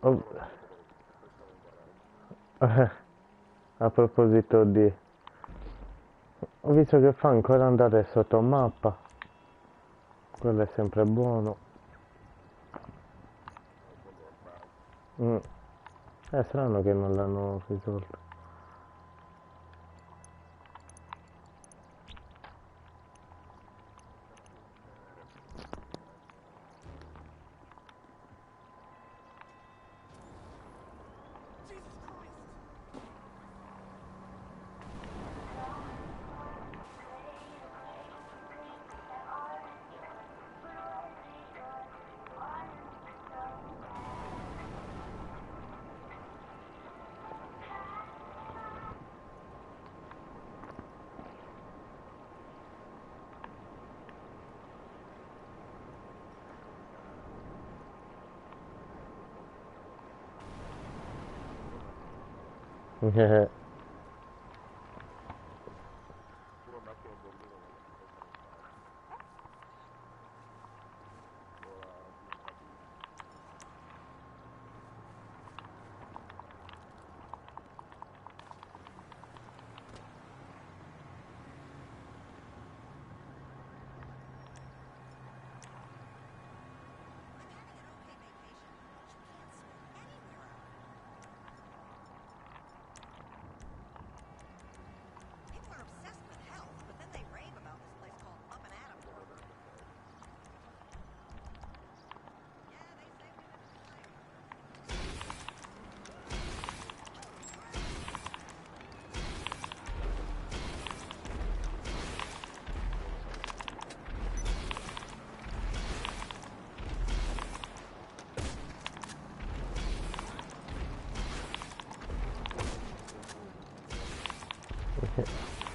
Oh. A proposito di... Ho visto che fa ancora andare sotto mappa. Quello è sempre buono. È strano che non l'hanno risolto.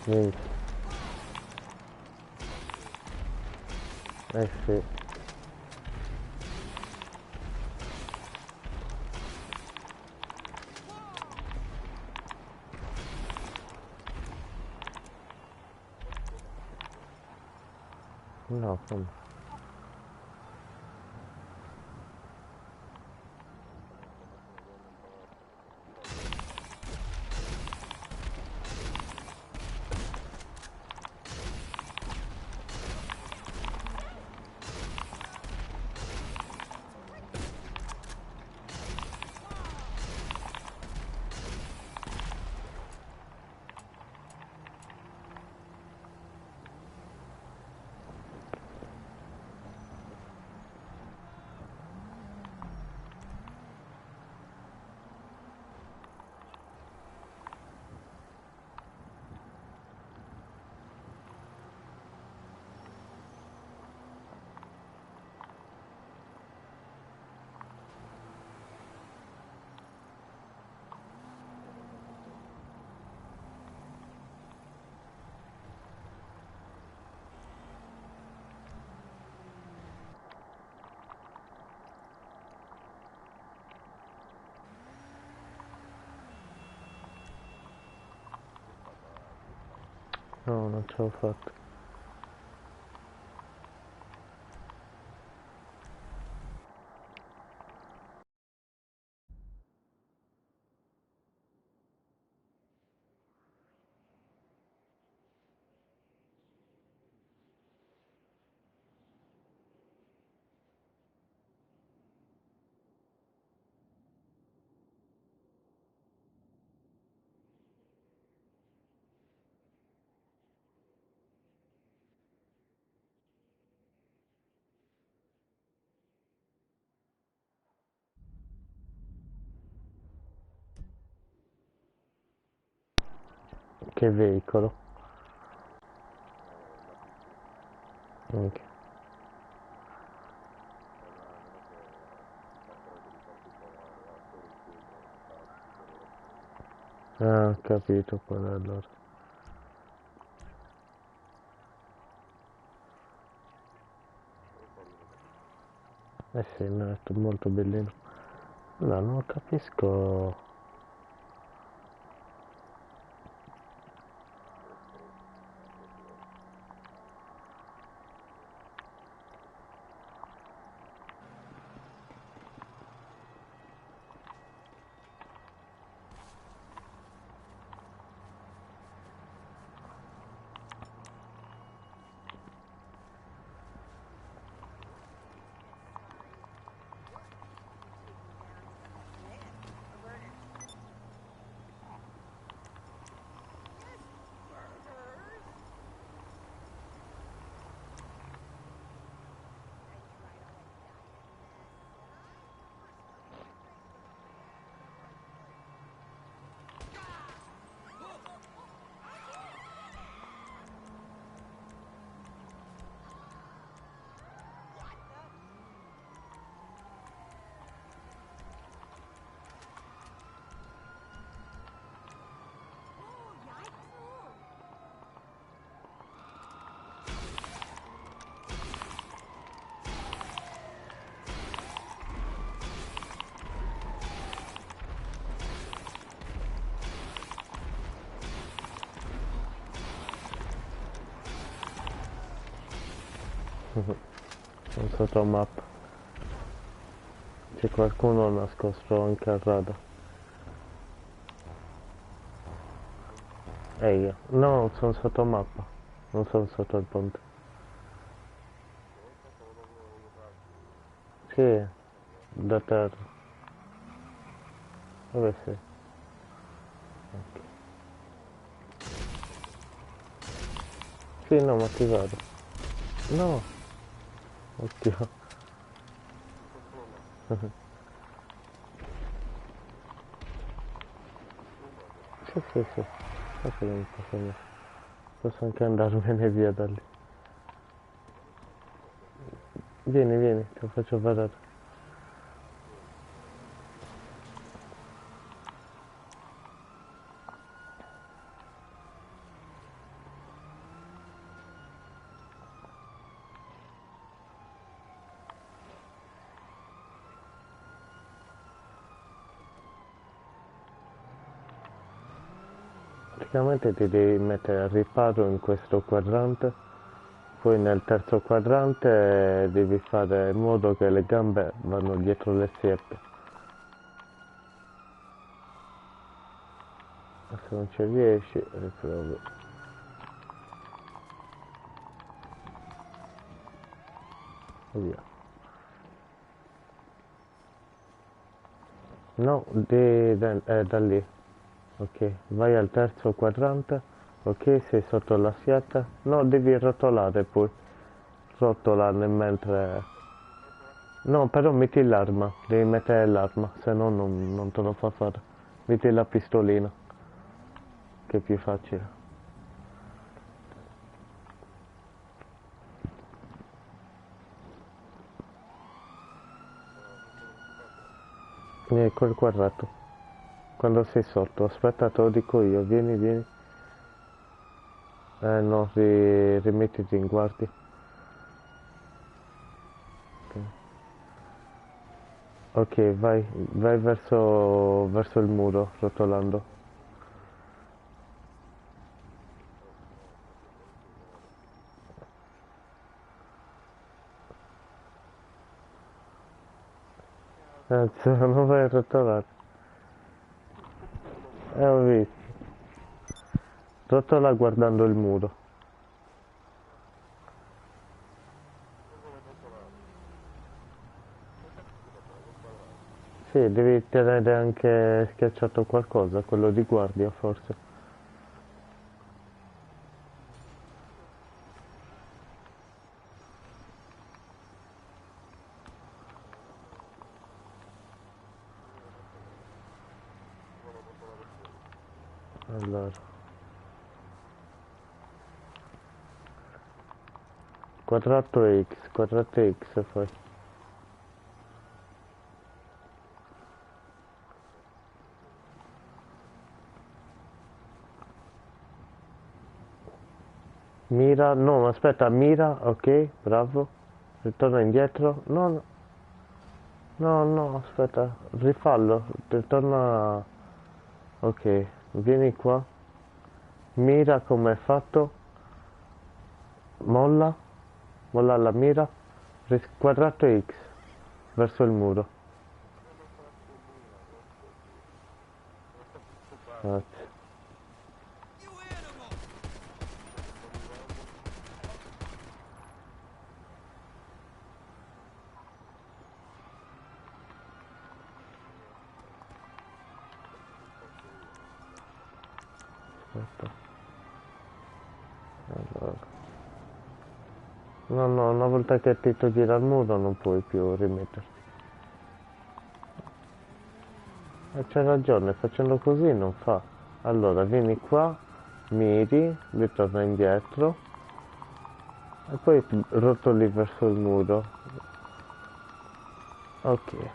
Sì. Sì. No, come? No, non ce l'ho fatto. Che veicolo? Ok. Ah, ho capito qual è allora. Eh sì, no, è molto bellino. No, non capisco. Non so mappa. C'è qualcuno nascosto anche al radar. Io. No, sono sotto mappa. Non sono sotto il ponte. Sì, da terra. Dove sei? Ok. Sì, no, ma ti vado. No! Oddio. Sì, sì, sì. So che non posso andare. Posso anche andarmene via da lì. Vieni, vieni, te lo faccio vedere. Praticamente ti devi mettere al riparo in questo quadrante, poi nel terzo quadrante devi fare in modo che le gambe vanno dietro le siepe. Se non ci riesci, riprovi. E via. No, da lì. Ok, vai al terzo quadrante. Ok, sei sotto la schiatta. No, devi rotolare poi. Rotolare mentre... No, però metti l'arma. Devi mettere l'arma, se no non te lo fa fare. Metti la pistolina, che è più facile. Col quadrato. Quando sei sotto, aspetta, te lo dico io. Vieni, vieni. No, rimettiti in guardia. Ok, vai verso il muro, rotolando. Cazzo, non vai a rotolare. Ho visto. Rotola guardando il muro. Sì, devi tenere anche schiacciato qualcosa, quello di guardia forse. Allora. Quadrato X poi. Mira, no, aspetta, mira, ok, bravo. Ritorna indietro. No, no, no, no, aspetta, rifallo. Ritorna. Ok, vieni qua. Mira come è fatto. Molla. Molla la mira. Quadrato X. Verso il muro. Grazie. Aspetta. Allora. No, no, una volta che ti togli dal muro non puoi più rimetterti. C'hai ragione, facendo così non fa. Allora, vieni qua, miri, ritorna indietro e poi rotoli verso il muro. Ok.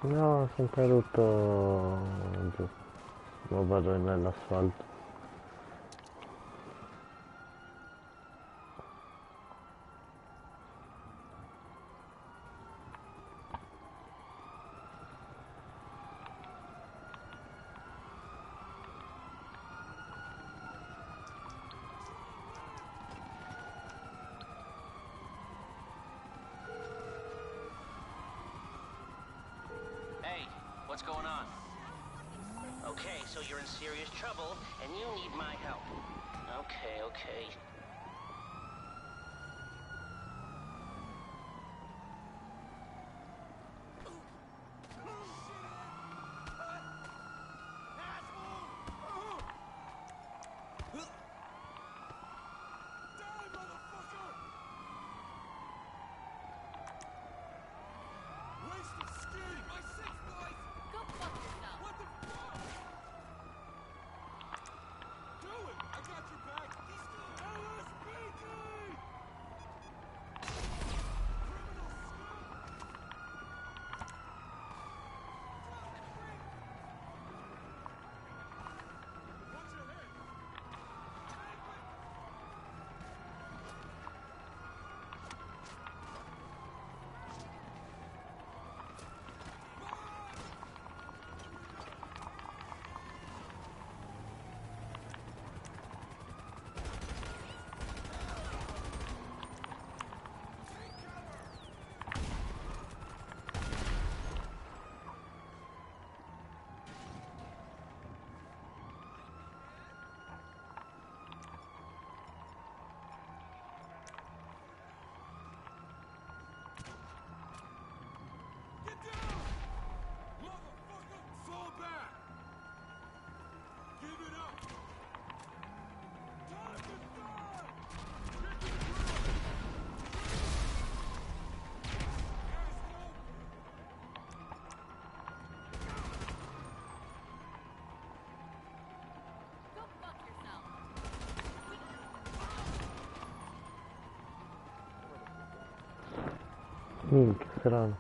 No, sono caduto giù. Non vado nell'asfalto. Hey, what's going on? Okay, so you're in serious trouble, and you need my help. Okay, okay. Minchia, strano.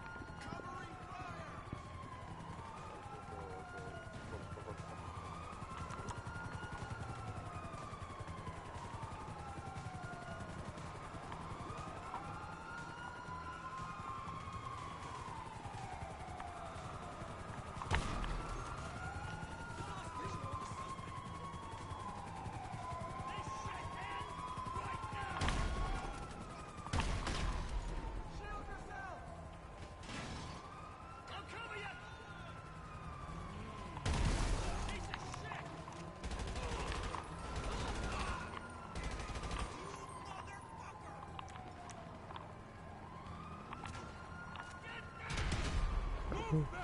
Sì.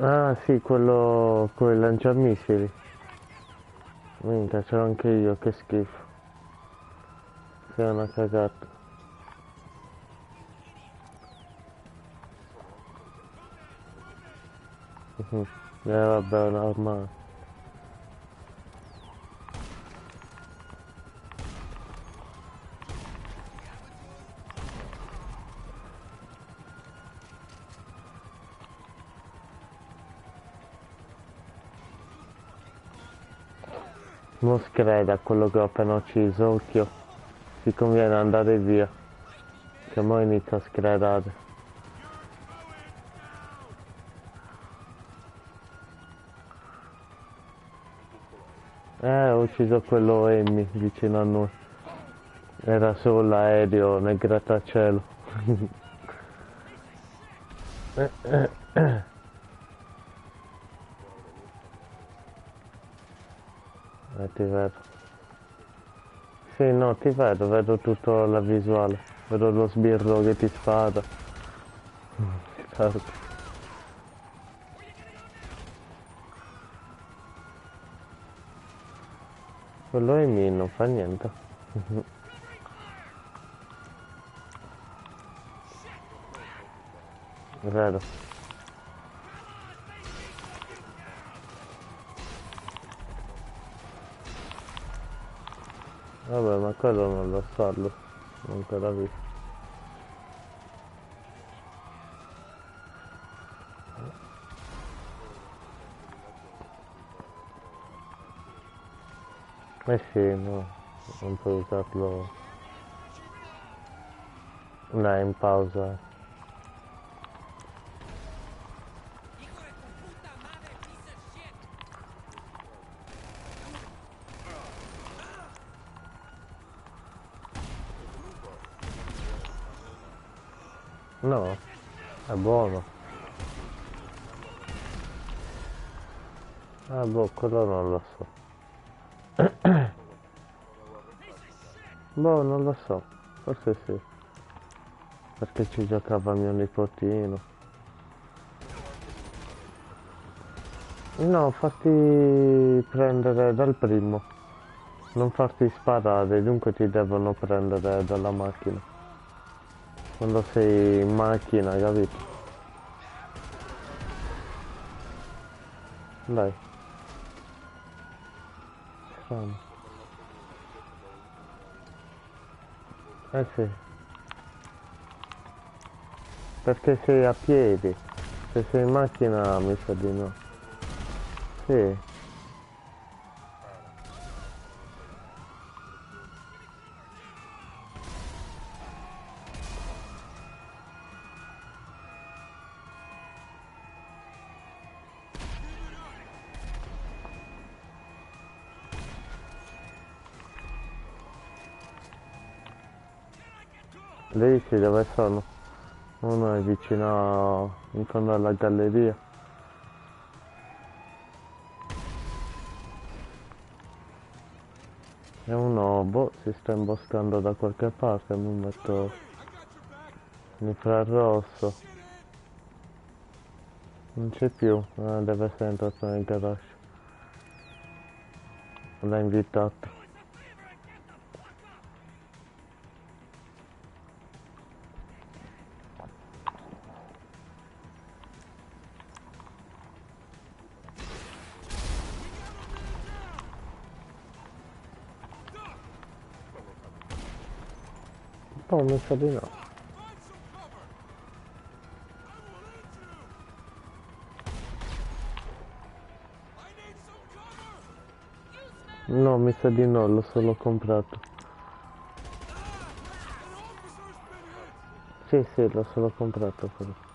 Ah sì, quello con i lanciamissili. Minchia, c'ero anche io, che schifo. Sei una cagata. Vabbè, normale. Non screda quello che ho appena ucciso, occhio. Ti conviene andare via. Che mo inizia a scredare. Ho ucciso quello Emmy vicino a noi. Era solo l'aereo nel grattacielo. Ti vedo. Sì, no, ti vedo tutta la visuale. Vedo lo sbirro che ti spara. Certo. Quello è mio, non fa niente. Vero. Vabbè, ma quello non lo so, non ancora visto. Eh sì, no, non puoi usarlo. No, in pausa. No, è buono. Ah boh, quello non lo so. Boh, non lo so. Forse sì. Perché ci giocava mio nipotino. No, farti prendere dal primo. Non farti sparare, dunque ti devono prendere dalla macchina. Quando sei in macchina, capito? Dai. Strano. Eh sì. Perché sei a piedi. Se sei in macchina mi sa di no. Sì. Lì sì, dove sono? Uno è vicino in fondo alla galleria. E uno, boh, si sta imboscando da qualche parte, mi metto... Infrarosso. Non c'è più, deve essere entrato nel garage. L'ha invitato. Oh, mi sa di no. No, mi sa di no, l'ho solo comprato. Sì, sì, l'ho solo comprato quello.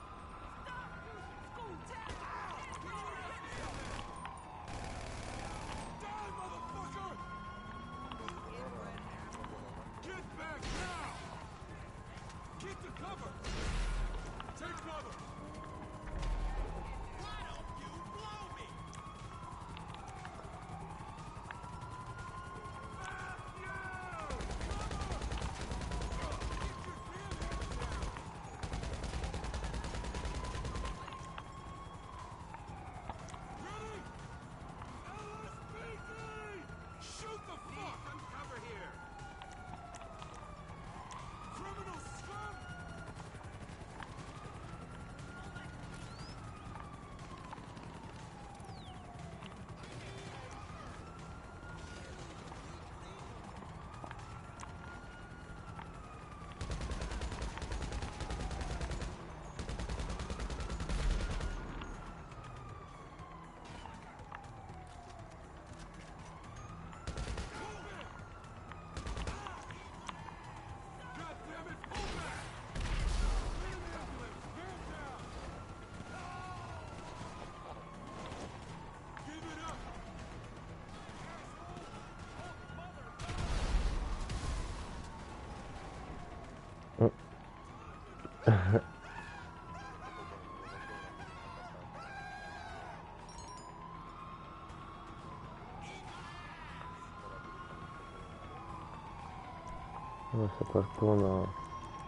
Non so se qualcuno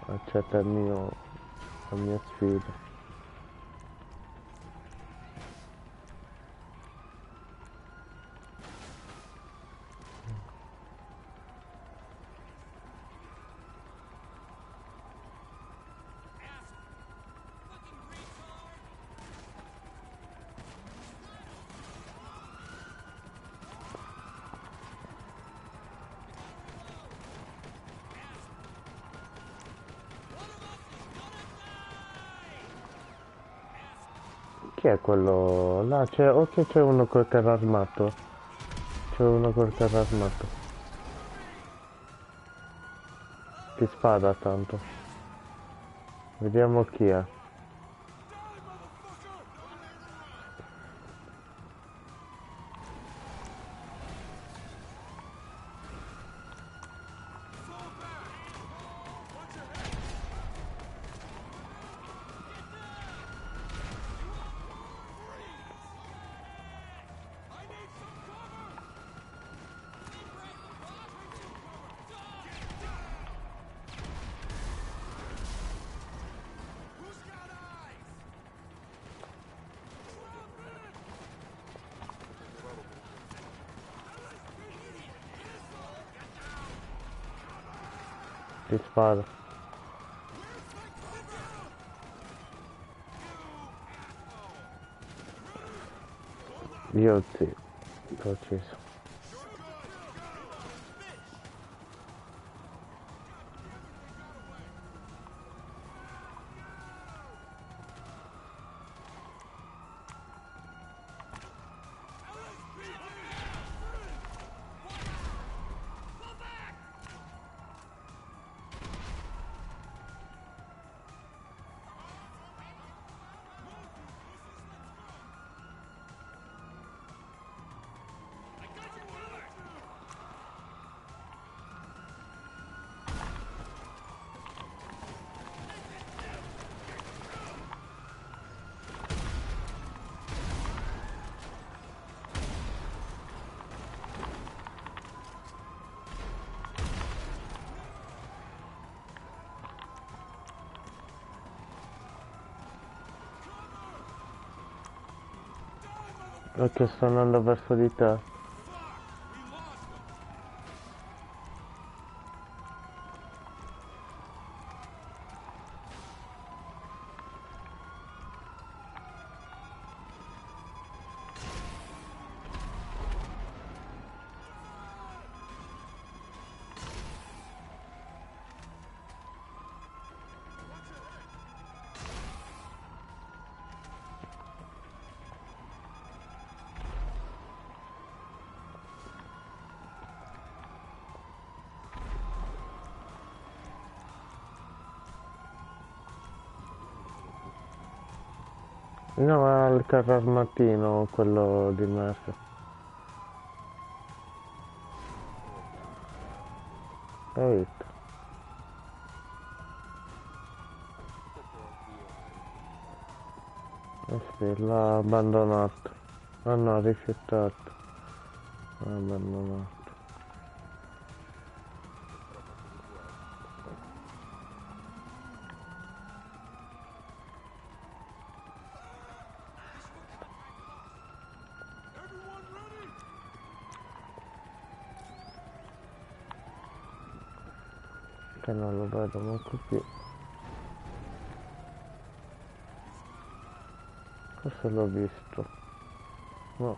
accetta la mia sfida. Chi è quello? Là c'è, ok, c'è uno col carro armato. C'è uno col carro armato. Ti spara tanto. Vediamo chi è. Ti spara. Io sì, l'ho ucciso. Perché sto andando verso di te. No, ma il carro armatino, quello di merda. Hai visto? Eh sì, l'ha abbandonato. Ah no, rifiutato. L'ha abbandonato. Che non lo vedo manco più. Forse l'ho visto. No.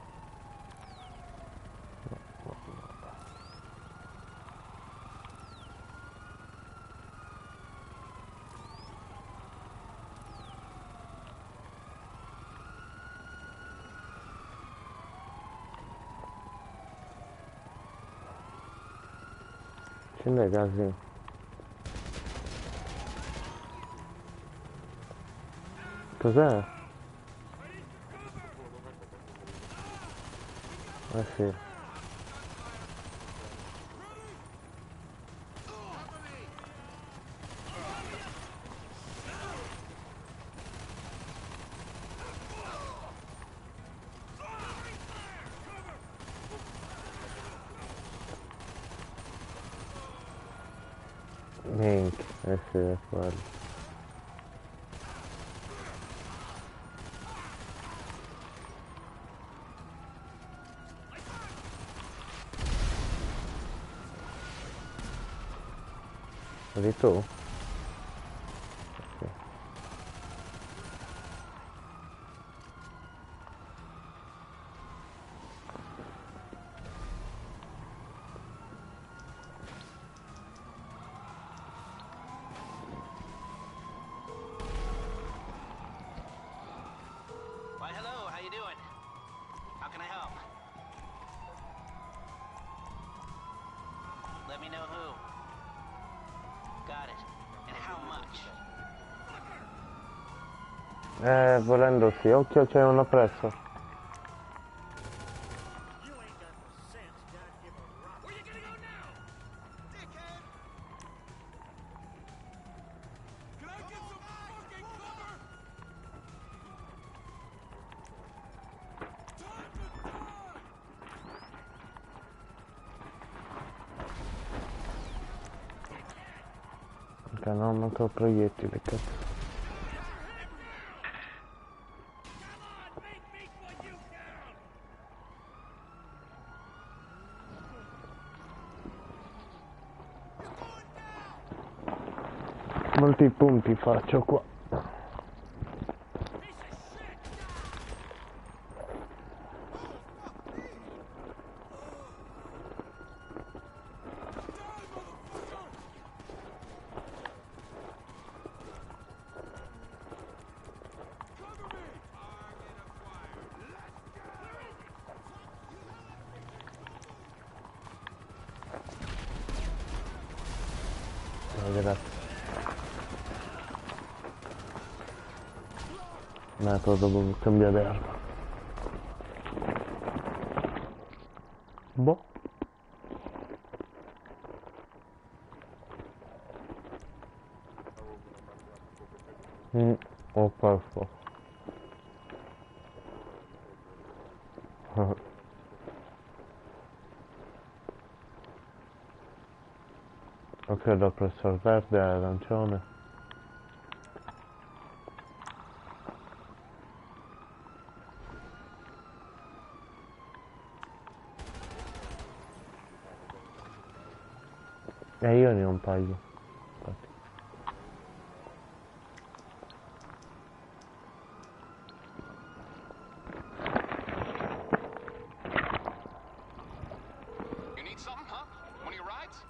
Scende casino. Cos'è? Eh sì. Minchia, eh sì, è quello. Eri tu? Sì. Why, hello, how you doing? How can I help? Let me know who. Got it. And how much? Volendo sì. Occhio, c'è uno presso. Perché non manco proiettili, cazzo. Molti punti faccio qua. Grazie. Ecco, devo cambiare arma. Boh. Ho perso. Ok, l'ho preso il verde e l'arancione. E io ne ho un paio. Infatti. You need something, huh? One of your rides?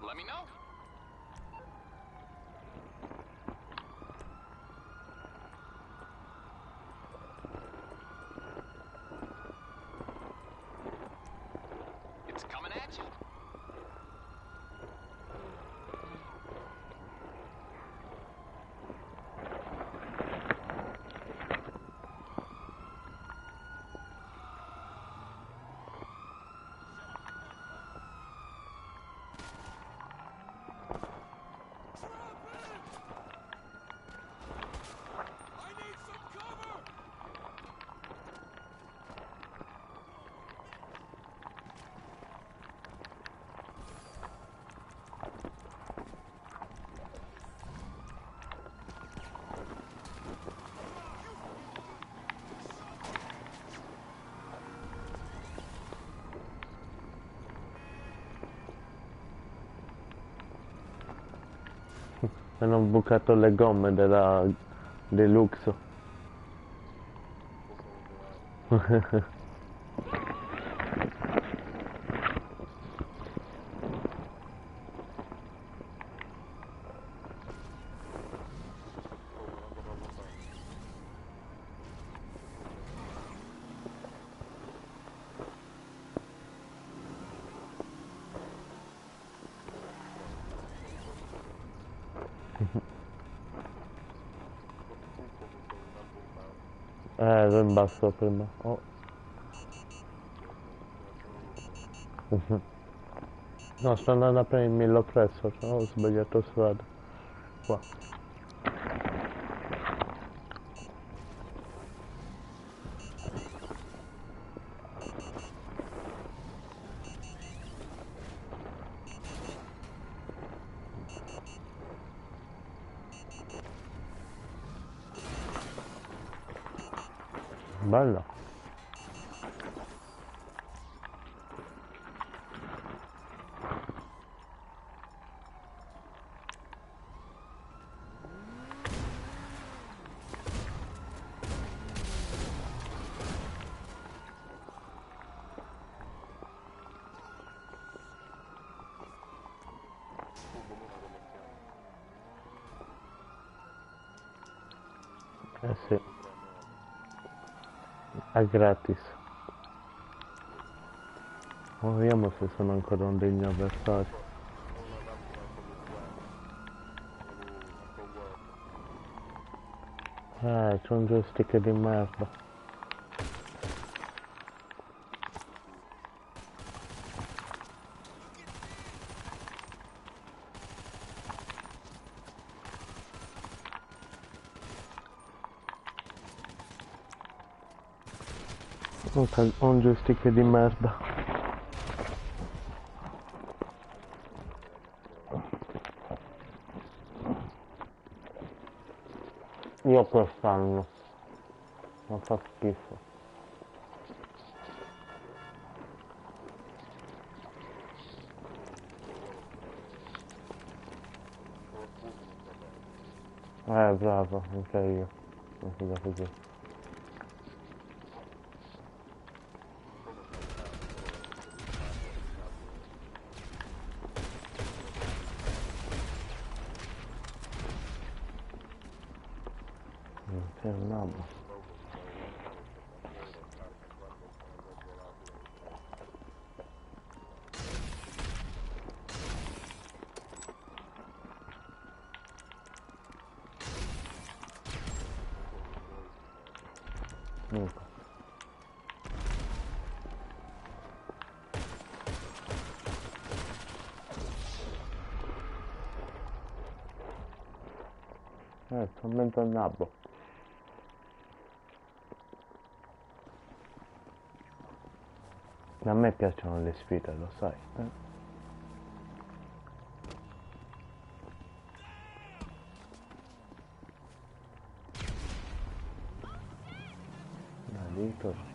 Let me know. It's coming at you. Hanno bucato le gomme della Deluxo. Ero in basso prima. Oh. No, sto andando a prendere il milloppressor, ho sbagliato strada. Qua. Bella. Eh sì. È gratis. Vediamo se sono ancora un degno avversario. C'è un joystick di merda. Un joystick di merda. Io quest'anno non fa schifo. Bravo, anche io. Non si da così. C'è un nabbo. Commento al nabbo. A me piacciono le sfide, lo sai. Dito.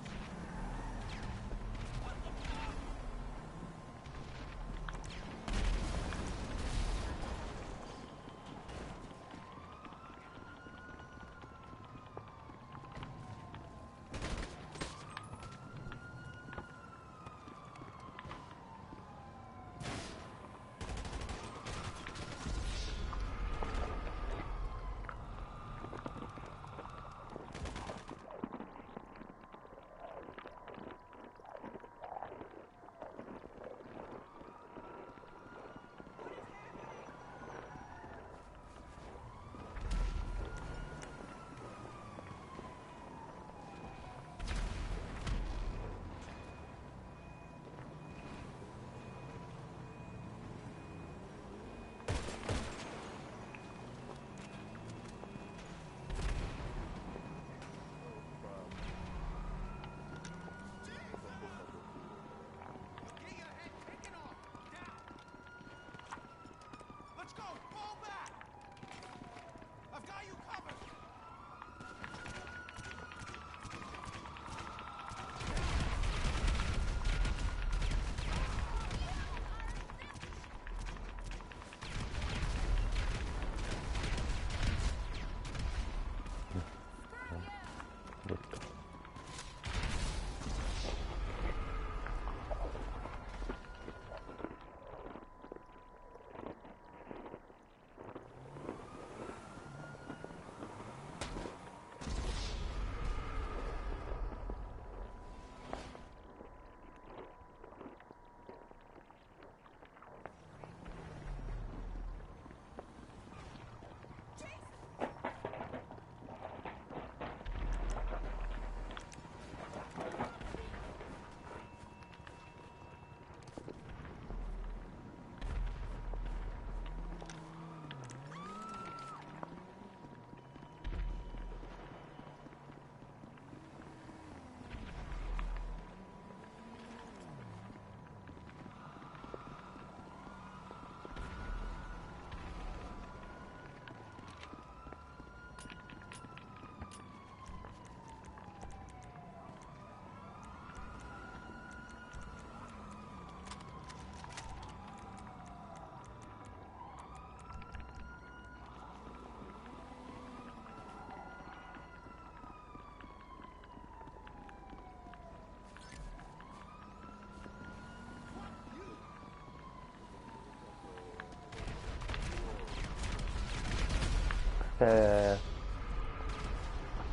C'è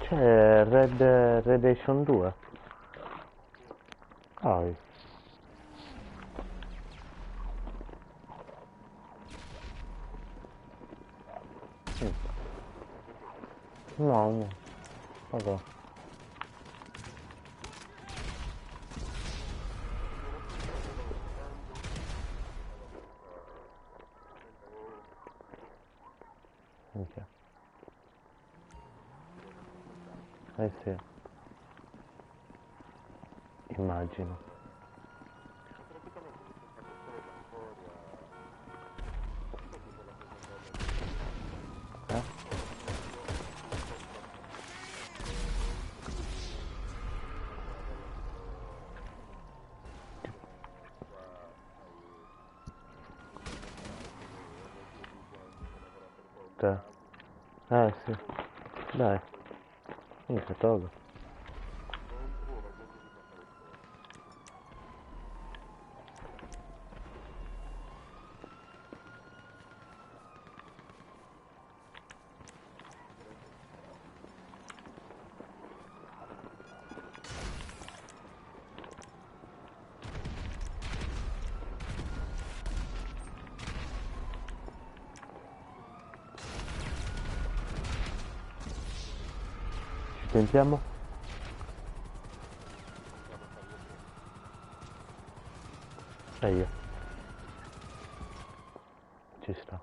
Red Redemption 2. Poi. No, no. Vabbè. Minchia. Eh sì. Immagino. Eh? Te. Sì. Dai. Minchia, tolgo. Ci sentiamo? E io. Ci sta.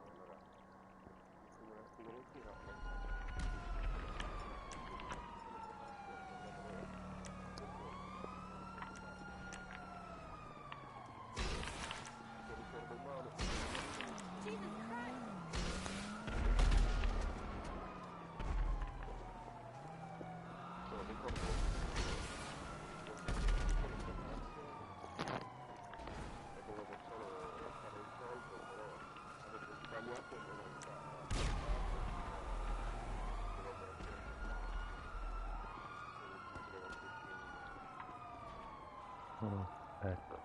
Ecco.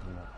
No.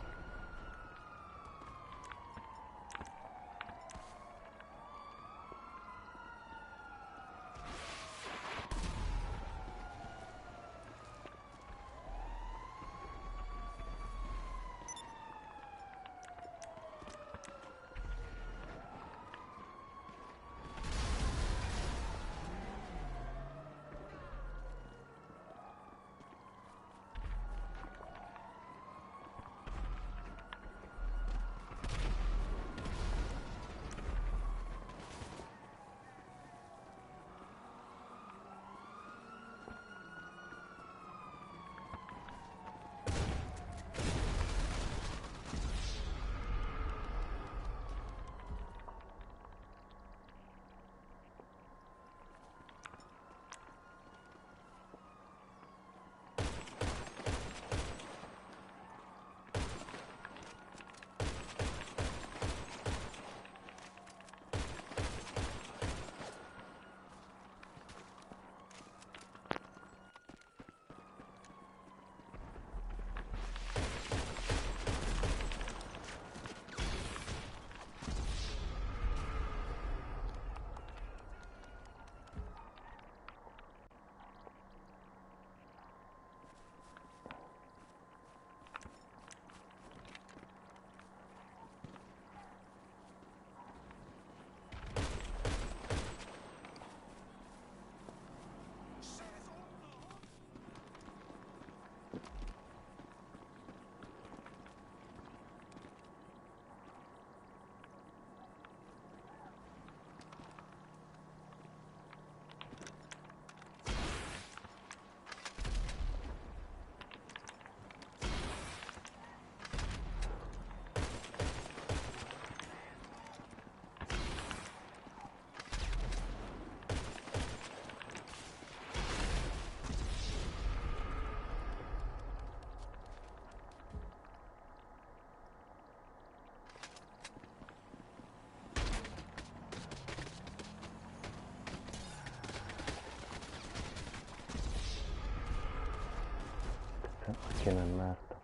Che nel merda.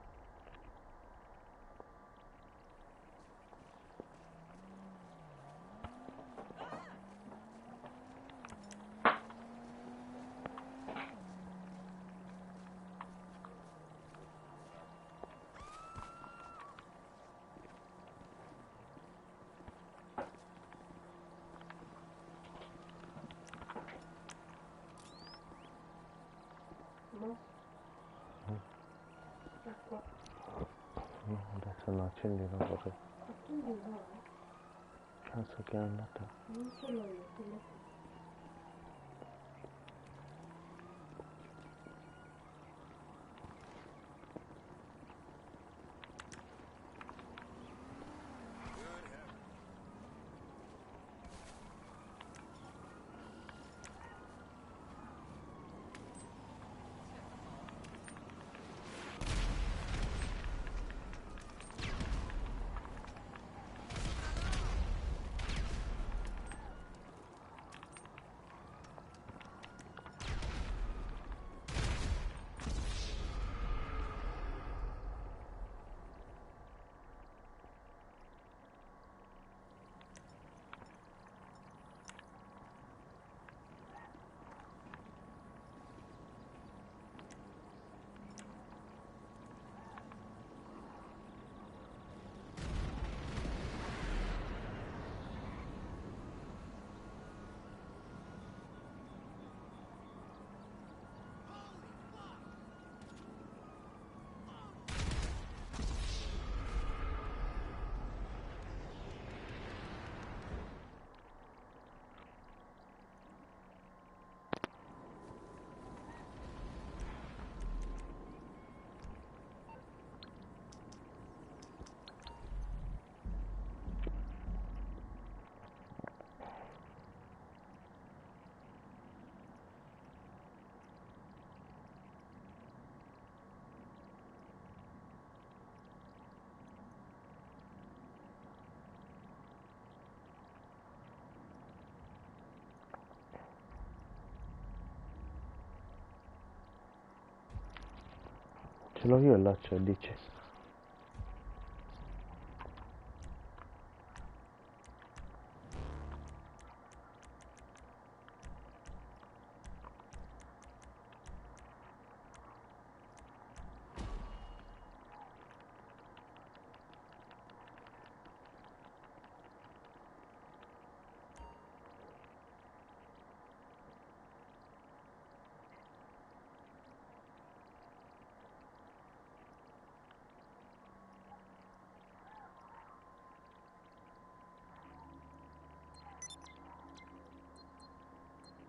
No? Acqua. No, adesso no, accendi non vorrei. Accendi no? Cazzo che è andata. Non ce l'ho io, ce l'ho tu. Ce l'ho io il laccio, dice.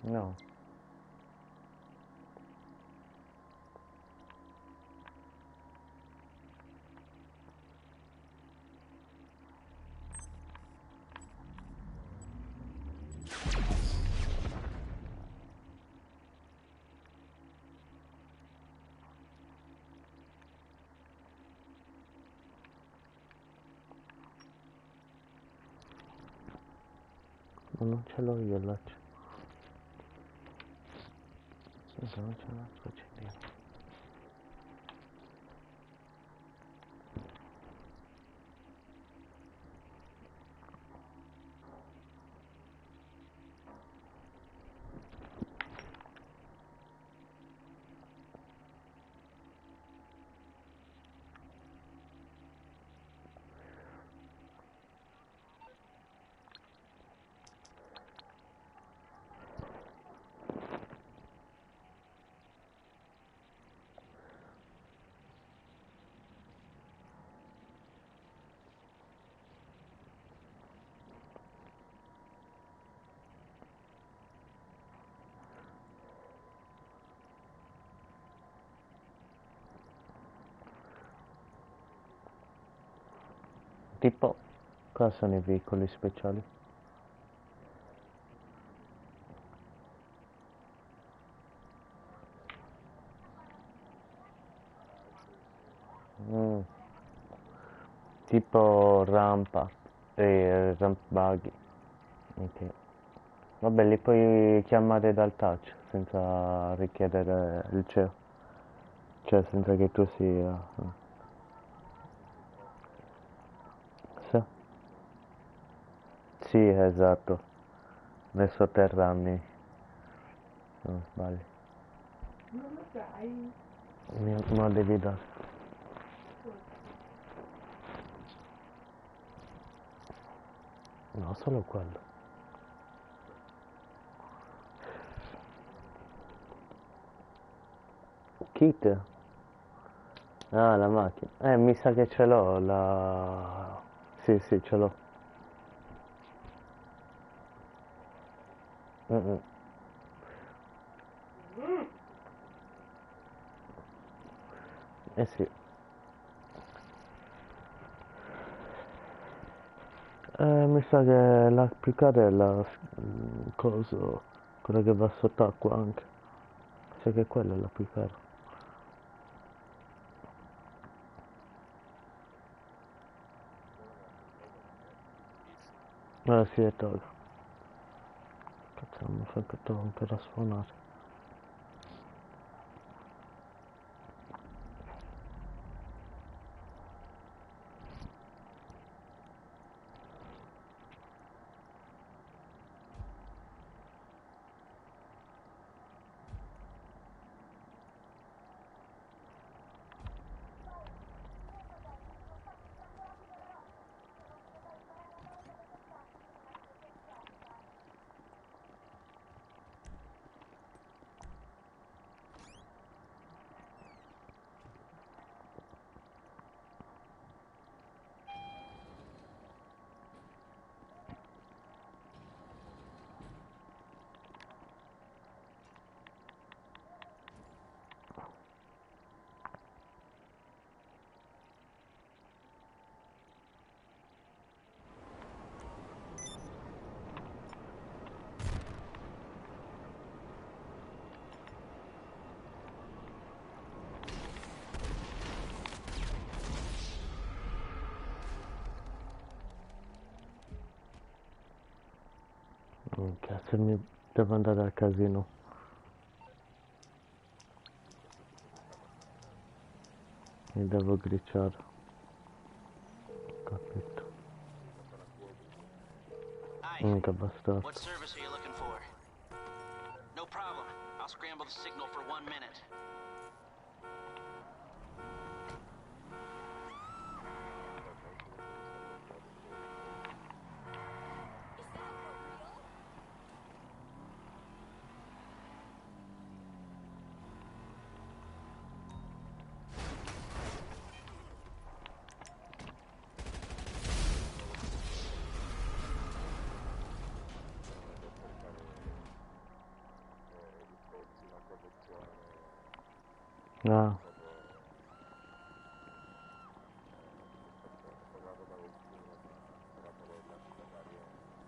No. Ma non ce l'ho io il laccio. Non ce l'ho procedere. Tipo, cosa sono i veicoli speciali? Mm. Tipo Rampart e Ramp Buggy. Ok. Vabbè, li puoi chiamare dal touch senza richiedere il CEO. Cioè, senza che tu sia... Sì. Sì, esatto. Nei sotterranei, se non sbaglio. Non lo sai? Ma devi dare. No, solo quello. Kit? Ah, la macchina. Mi sa che ce l'ho, la... Sì, sì, ce l'ho. Mm-mm. Eh sì. Mi sa che la più cara è la... coso... quella che va sott'acqua anche. Mi sa che quella è la più cara. Sì, è toga. Cazzo, mi fa che devo ancora suonare. Cazzo, mi devo andare al casino. Mi devo glitchare. Capito. Hi. Mica bastardo. What service are you looking for? No problem. I'll scramble the signal for 1 minute. Ah.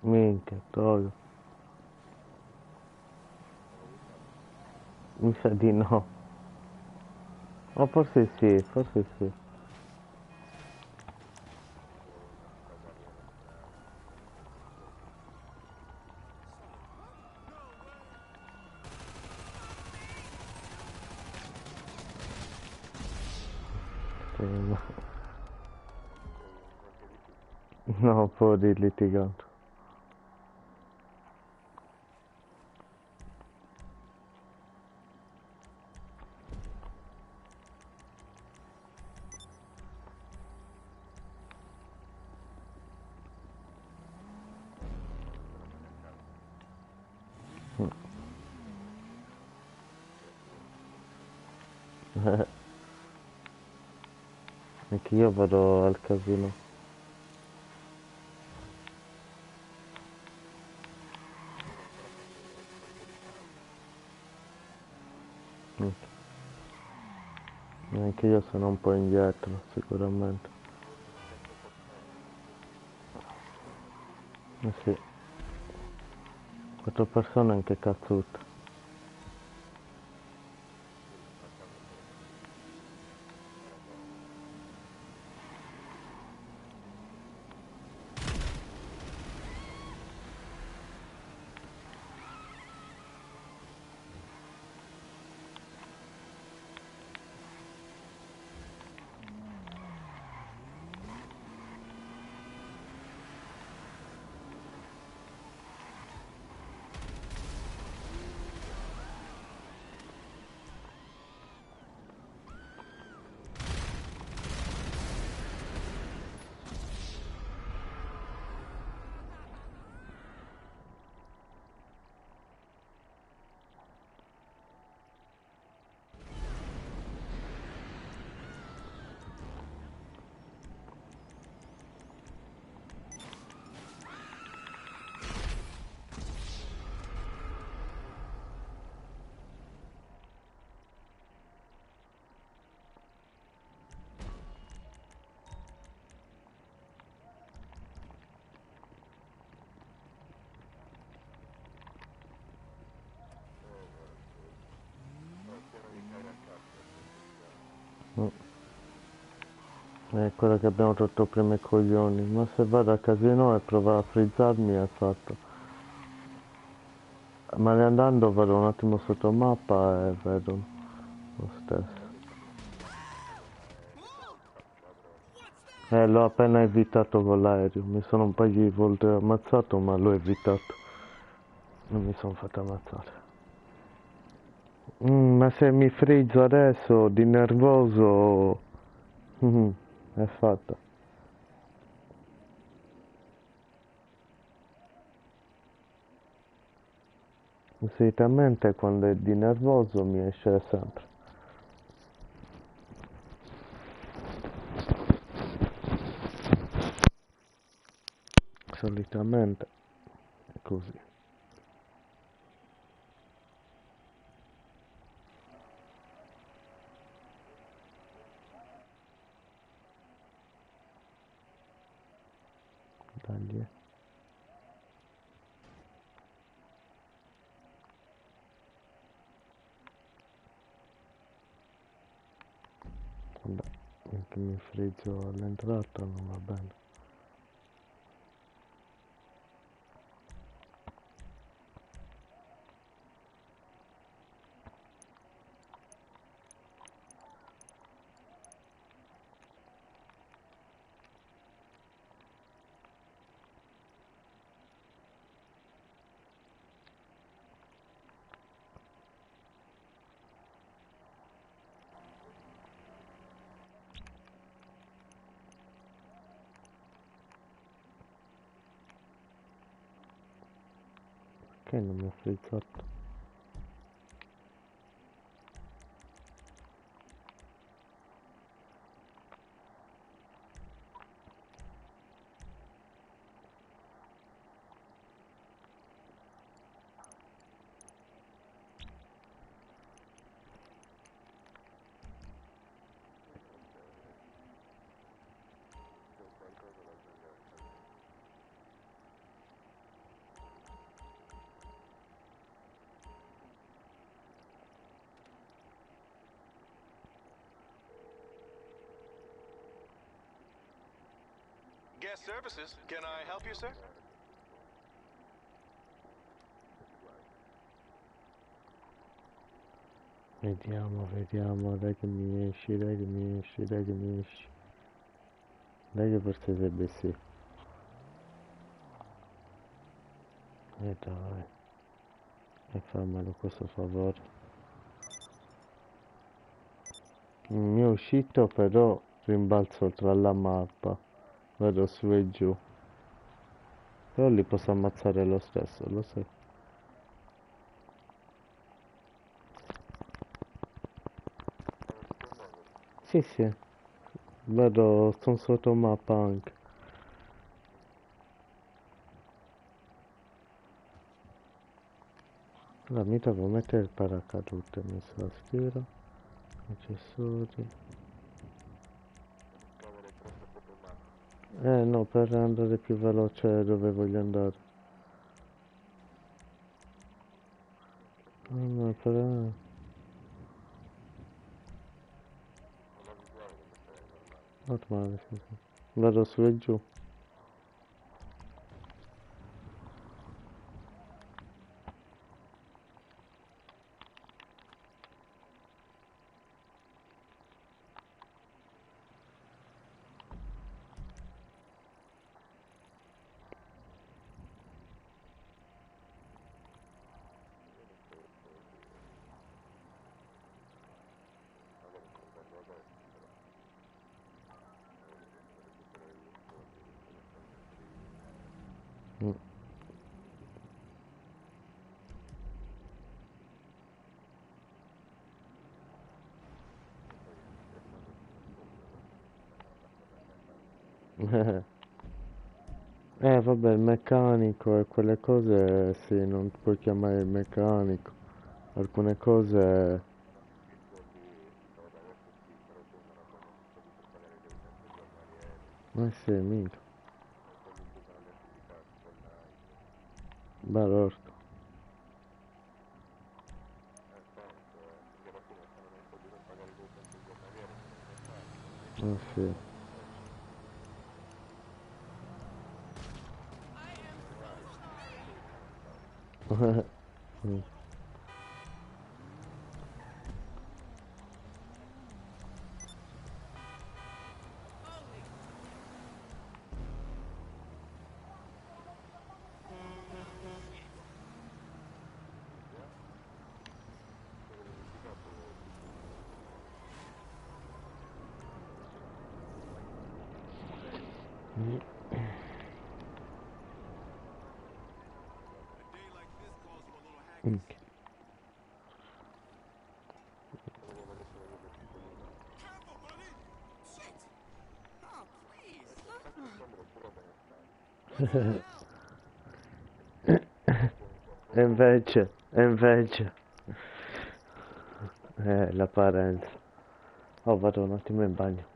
Minchia, togo. Mi sa di no. O forse sì, forse sì. Sì, ma... No, fuori litigato. Anche io vado al casino. Anche io sono un po' indietro, sicuramente. Eh sì. 4 persone anche cazzuto. È quello che abbiamo rotto prima i coglioni, ma se vado a casino e provo a frizzarmi è fatto. Ma riandando vado un attimo sotto mappa e vedo lo stesso. L'ho appena evitato con l'aereo, mi sono un paio di volte ammazzato ma l'ho evitato. Non mi sono fatto ammazzare. Ma se mi frizzo adesso di nervoso è fatta. Solitamente quando è di nervoso mi esce sempre. Solitamente è così. Dai. Vabbè, anche mi frizzo all'entrata non va bene. Che non mi ha frizzato? Guest services. Can I help you, sir? Vediamo, dai che mi esci, dai che mi esci, dai che mi esci. Dai che forse sarebbe sì. E dai. E fammelo questo favore. Mi è uscito però rimbalzo tra la mappa. Vado su e giù. Però li posso ammazzare lo stesso, lo sai. Sì. Vedo, sono sotto mappa anche. Allora mi devo mettere il paracadute, mi sa stira, accessori. No, per andare più veloce dove voglio andare. No, per... Normale, sì. Vado su e giù. Mm. Vabbè, il meccanico e quelle cose, sì, non puoi chiamare il meccanico. Alcune cose... sì, mica. Bello. Sì. Ok. E invece, l'apparenza. Oh, vado un attimo in bagno.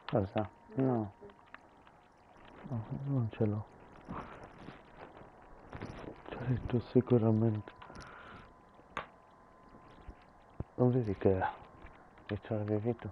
Cosa? No. No, non ce l'ho. Certo, sicuramente. Non vedi che ce l'avevi tu?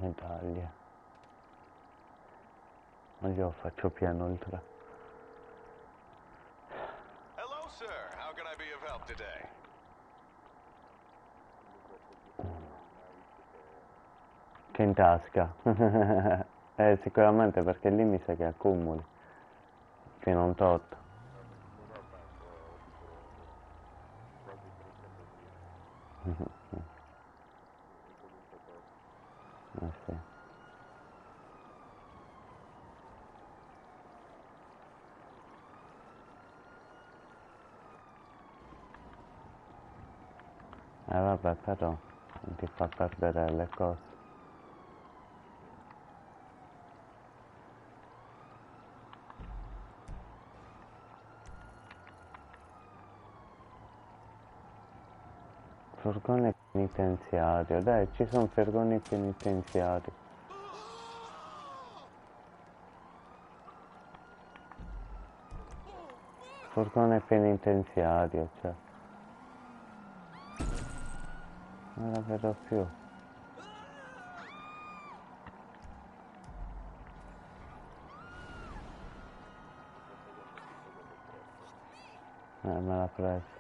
Medaglie. Ma io faccio piano il 3. Hello, sir. How can I be of help today? Che in tasca. Sicuramente perché lì mi sa che accumuli. Fino a un tot. Sì. Vabbè, però non ti fa perdere le cose. Furgone penitenziario, dai, ci sono furgoni penitenziari. Furgone penitenziario, cioè. Non la vedo più. Me l'ha preso.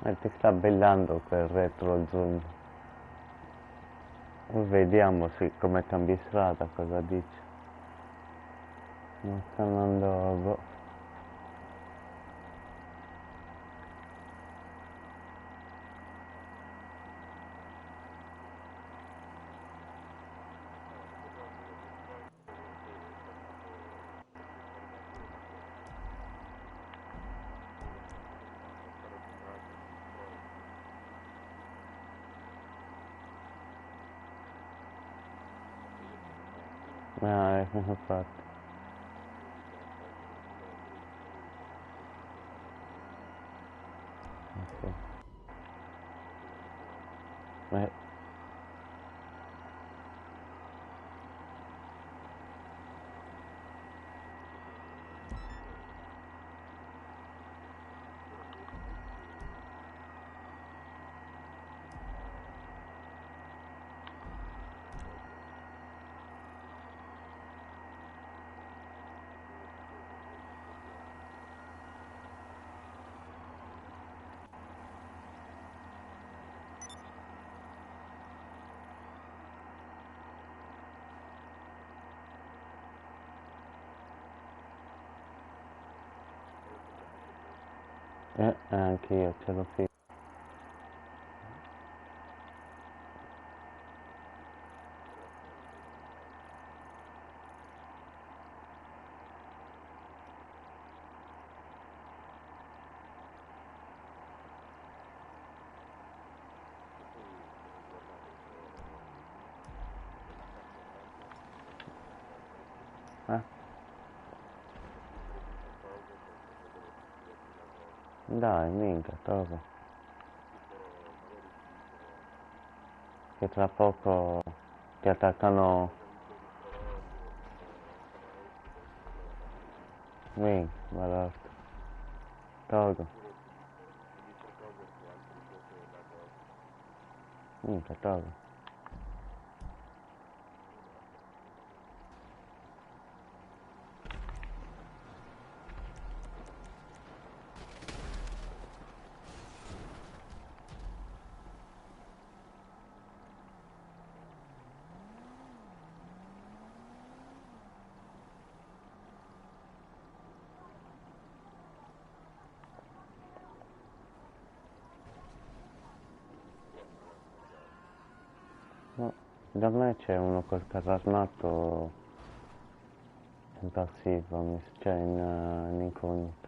Ti sta bellando quel retro zoom. Vediamo come cambi strada, cosa dice. Non sta andando, boh. Infatti. Sì. Anche io ce l'ho finito. Dai, minchia, trovo. Che tra poco ti attaccano. Minchia, guarda. Togo. Minchia, togo. No, da me c'è uno col carro armato in passivo, cioè in incognito.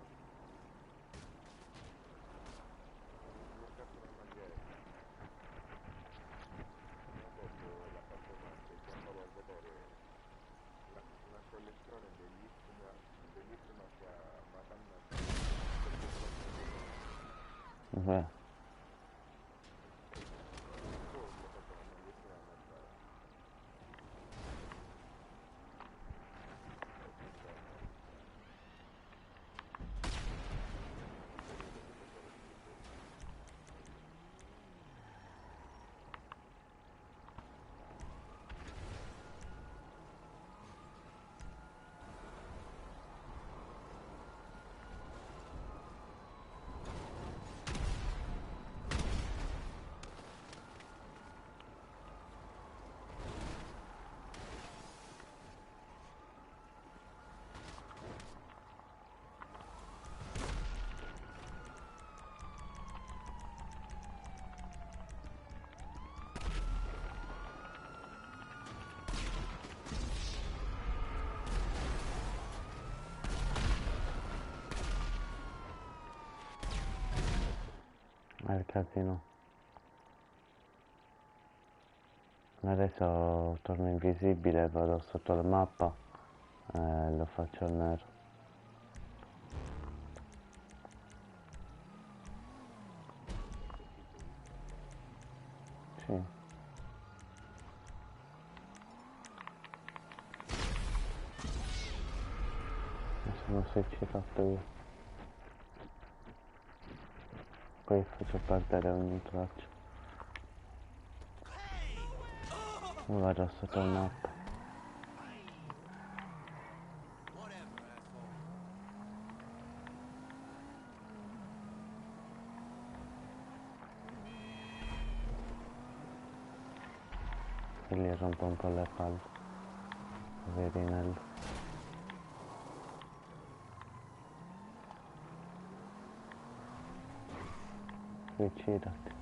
È il casino. Adesso torno invisibile, vado sotto la mappa e lo faccio nero. Sì. Sono suicidato io. Poi faccio perdere ogni traccia. Vado sotto la mappa. che gli rompe un po' le palle. Verinello. Suicidati.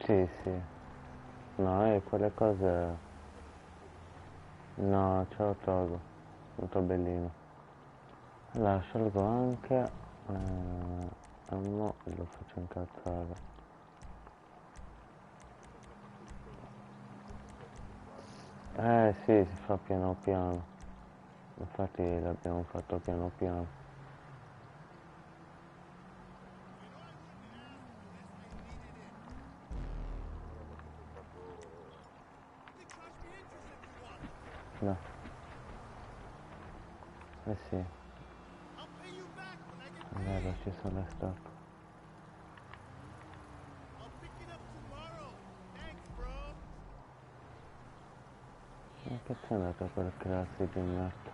Sì, sì. No, quelle cose... No, ce lo tolgo. Molto bellino. Allora, scelgo anche... mo lo faccio incazzare. Sì, si fa piano piano. Infatti l'abbiamo fatto piano piano. No. Sì. Allora ci sono le stop. Ma che c'è andato quel cazzo di merda?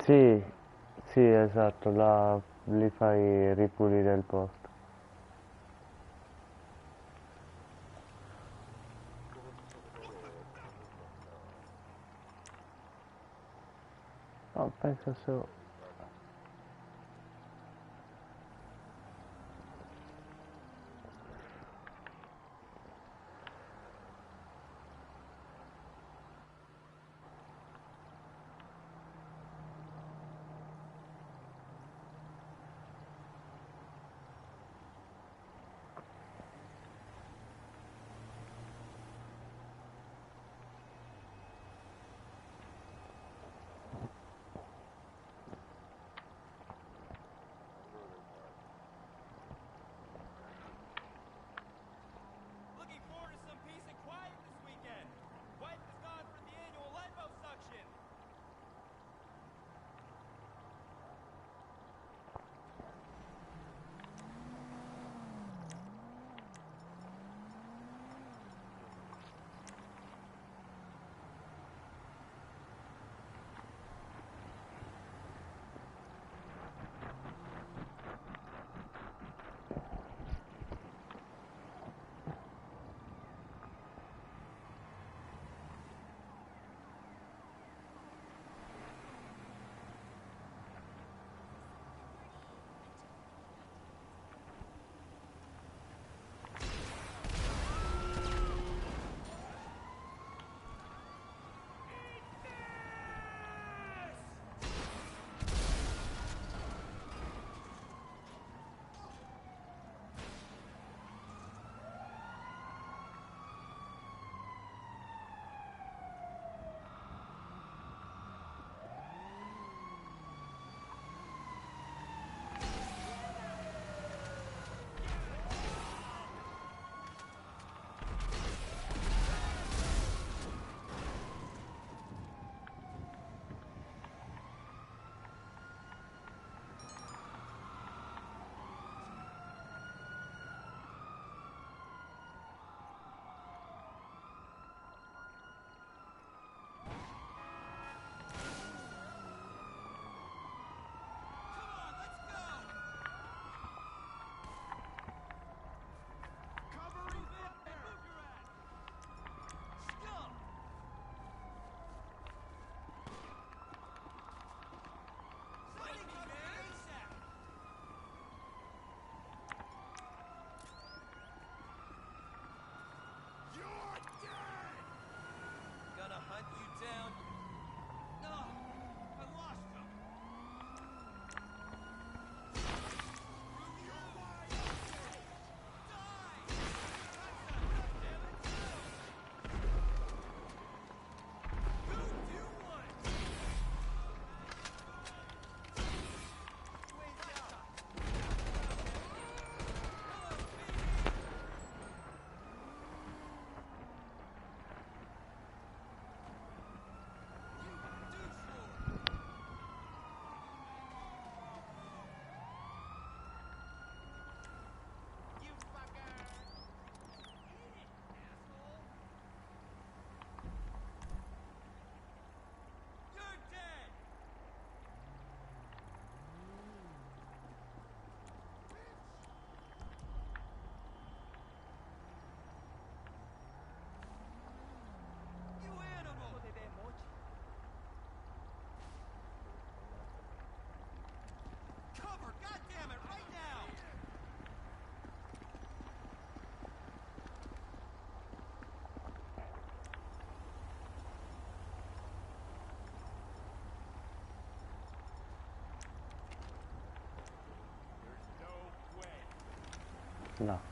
Sì, sì, esatto, li fai ripulire il posto. No, penso solo... No.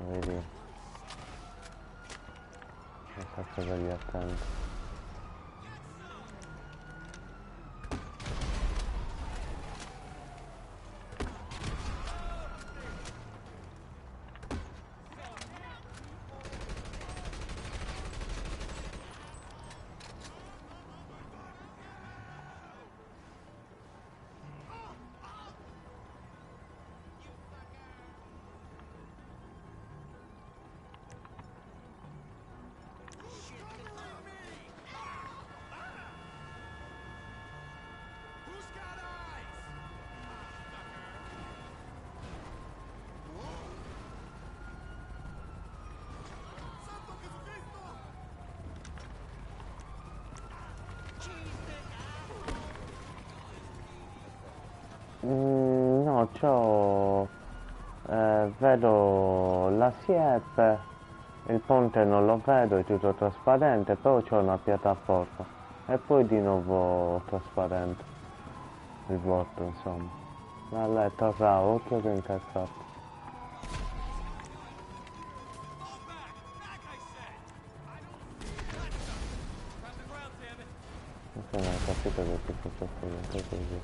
Vedi, non so cosa gli attento. No, vedo la siepe, il ponte non lo vedo, è tutto trasparente, però c'ho una piattaforma e poi di nuovo trasparente, il vuoto insomma. La letto raro, occhio che incazzato. Non so, non ho capito che ti faccio così.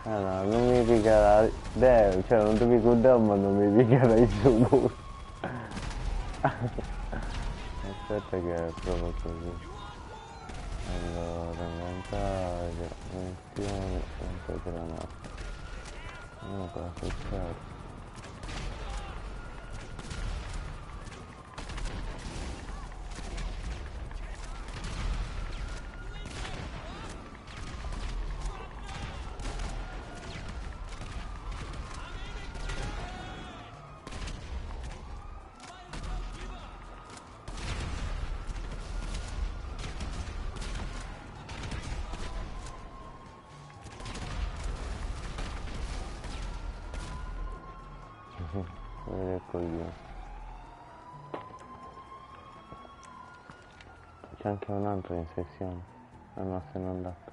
No, non mi piccherà, cioè non ti picco da ma non mi piccherà il suo. Aspetta che provo così. Allora, inventario, munizioni, senza granate. No, cosa succede? Vedere il coglione. C'è anche un altro in sessione. Ah no, se n'è andato.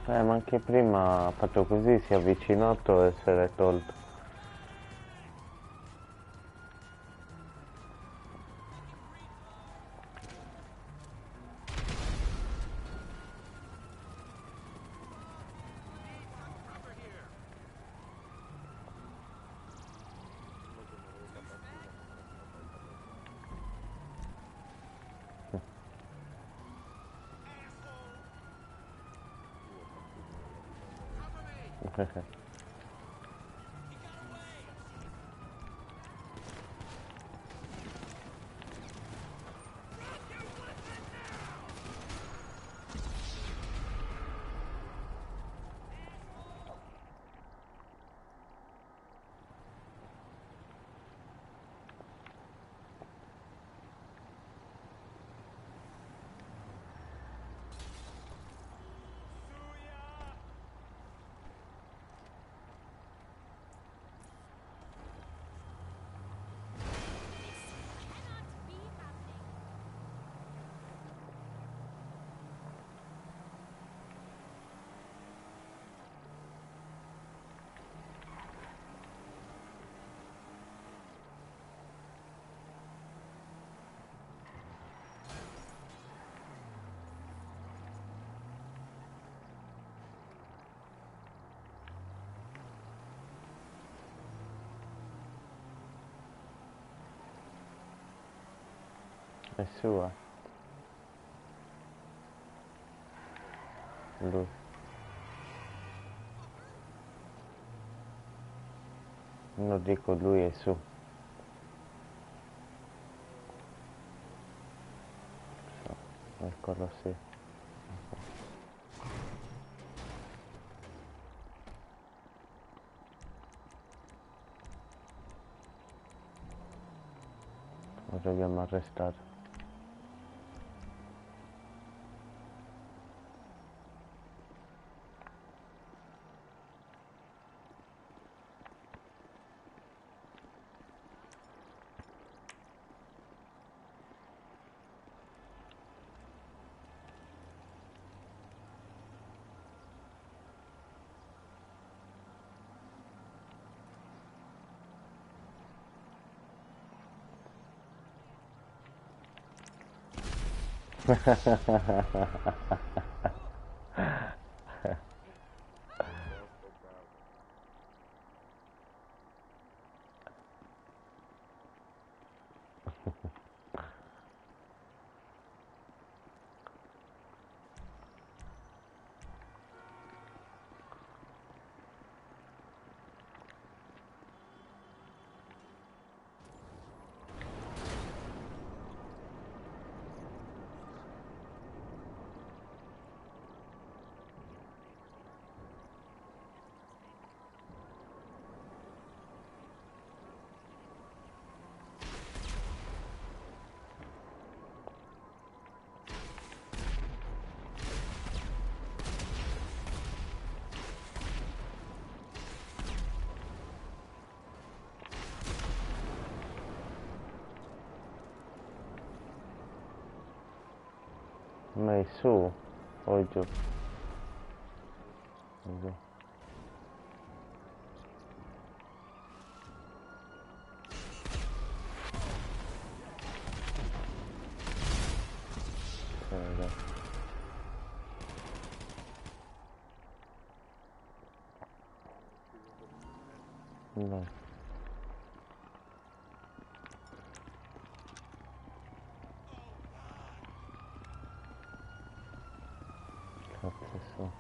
Ma anche prima ha fatto così, si è avvicinato e se l'è tolto. È sua. Lui. Non dico lui è su. Eccolo sì. Lo dobbiamo arrestare. Ma è su o giù? Giù. No. Cazzo so.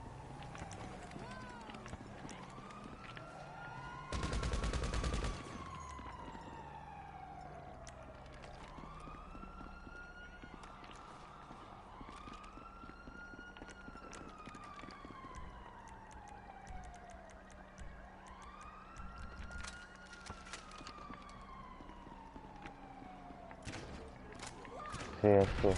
Sì, è su.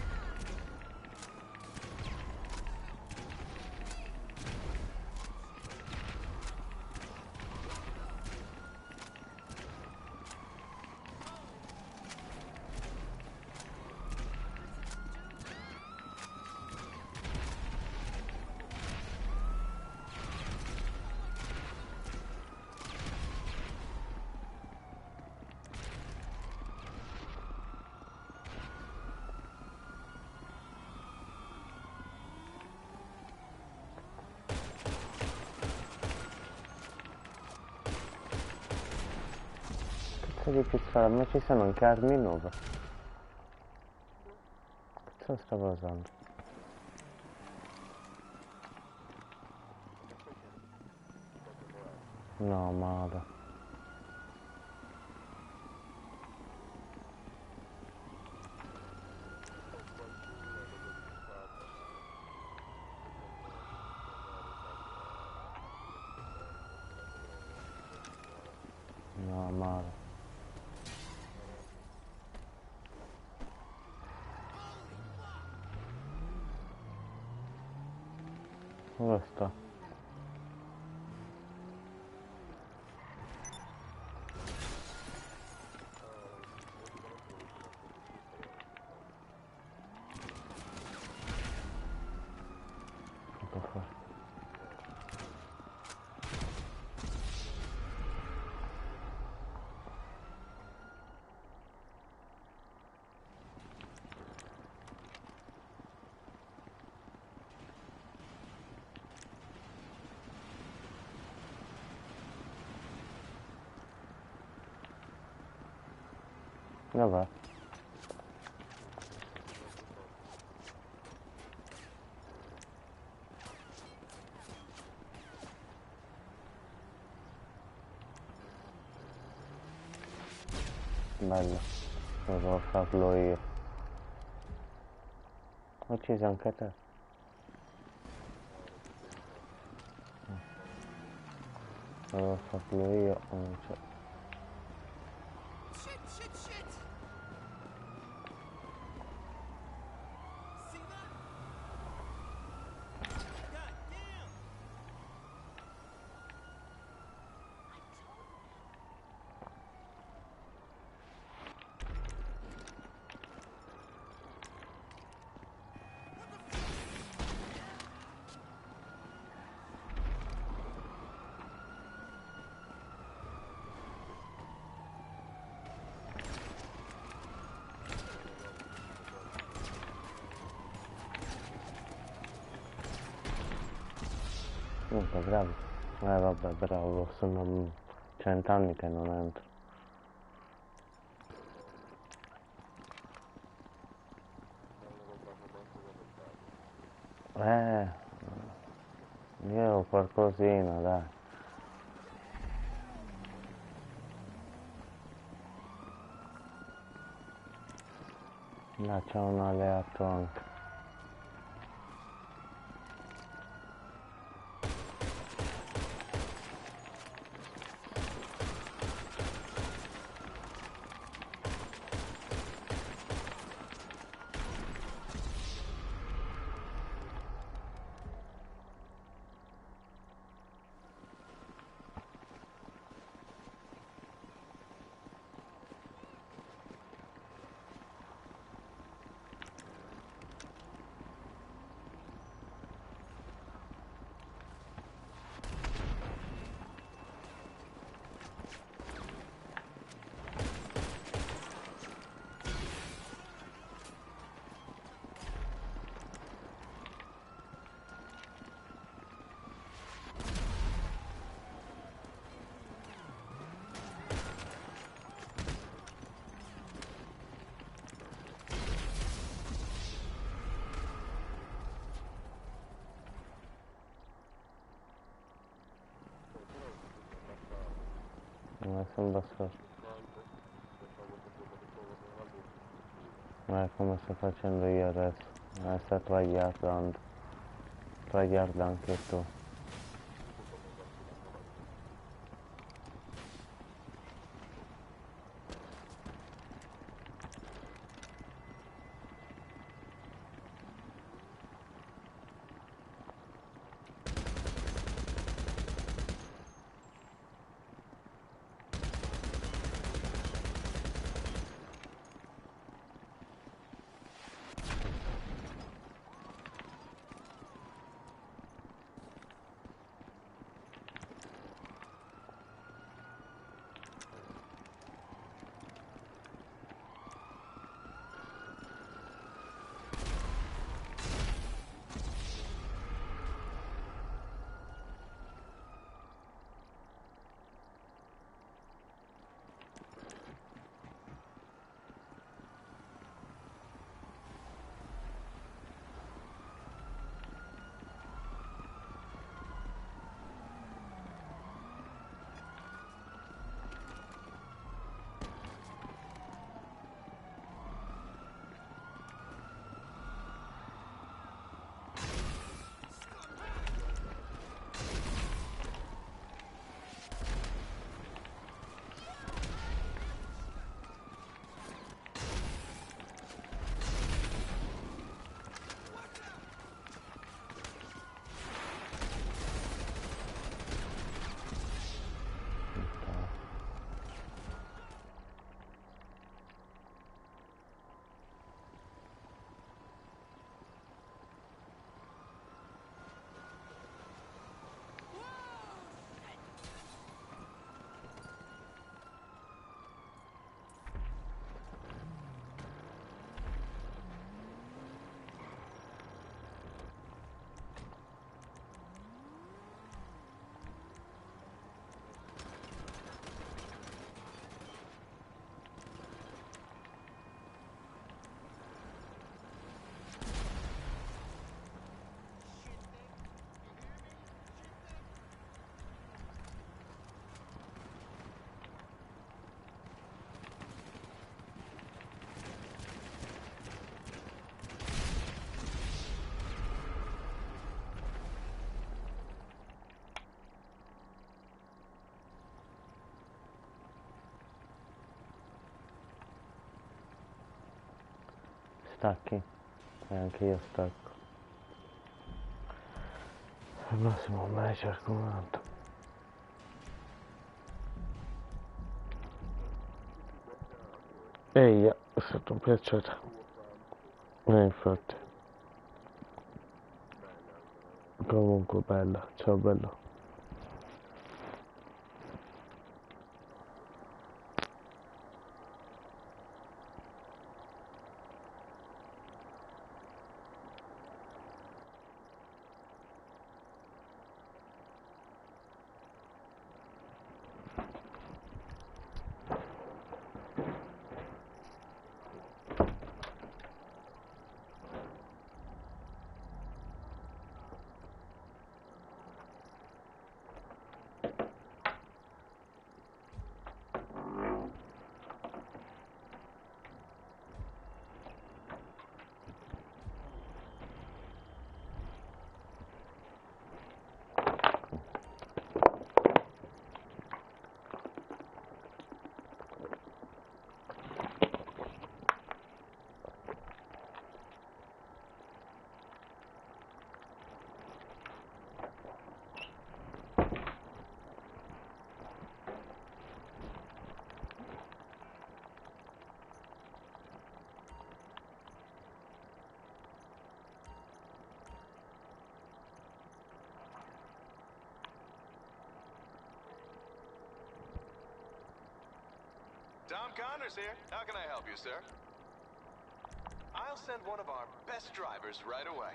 cazzo di pistola? Ma ci sono anche armi nuove. Cazzo stavo usando? No, male. No, male. Dove sta? Ecco qua. Dov'è? Bello, devo farlo io. Ho ucciso anche te. Devo farlo io, non c'è. Niente, bravi. Vabbè, bravo, sono 100 anni che non entro. Io ho qualcosina, dai. Là c'è un alleato anche. Non sembra solo. Ma è come sto facendo io adesso. Sta tryhardando. Tryhard anche tu. stacchi e anche io stacco. Al massimo me ne cerco un altro. Ehi, è stato un piacere. Infatti. Comunque bella, ciao bello. Tom Connors here. How can I help you, sir? I'll send one of our best drivers right away.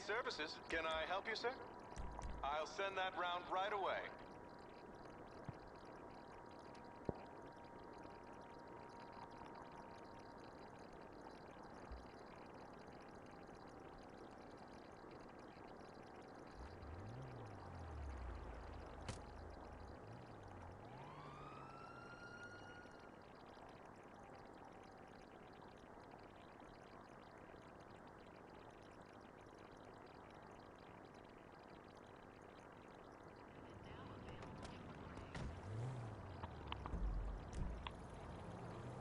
services. Can I help you, sir? I'll send that round right away.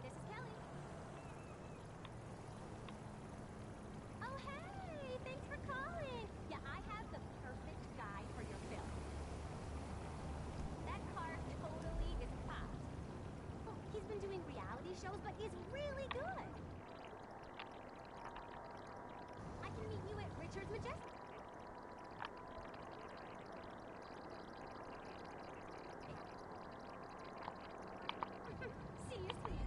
This is Kelly. Oh, hey! Thanks for calling. Yeah, I have the perfect guy for your film. That car totally is hot. Oh, he's been doing reality shows, but he's really good. I can meet you at Richard's Majestic. See you, sweetie.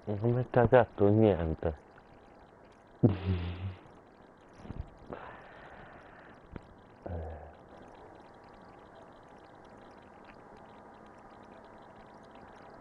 Non mi è cagato niente.